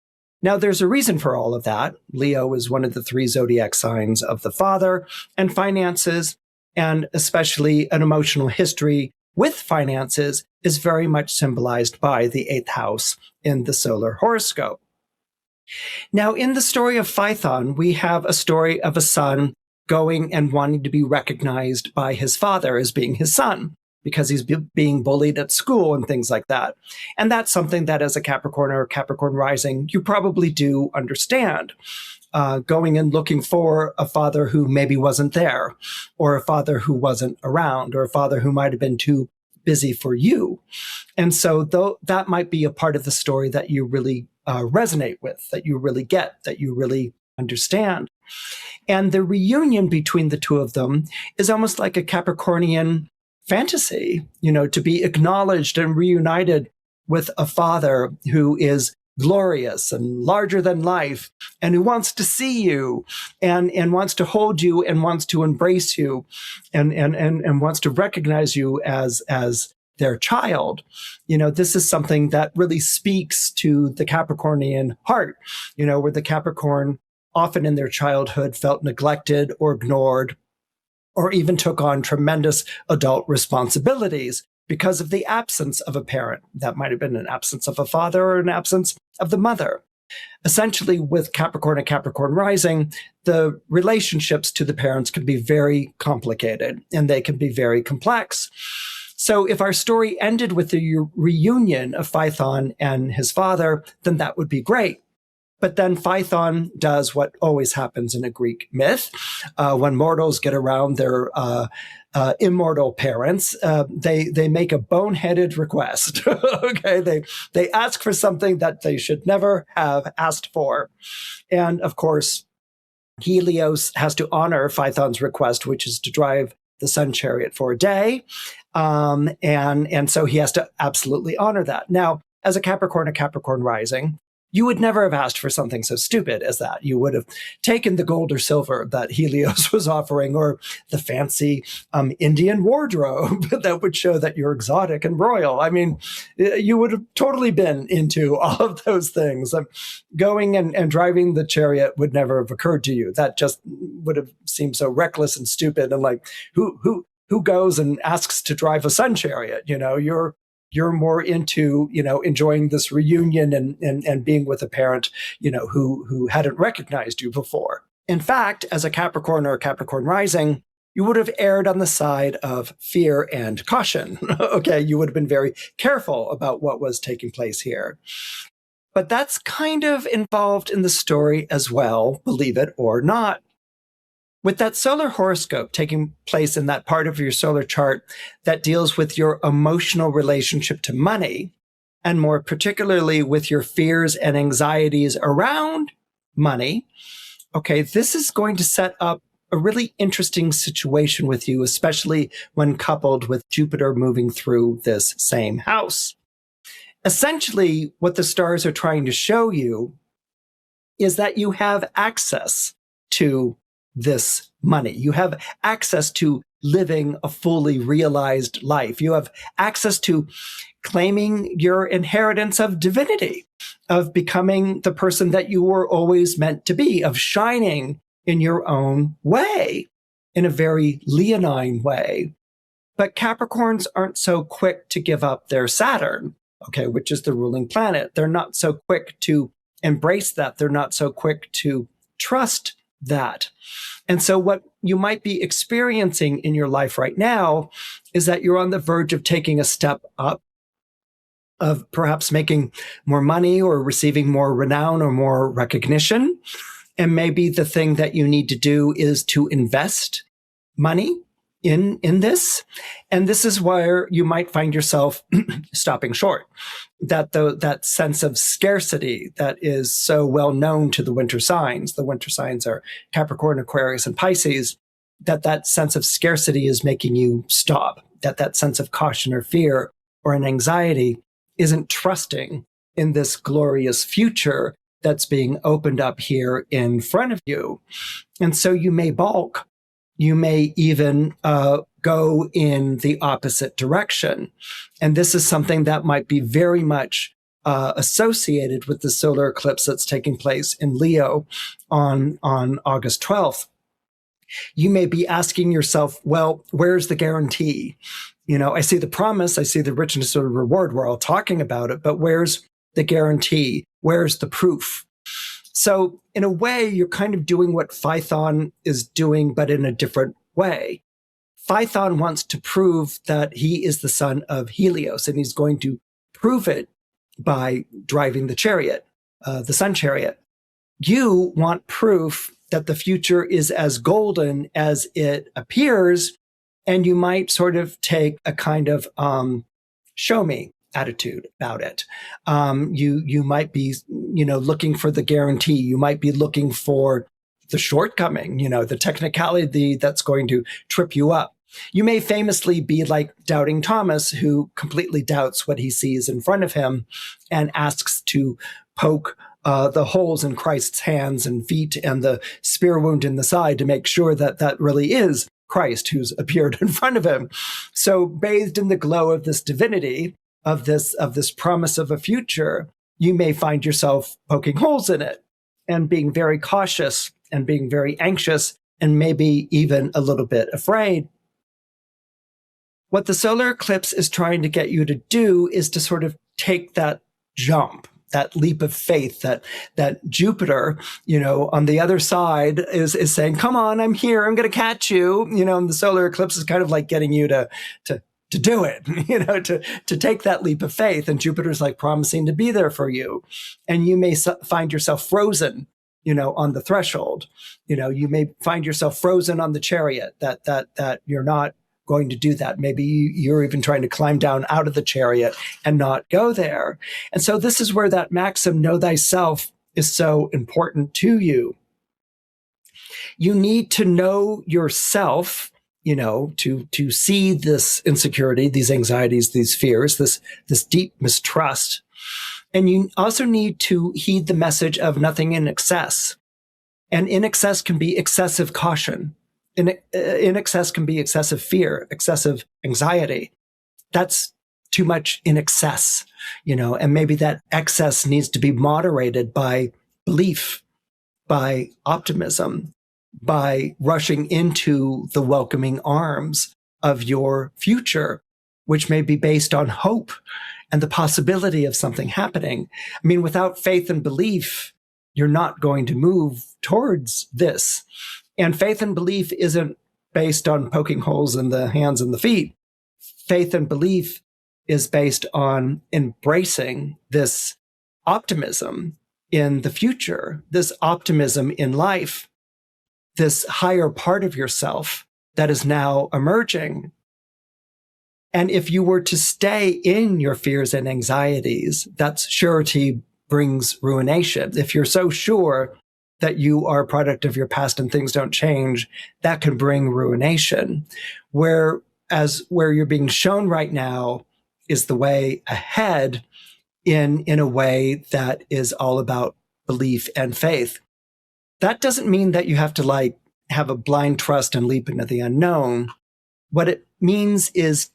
Now, there's a reason for all of that. Leo is one of the 3 zodiac signs of the father, and finances, and especially an emotional history with finances, is very much symbolized by the 8th house in the solar horoscope. Now, in the story of Phaethon, we have a story of a son going and wanting to be recognized by his father as being his son, because he's being bullied at school and things like that. And that's something that as a Capricorn or Capricorn rising, you probably do understand. Going and looking for a father who maybe wasn't there, or a father who wasn't around, or a father who might have been too busy for you. And so though that might be a part of the story that you really resonate with, that you really get, that you really understand. And the reunion between the two of them is almost like a Capricornian fantasy, to be acknowledged and reunited with a father who is glorious and larger than life, and who wants to see you and wants to hold you and wants to embrace you and wants to recognize you as their child. This is something that really speaks to the Capricornian heart, where the Capricorn often in their childhood felt neglected or ignored, or even took on tremendous adult responsibilities because of the absence of a parent. That might have been an absence of a father or an absence of the mother. Essentially, with Capricorn and Capricorn rising, the relationships to the parents can be very complicated and they can be very complex. So if our story ended with the reunion of Phaethon and his father, then that would be great. But then Phaethon does what always happens in a Greek myth. When mortals get around their immortal parents, they make a boneheaded request. Okay, they ask for something that they should never have asked for. And of course, Helios has to honor Phaethon's request, which is to drive the sun chariot for a day. And so he has to absolutely honor that. Now, as a Capricorn rising, you would never have asked for something so stupid as that. You would have taken the gold or silver that Helios was offering, or the fancy Indian wardrobe that would show that you're exotic and royal. I mean, you would have totally been into all of those things. Going and driving the chariot would never have occurred to you. That just would have seemed so reckless and stupid. And like, who goes and asks to drive a sun chariot? You're more into, enjoying this reunion and being with a parent, who hadn't recognized you before. In fact, as a Capricorn or a Capricorn rising, you would have erred on the side of fear and caution. Okay, you would have been very careful about what was taking place here. But that's kind of involved in the story as well, believe it or not. With that solar horoscope taking place in that part of your solar chart that deals with your emotional relationship to money, and more particularly with your fears and anxieties around money, okay, this is going to set up a really interesting situation with you, especially when coupled with Jupiter moving through this same house. Essentially, what the stars are trying to show you is that you have access to this money. You have access to living a fully realized life. You have access to claiming your inheritance of divinity, of becoming the person that you were always meant to be, of shining in your own way, in a very leonine way. But Capricorns aren't so quick to give up their Saturn, okay, which is the ruling planet. They're not so quick to embrace that. They're not so quick to trust that. And so what you might be experiencing in your life right now is that you're on the verge of taking a step up, of perhaps making more money or receiving more renown or more recognition. And maybe the thing that you need to do is to invest money in this. And this is where you might find yourself stopping short. That sense of scarcity that is so well known to the winter signs. The winter signs are Capricorn, Aquarius, and Pisces. That sense of scarcity is making you stop. That sense of caution or fear or an anxiety isn't trusting in this glorious future that's being opened up here in front of you. And so you may balk. You may even go in the opposite direction. And this is something that might be very much associated with the solar eclipse that's taking place in Leo on August 12th. You may be asking yourself, well, where's the guarantee? I see the promise, I see the richness of the reward. We're all talking about it, but where's the guarantee? Where's the proof? So in a way, you're kind of doing what Phaethon is doing, but in a different way. Phaethon wants to prove that he is the son of Helios, and he's going to prove it by driving the chariot, the sun chariot. You want proof that the future is as golden as it appears, and you might sort of take a kind of show me attitude about it. You might be, looking for the guarantee. You might be looking for the shortcoming, the technicality that's going to trip you up. You may famously be like doubting Thomas, who completely doubts what he sees in front of him and asks to poke the holes in Christ's hands and feet and the spear wound in the side to make sure that that really is Christ who's appeared in front of him. So bathed in the glow of this divinity, of this promise of a future, you may find yourself poking holes in it and being very cautious and being very anxious and maybe even a little bit afraid. What the solar eclipse is trying to get you to do is to sort of take that jump, that leap of faith, that Jupiter, on the other side is saying, come on, I'm here, I'm going to catch you. And the solar eclipse is kind of like getting you to do it, to take that leap of faith. And Jupiter's like promising to be there for you. And you may find yourself frozen, on the threshold. You may find yourself frozen on the chariot, that you're not going to do that. Maybe you're even trying to climb down out of the chariot and not go there. And so this is where that maxim, know thyself, is so important to you. You need to know yourself, to see this insecurity, these anxieties, these fears, this deep mistrust. And you also need to heed the message of nothing in excess. And in excess can be excessive caution. In excess can be excessive fear, excessive anxiety. That's too much in excess, and maybe that excess needs to be moderated by belief, by optimism, by rushing into the welcoming arms of your future, which may be based on hope and the possibility of something happening. I mean, without faith and belief, you're not going to move towards this. And faith and belief isn't based on poking holes in the hands and the feet. Faith and belief is based on embracing this optimism in the future, this optimism in life, this higher part of yourself that is now emerging. And if you were to stay in your fears and anxieties, that's surety brings ruination. If you're so sure that you are a product of your past and things don't change, that can bring ruination. Where you're being shown right now is the way ahead in a way that is all about belief and faith. That doesn't mean that you have to have a blind trust and leap into the unknown. What it means is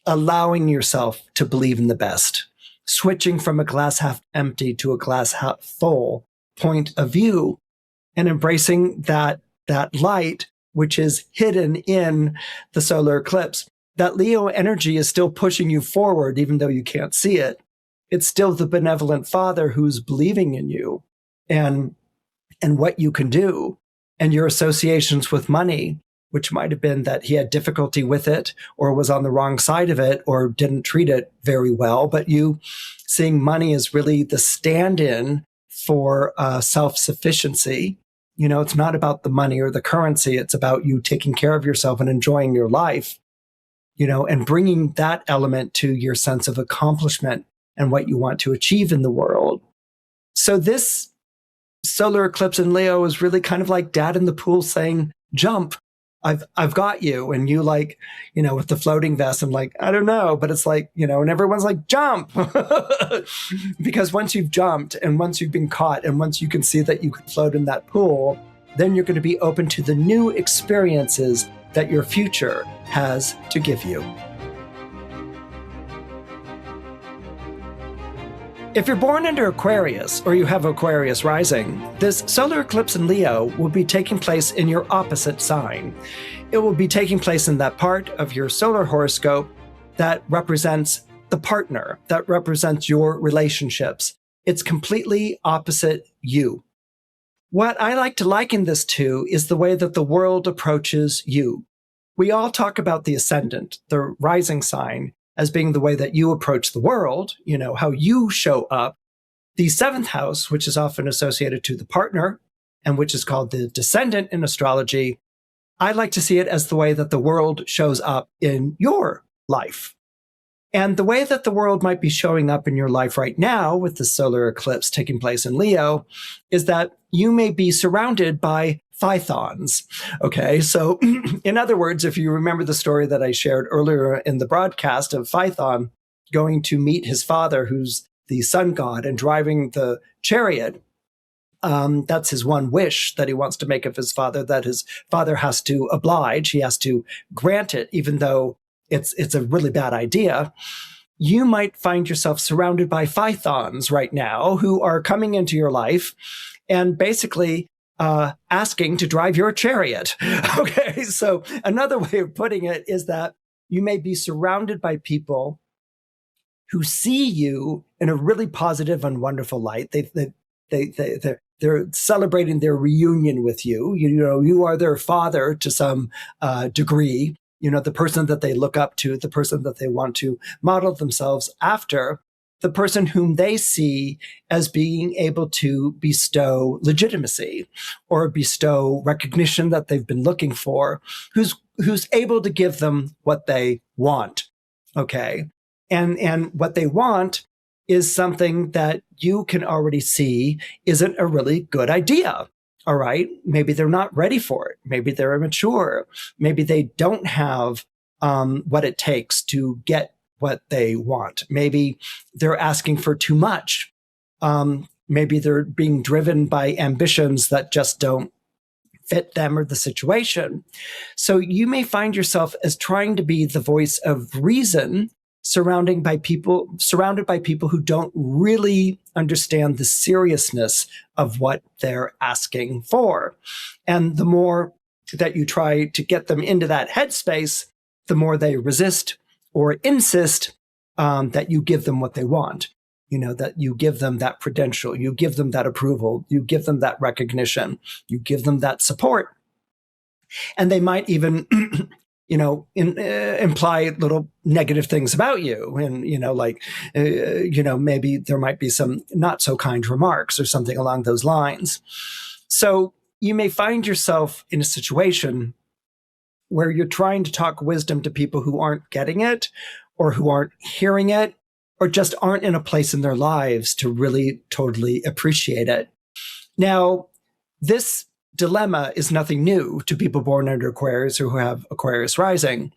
allowing yourself to believe in the best, switching from a glass half empty to a glass half full point of view, and embracing that light, which is hidden in the solar eclipse. That Leo energy is still pushing you forward, even though you can't see it. It's still the benevolent father who's believing in you and what you can do, and your associations with money, which might have been that he had difficulty with it or was on the wrong side of it or didn't treat it very well. But you seeing money as really the stand-in for self-sufficiency. It's not about the money or the currency. It's about you taking care of yourself and enjoying your life, and bringing that element to your sense of accomplishment and what you want to achieve in the world. So this solar eclipse in Leo is really kind of like dad in the pool saying, jump, I've got you. And you like, with the floating vest, I'm like, I don't know, but it's like, and everyone's like, jump. Because once you've jumped and once you've been caught and once you can see that you could float in that pool, then you're going to be open to the new experiences that your future has to give you. If you're born under Aquarius or you have Aquarius rising, this solar eclipse in Leo will be taking place in your opposite sign. It will be taking place in that part of your solar horoscope that represents the partner, that represents your relationships. It's completely opposite you. What I like to liken this to is the way that the world approaches you. We all talk about the ascendant, the rising sign, as being the way that you approach the world, how you show up. The seventh house, which is often associated to the partner, and which is called the descendant in astrology, I like to see it as the way that the world shows up in your life. And the way that the world might be showing up in your life right now with the solar eclipse taking place in Leo is that you may be surrounded by Phaethons. Okay, so in other words, if you remember the story that I shared earlier in the broadcast of Phaethon going to meet his father, who's the sun god, and driving the chariot, that's his one wish that he wants to make of his father, that his father has to oblige, he has to grant it, even though it's a really bad idea. You might find yourself surrounded by Phaethons right now who are coming into your life and basically asking to drive your chariot. Okay, so another way of putting it is that you may be surrounded by people who see you in a really positive and wonderful light. They're celebrating their reunion with you. You are their father to some degree. The person that they look up to, the person that they want to model themselves after, the person whom they see as being able to bestow legitimacy or bestow recognition that they've been looking for, who's able to give them what they want. Okay. And what they want is something that you can already see isn't a really good idea. All right. Maybe they're not ready for it. Maybe they're immature. Maybe they don't have what it takes to get what they want. Maybe they're asking for too much. Maybe they're being driven by ambitions that just don't fit them or the situation. So you may find yourself as trying to be the voice of reason, surrounded by people who don't really understand the seriousness of what they're asking for. And the more that you try to get them into that headspace, the more they resist or insist that you give them what they want. That you give them that credential, you give them that approval, you give them that recognition, you give them that support. And they might even imply little negative things about you. And, maybe there might be some not so kind remarks or something along those lines. So you may find yourself in a situation where you're trying to talk wisdom to people who aren't getting it or who aren't hearing it or just aren't in a place in their lives to really totally appreciate it. Now, this dilemma is nothing new to people born under Aquarius or who have Aquarius rising.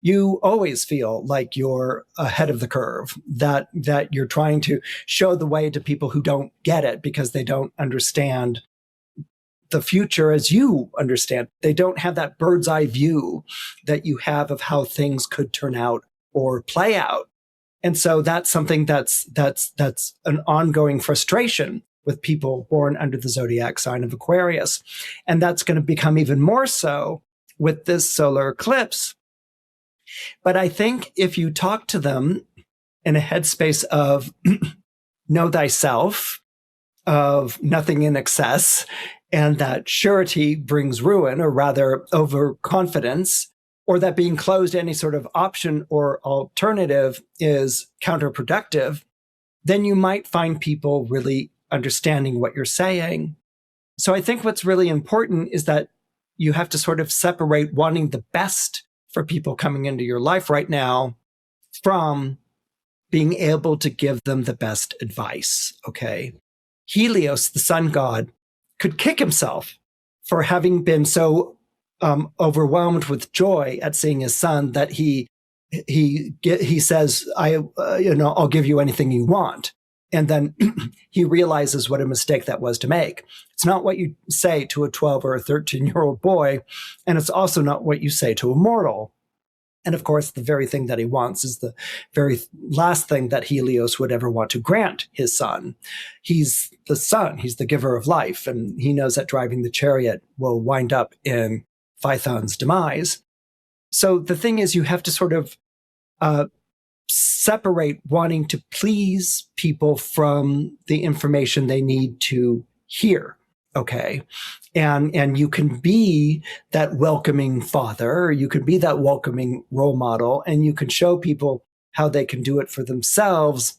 You always feel like you're ahead of the curve, that you're trying to show the way to people who don't get it because they don't understand the future as you understand. They don't have that bird's eye view that you have of how things could turn out or play out. And so that's something that's an ongoing frustration with people born under the zodiac sign of Aquarius. And that's going to become even more so with this solar eclipse. But I think if you talk to them in a headspace of know thyself, of nothing in excess, and that surety brings ruin, or rather overconfidence, or that being closed to any sort of option or alternative is counterproductive, then you might find people really understanding what you're saying. So I think what's really important is that you have to sort of separate wanting the best for people coming into your life right now from being able to give them the best advice, okay? Helios, the sun god, could kick himself for having been so overwhelmed with joy at seeing his son that he says, I'll give you anything you want. And then he realizes what a mistake that was to make. It's not what you say to a 12 or a 13-year-old boy. And it's also not what you say to a mortal. And of course, the very thing that he wants is the very last thing that Helios would ever want to grant his son. He's the son, he's the giver of life, and he knows that driving the chariot will wind up in Phaethon's demise. So the thing is, you have to sort of separate wanting to please people from the information they need to hear. Okay. And you can be that welcoming father, you can be that welcoming role model, and you can show people how they can do it for themselves.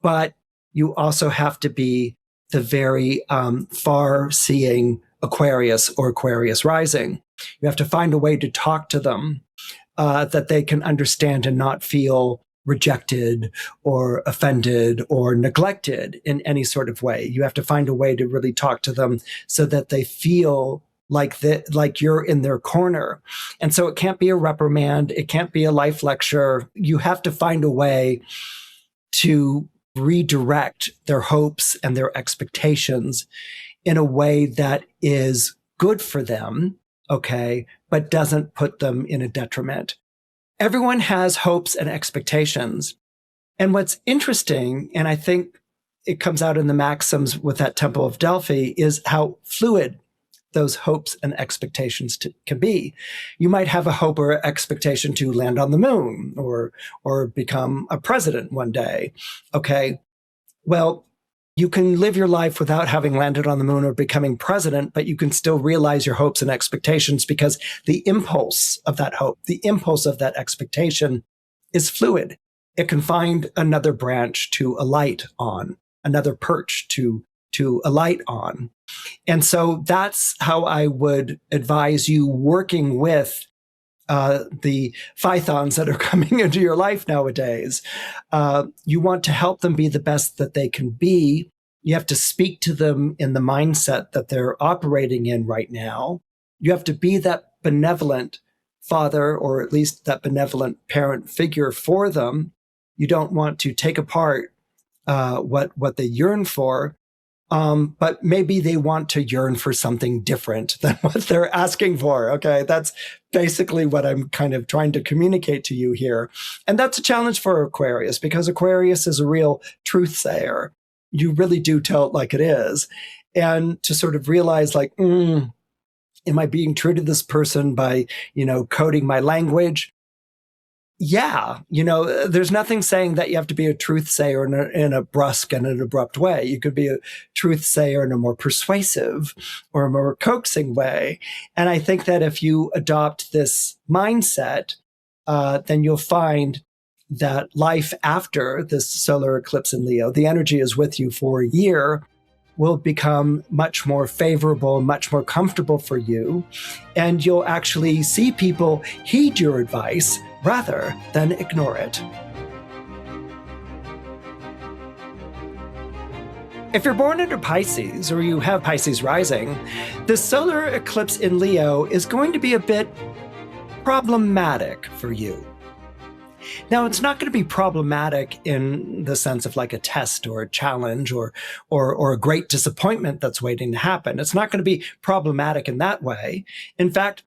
But you also have to be the very far-seeing Aquarius or Aquarius rising. You have to find a way to talk to them that they can understand and not feel rejected or offended or neglected in any sort of way. You have to find a way to really talk to them so that they feel like you're in their corner. And so it can't be a reprimand. It can't be a life lecture. You have to find a way to redirect their hopes and their expectations in a way that is good for them, okay, but doesn't put them in a detriment. Everyone has hopes and expectations. And what's interesting, and I think it comes out in the maxims with that Temple of Delphi, is how fluid those hopes and expectations can be. You might have a hope or expectation to land on the moon or become a president one day. Okay, well, you can live your life without having landed on the moon or becoming president, but you can still realize your hopes and expectations because the impulse of that hope, the impulse of that expectation is fluid. It can find another branch to alight on, another perch to alight on. And so that's how I would advise you working with the Phaethons that are coming into your life nowadays. You want to help them be the best that they can be. You have to speak to them in the mindset that they're operating in right now. You have to be that benevolent father, or at least that benevolent parent figure for them. You don't want to take apart what they yearn for. But maybe they want to yearn for something different than what they're asking for. Okay. That's basically what I'm kind of trying to communicate to you here. And that's a challenge for Aquarius, because Aquarius is a real truth sayer. You really do tell it like it is. And to sort of realize like, am I being true to this person by, coding my language? Yeah, there's nothing saying that you have to be a truth sayer in a brusque and an abrupt way. You could be a truth sayer in a more persuasive or a more coaxing way. And I think that if you adopt this mindset, then you'll find that life after this solar eclipse in Leo, the energy is with you for a year, will become much more favorable, much more comfortable for you. And you'll actually see people heed your advice rather than ignore it. If you're born under Pisces, or you have Pisces rising, the solar eclipse in Leo is going to be a bit problematic for you. Now, it's not going to be problematic in the sense of like a test or a challenge or a great disappointment that's waiting to happen. It's not going to be problematic in that way. In fact,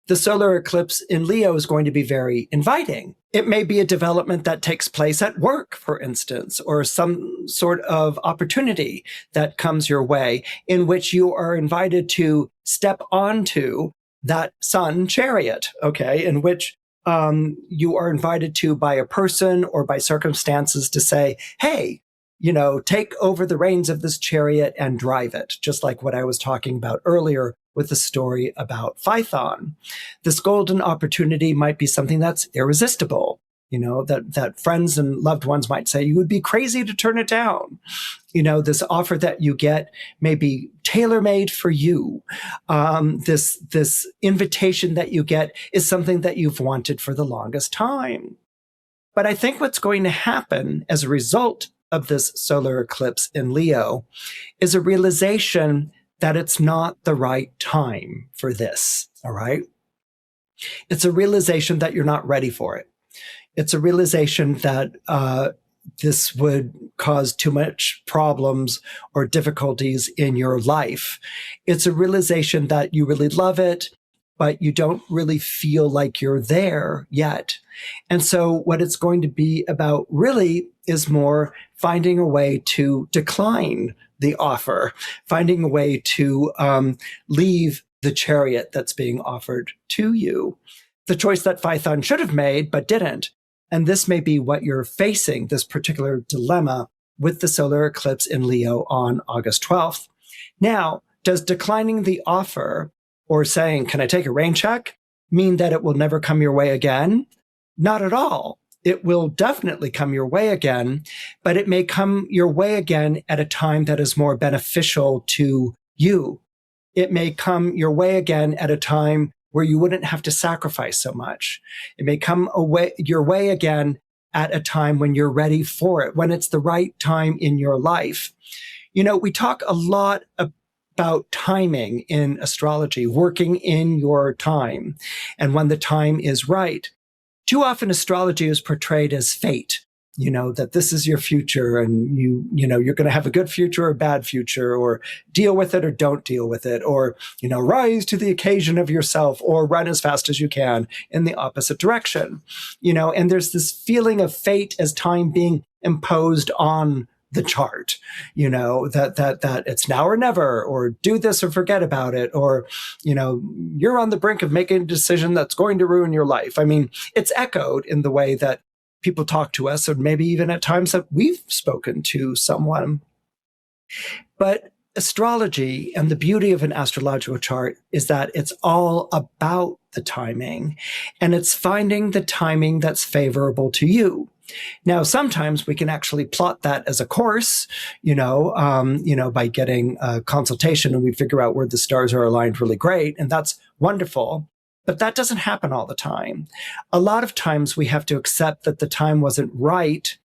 the solar eclipse in Leo is going to be very inviting. It may be a development that takes place at work, for instance, or some sort of opportunity that comes your way in which you are invited to step onto that sun chariot, okay, in which you are invited to by a person or by circumstances to say, hey, take over the reins of this chariot and drive it, just like what I was talking about earlier with the story about Phaethon. This golden opportunity might be something that's irresistible, that friends and loved ones might say, you would be crazy to turn it down. This offer that you get may be tailor-made for you. This invitation that you get is something that you've wanted for the longest time. But I think what's going to happen as a result of this solar eclipse in Leo is a realization that it's not the right time for this, all right? It's a realization that you're not ready for it. It's a realization that this would cause too much problems or difficulties in your life. It's a realization that you really love it, but you don't really feel like you're there yet. And so what it's going to be about really is more finding a way to decline the offer, finding a way to leave the chariot that's being offered to you. The choice that Phaethon should have made, but didn't. And this may be what you're facing, this particular dilemma with the solar eclipse in Leo on August 12th. Now, does declining the offer or saying, can I take a rain check, mean that it will never come your way again? Not at all. It will definitely come your way again, but it may come your way again at a time that is more beneficial to you. It may come your way again at a time where you wouldn't have to sacrifice so much. It may come your way again at a time when you're ready for it, when it's the right time in your life. You know, we talk a lot about timing in astrology, working in your time, and when the time is right. Too often astrology is portrayed as fate, you know, that this is your future and you know, you're going to have a good future or a bad future, or deal with it or don't deal with it, or, you know, rise to the occasion of yourself or run as fast as you can in the opposite direction, you know, and there's this feeling of fate as time being imposed on the chart, you know, that it's now or never, or do this or forget about it, or, you know, you're on the brink of making a decision that's going to ruin your life. I mean, it's echoed in the way that people talk to us, or maybe even at times that we've spoken to someone. But astrology and the beauty of an astrological chart is that it's all about the timing, and it's finding the timing that's favorable to you. Now, sometimes we can actually plot that as a course, you know, by getting a consultation, and we figure out where the stars are aligned really great, and that's wonderful. But that doesn't happen all the time. A lot of times we have to accept that the time wasn't right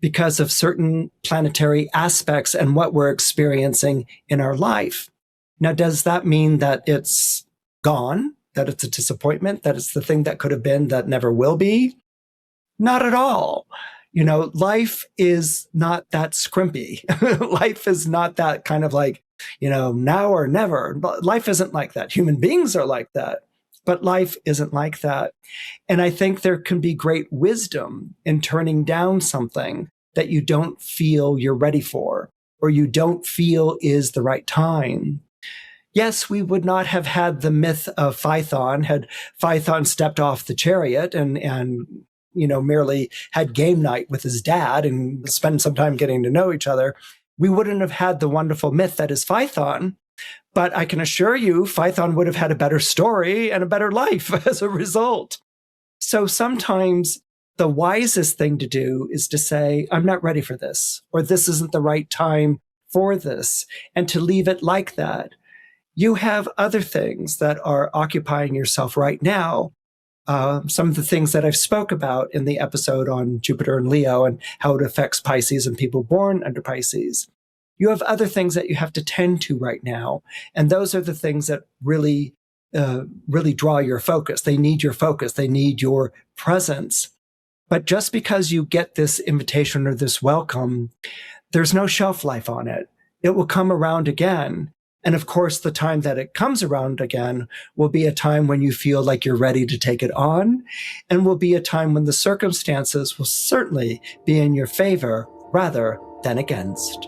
because of certain planetary aspects and what we're experiencing in our life. Now, does that mean that it's gone, that it's a disappointment, that it's the thing that could have been that never will be? Not at all. You know, life is not that scrimpy. Life is not that kind of like, you know, now or never. Life isn't like that. Human beings are like that. But life isn't like that. And I think there can be great wisdom in turning down something that you don't feel you're ready for, or you don't feel is the right time. Yes, we would not have had the myth of Phaethon had Phaethon stepped off the chariot and you know, merely had game night with his dad and spend some time getting to know each other. We wouldn't have had the wonderful myth that is Phaethon. But I can assure you, Phaethon would have had a better story and a better life as a result. So sometimes the wisest thing to do is to say, I'm not ready for this, or this isn't the right time for this, and to leave it like that. You have other things that are occupying yourself right now. Some of the things that I've spoke about in the episode on Jupiter and Leo and how it affects Pisces and people born under Pisces. You have other things that you have to tend to right now. And those are the things that really draw your focus. They need your focus. They need your presence. But just because you get this invitation or this welcome, there's no shelf life on it. It will come around again. And of course, the time that it comes around again will be a time when you feel like you're ready to take it on, and will be a time when the circumstances will certainly be in your favor rather than against.